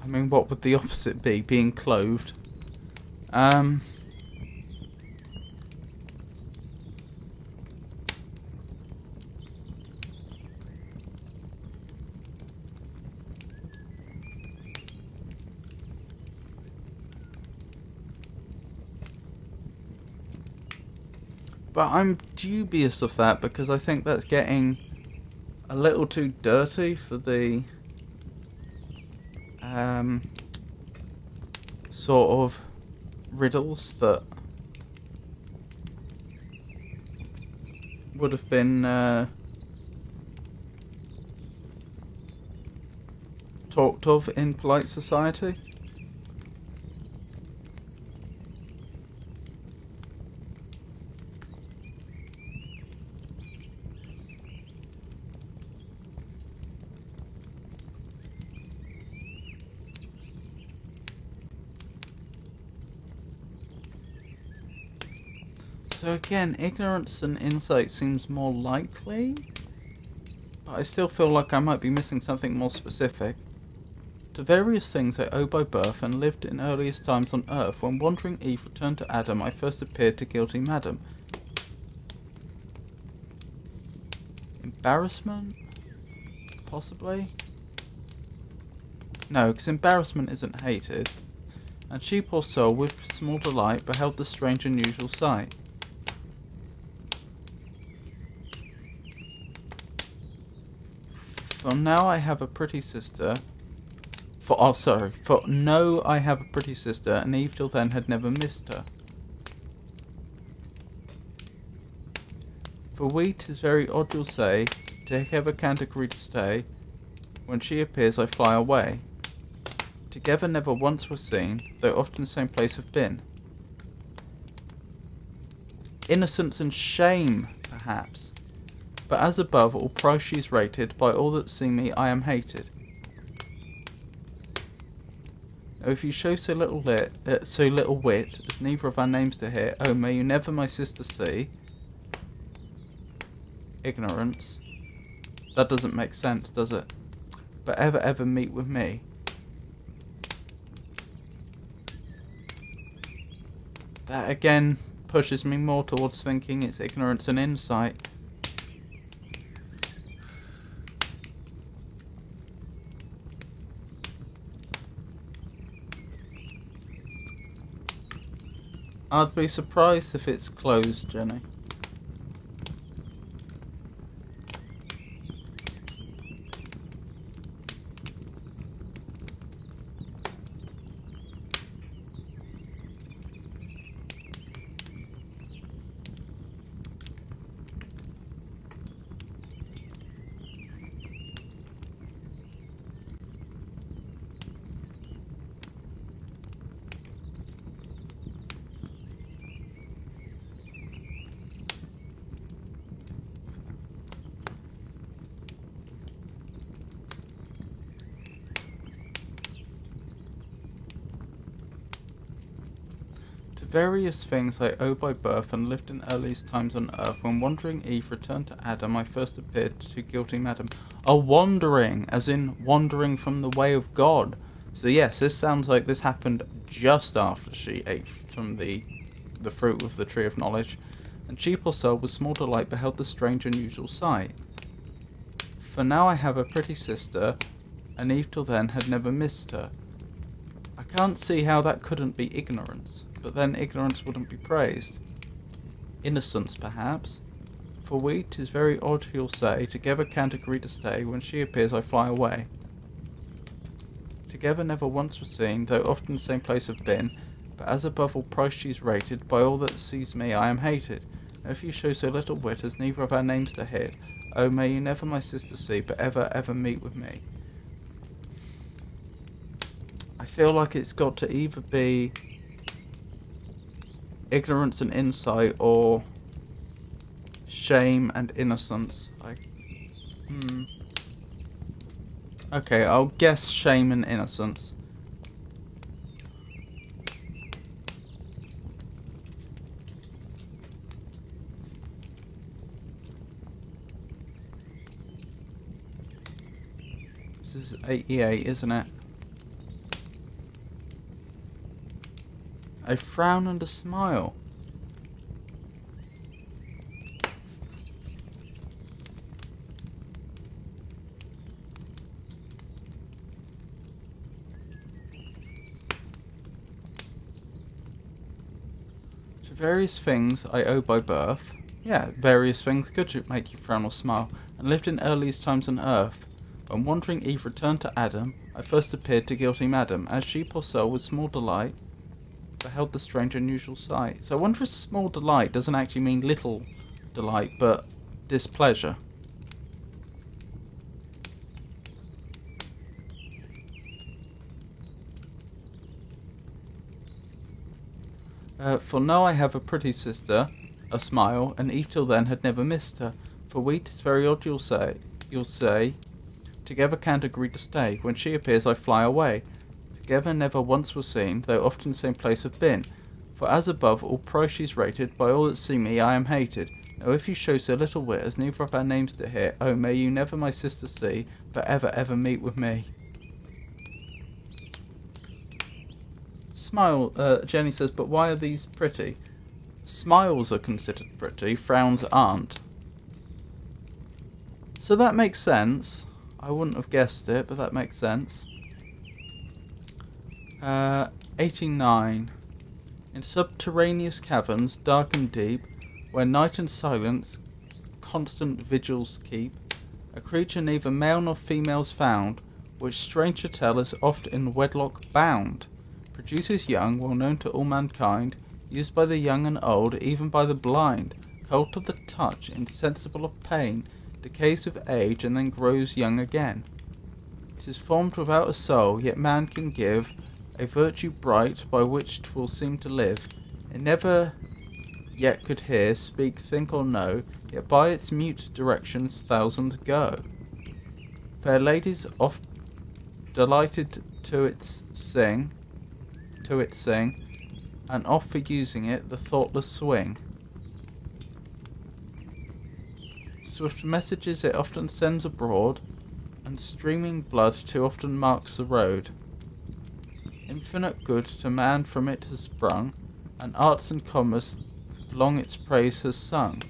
mean, what would the opposite be? Being clothed. But I'm dubious of that because I think that's getting a little too dirty for the sort of riddles that would have been talked of in polite society. So again, ignorance and insight seems more likely, but I still feel like I might be missing something more specific. To various things I owe by birth, and lived in earliest times on earth, when wandering Eve returned to Adam, I first appeared to guilty madam. Embarrassment? Possibly? No, because embarrassment isn't hated. And she, poor soul, with small delight, beheld the strange unusual sight. For now I have a pretty sister. For no, I have a pretty sister, and Eve till then had never missed her. For we, 'tis very odd you'll say, together can't agree to stay. When she appears I fly away. Together never once were seen, though often the same place have been. Innocence and shame, perhaps. But as above all price she's rated, by all that see me I am hated. Oh, if you show so little wit, as neither of our names to hear, oh, may you never my sister see. Ignorance. That doesn't make sense, does it? But ever meet with me. That again pushes me more towards thinking it's ignorance and insight. I'd be surprised if it's closed, Jenny. Various things I owe by birth and lived in earliest times on earth. When wandering Eve returned to Adam, I first appeared to guilty madam. Wandering, as in wandering from the way of God. So yes, this sounds like this happened just after she ate from the fruit of the tree of knowledge. And she, poor soul, with small delight beheld the strange unusual sight. For now I have a pretty sister, and Eve till then had never missed her. I can't see how that couldn't be ignorance. But then ignorance wouldn't be praised. Innocence, perhaps. For we, 'tis very odd you'll say, together can't agree to stay. When she appears I fly away. Together never once were seen, though often the same place have been. But as above all price she's rated, by all that sees me I am hated. And if you show so little wit as neither of our names to hit, oh, may you never my sister see, but ever meet with me. I feel like it's got to either be ignorance and insight, or shame and innocence. Okay, I'll guess shame and innocence. This is 88, isn't it? A frown and a smile. To various things I owe by birth. Yeah, various things could make you frown or smile, and lived in earliest times on earth. When wandering Eve returned to Adam, I first appeared to guilty madam, as she, poor soul, with small delight beheld the strange unusual sight. So I wonder if small delight doesn't actually mean little delight, but displeasure. For now I have a pretty sister, a smile, and Eve till then had never missed her. For we, 'tis very odd you'll say, together can't agree to stay. When she appears I fly away. Together never once were seen, though often the same place have been. For as above all price she's rated, by all that see me I am hated. Now if you show so little wit as neither of our names to hear, oh, may you never my sister see, but ever meet with me. Smile, Jenny says, but why are these pretty? Smiles are considered pretty, frowns aren't. So that makes sense. I wouldn't have guessed it, but that makes sense. Uh, 89. In subterraneous caverns, dark and deep, where night and silence constant vigils keep, a creature neither male nor female's found, which strange to tell is oft in wedlock bound, produces young, well known to all mankind, used by the young and old, even by the blind, cold to the touch, insensible of pain, decays with age, and then grows young again. It is formed without a soul, yet man can give a virtue bright, by which 'twill seem to live. It never yet could hear, speak, think, or know, yet by its mute directions thousand go. Fair ladies oft delighted to it sing, and oft for using it the thoughtless swing. Swift messages it often sends abroad, and streaming blood too often marks the road. Infinite good to man from it has sprung, and arts and commerce long its praise has sung.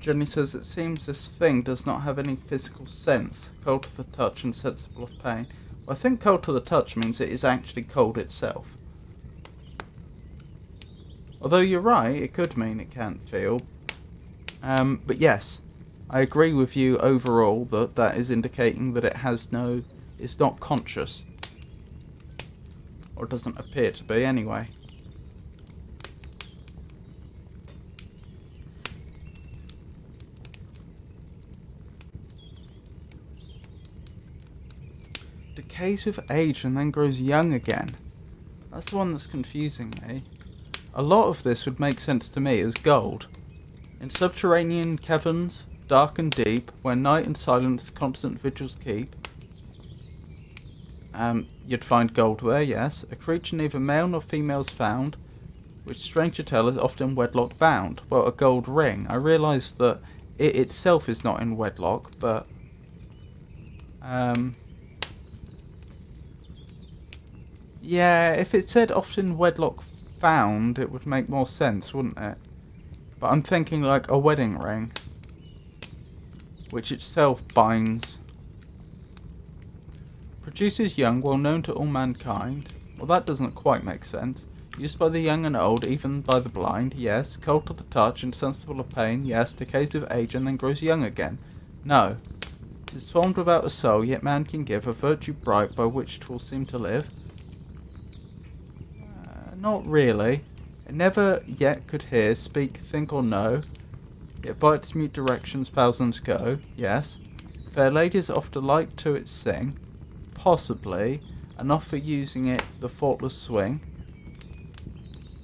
Jenny says, it seems this thing does not have any physical sense, cold to the touch and sensible of pain. Well, I think cold to the touch means it is actually cold itself. Although you're right, it could mean it can't feel. But yes, I agree with you overall that that is indicating that it has no, it's not conscious. Or doesn't appear to be anyway. Decays with age and then grows young again. That's the one that's confusing me. A lot of this would make sense to me as gold. In subterranean caverns, dark and deep, where night and silence constant vigils keep, you'd find gold there, yes. A creature neither male nor female's found, which strange to tell is often wedlock bound. Well, a gold ring. I realise that it itself is not in wedlock, but yeah, if it said often wedlock found, it would make more sense, wouldn't it? But I'm thinking like a wedding ring, which itself binds. Produces young, well known to all mankind. Well, that doesn't quite make sense. Used by the young and old, even by the blind, yes. Cold to the touch, insensible of pain, yes. Decays with age and then grows young again. No. 'Tis formed without a soul, yet man can give a virtue bright, by which 'twill seem to live. Not really. It never yet could hear, speak, think, or know, It by its mute directions thousands go, yes. Fair ladies oft alike to it sing, possibly, and oft for using it the faultless swing,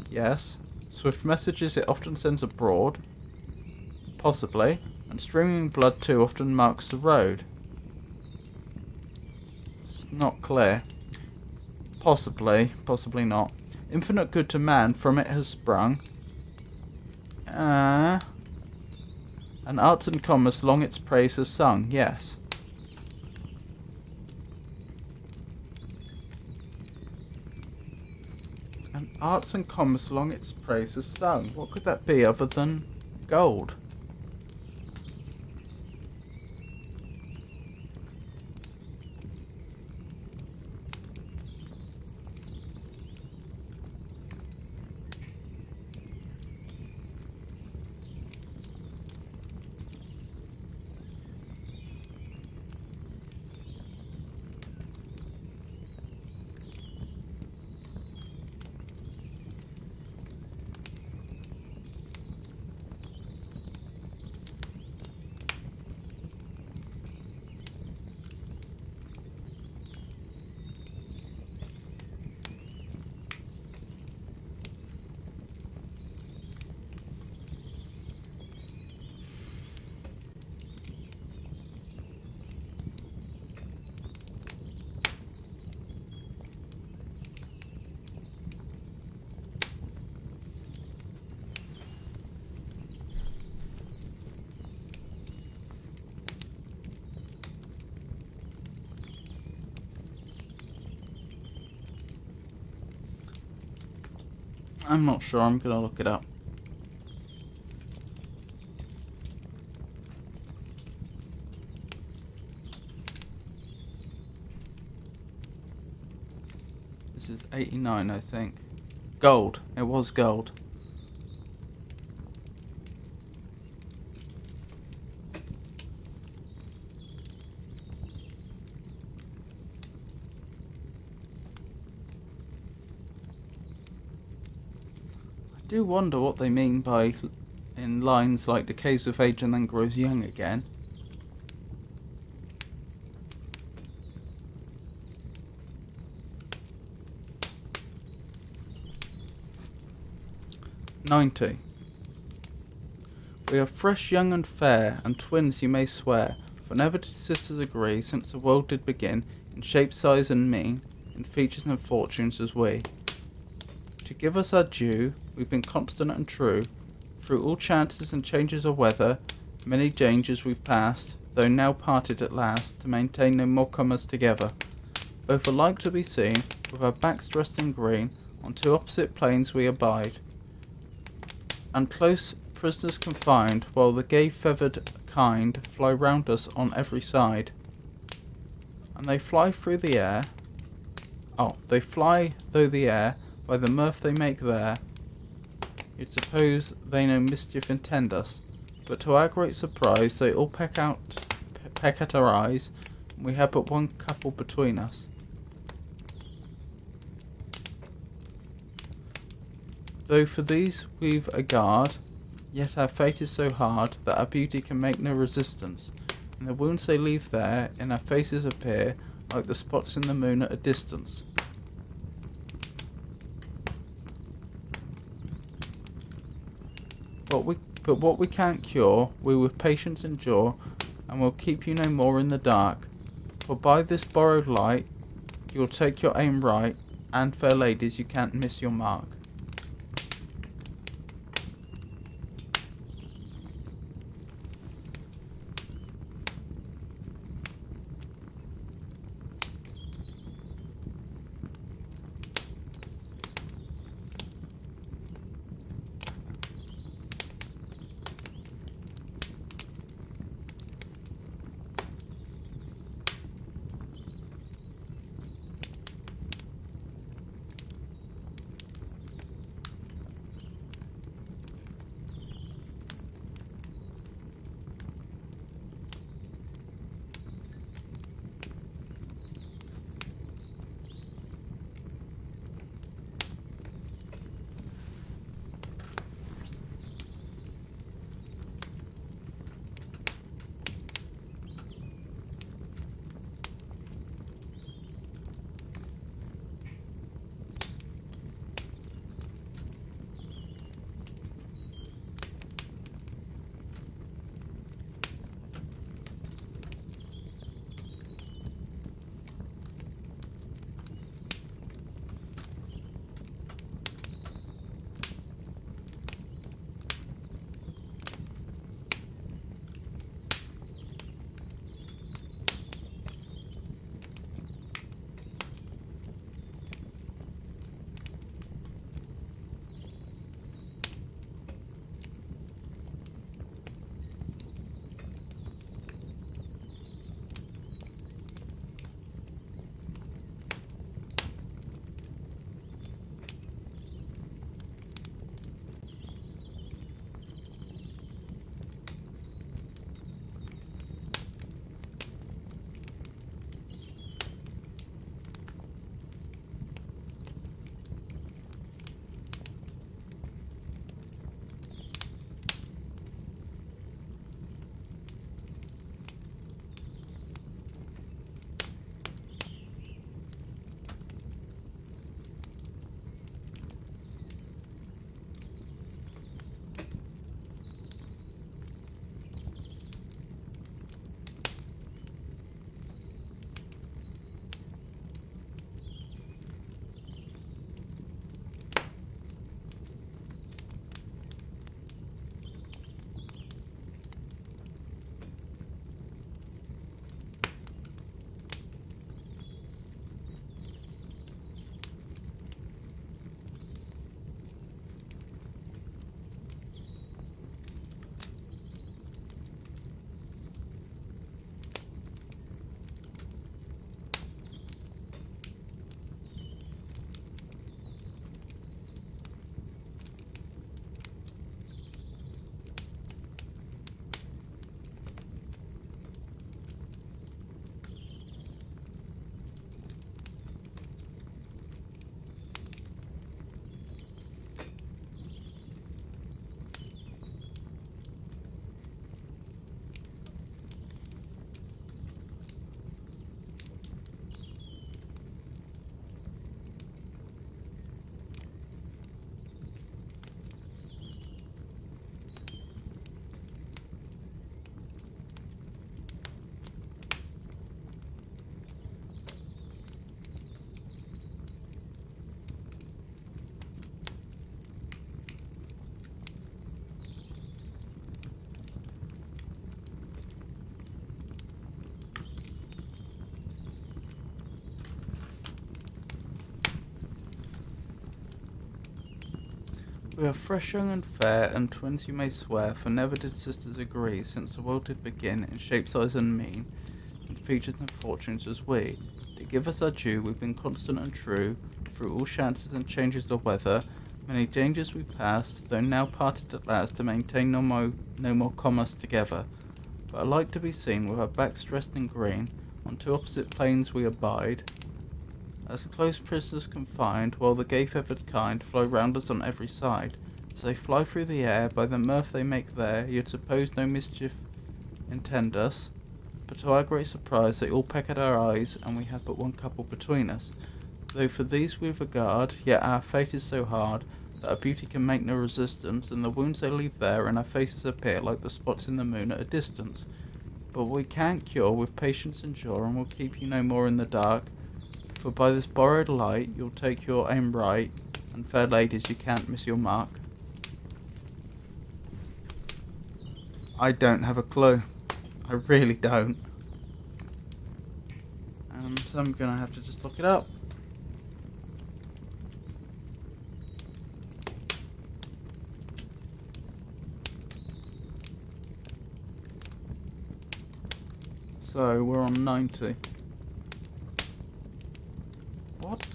yes. Swift messages it often sends abroad, possibly, and streaming blood too often marks the road. It's not clear. Possibly, possibly not. Infinite good to man from it has sprung. And arts and commerce long its praise has sung, yes. And arts and commerce long its praise has sung. What could that be other than gold? I'm not sure, I'm gonna look it up. This is 89, I think. Gold. It was gold. I do wonder what they mean by in lines like decays with age and then grows young again. "90. We are fresh, young and fair, and twins you may swear, for never did sisters agree since the world did begin, in shape, size and mien, in features and fortunes as we. To give us our due, we've been constant and true, through all chances and changes of weather, many dangers we've passed, though now parted at last, to maintain no more comers together. Both alike to be seen, with our backs dressed in green, on two opposite planes we abide, and close prisoners confined, while the gay feathered kind fly round us on every side. And they fly through the air, they fly through the air, by the mirth they make there, you'd suppose they no mischief intend us, but to our great surprise they all peck at our eyes, and we have but one couple between us. Though for these we've a guard, yet our fate is so hard that our beauty can make no resistance, and the wounds they leave there in our faces appear like the spots in the moon at a distance. But what we can't cure, we with patience endure, and will keep you no more in the dark. For by this borrowed light, you'll take your aim right, and fair ladies, you can't miss your mark." We are fresh, young and fair, and twins you may swear, for never did sisters agree, since the world did begin, in shape, size, and mien, in features and fortunes as we. To give us our due, we've been constant and true, through all chances and changes of weather, many dangers we passed, though now parted at last, to maintain no more commerce together. But alike to be seen, with our backs dressed in green, on two opposite planes we abide, as close prisoners confined, while the gay-feathered kind fly round us on every side. As they fly through the air, by the mirth they make there, you'd suppose no mischief intend us, but to our great surprise they all peck at our eyes, and we have but one couple between us. Though for these we've regard, yet our fate is so hard, that our beauty can make no resistance, and the wounds they leave there in our faces appear like the spots in the moon at a distance. But we can't cure, with patience endure, and we'll keep you no more in the dark, for by this borrowed light you'll take your aim right, and fair ladies, you can't miss your mark. I don't have a clue. I really don't. So I'm gonna have to just look it up. So we're on 90. What?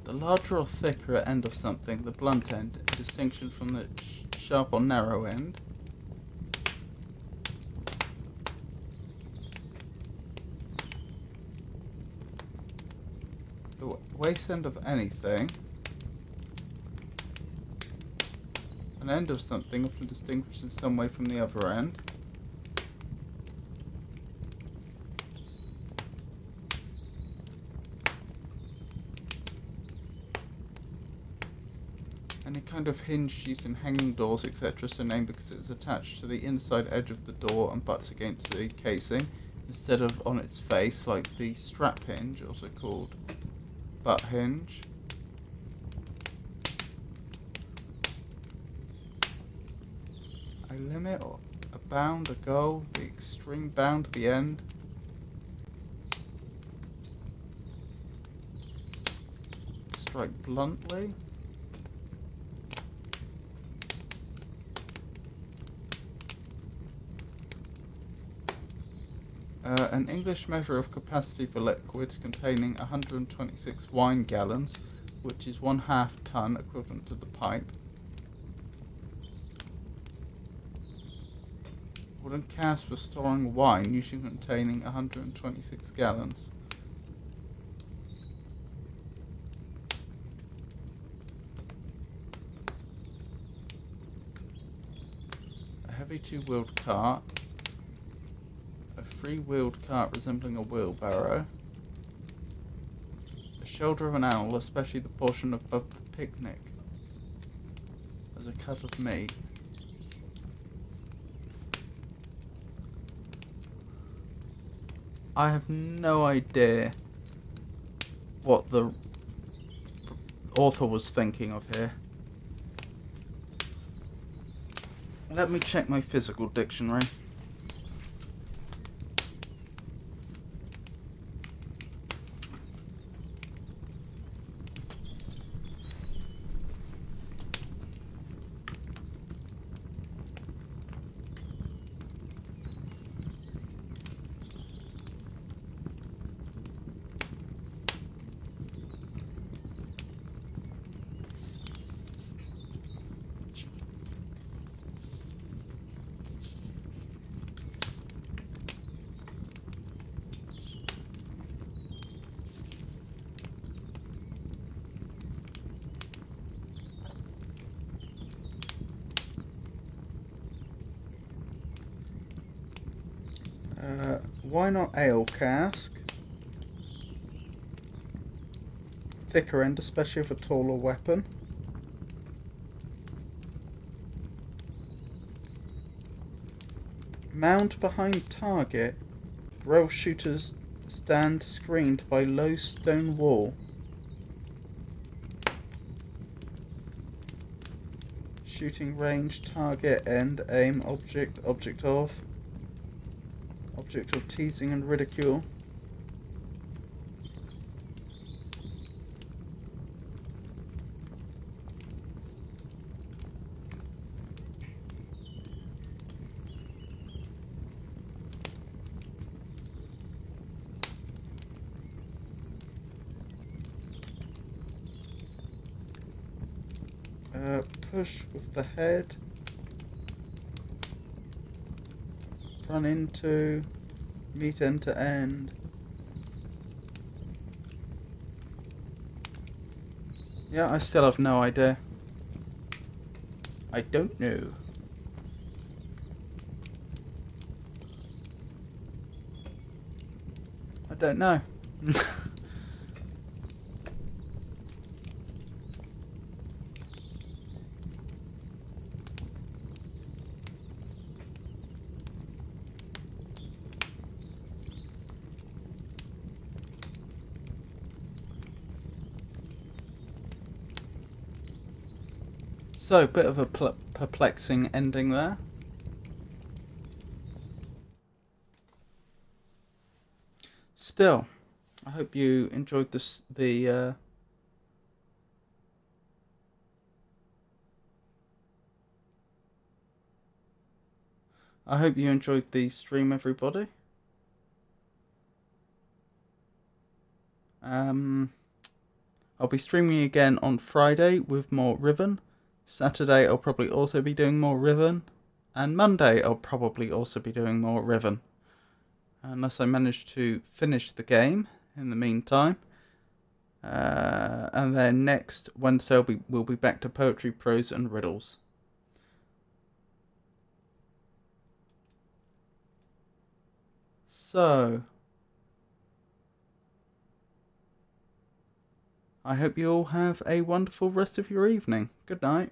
The larger or thicker end of something, the blunt end, in distinction from the sharp or narrow end. The waste end of anything. An end of something often distinguished in some way from the other end. Any kind of hinge used in hanging doors, etc., so named because it is attached to the inside edge of the door and butts against the casing, instead of on its face, like the strap hinge, also called butt hinge. A limit, or a bound, a goal, the extreme bound, the end. Strike bluntly. An English measure of capacity for liquids containing 126 wine gallons, which is 1/2 ton, equivalent to the pipe. Wooden cask for storing wine, usually containing 126 gallons. A heavy two-wheeled cart. A three-wheeled cart resembling a wheelbarrow. The shoulder of an owl, especially the portion above the picnic, as a cut of meat. I have no idea what the author was thinking of here. Let me check my physical dictionary. Why not ale cask? Thicker end, especially of a taller weapon. Mound behind target. Rail shooters stand screened by low stone wall. shooting range, target, end, aim, object, object of teasing and ridicule. Push with the head, run into, meet end to end. Yeah, I still have no idea. I don't know. I don't know. So, bit of a perplexing ending there. Still, I hope you enjoyed this. I hope you enjoyed the stream, everybody. I'll be streaming again on Friday with more Riven. Saturday I'll probably also be doing more Riven. And Monday I'll probably also be doing more Riven. Unless I manage to finish the game in the meantime. And then next Wednesday we'll be back to poetry, prose and riddles. So, I hope you all have a wonderful rest of your evening. Good night.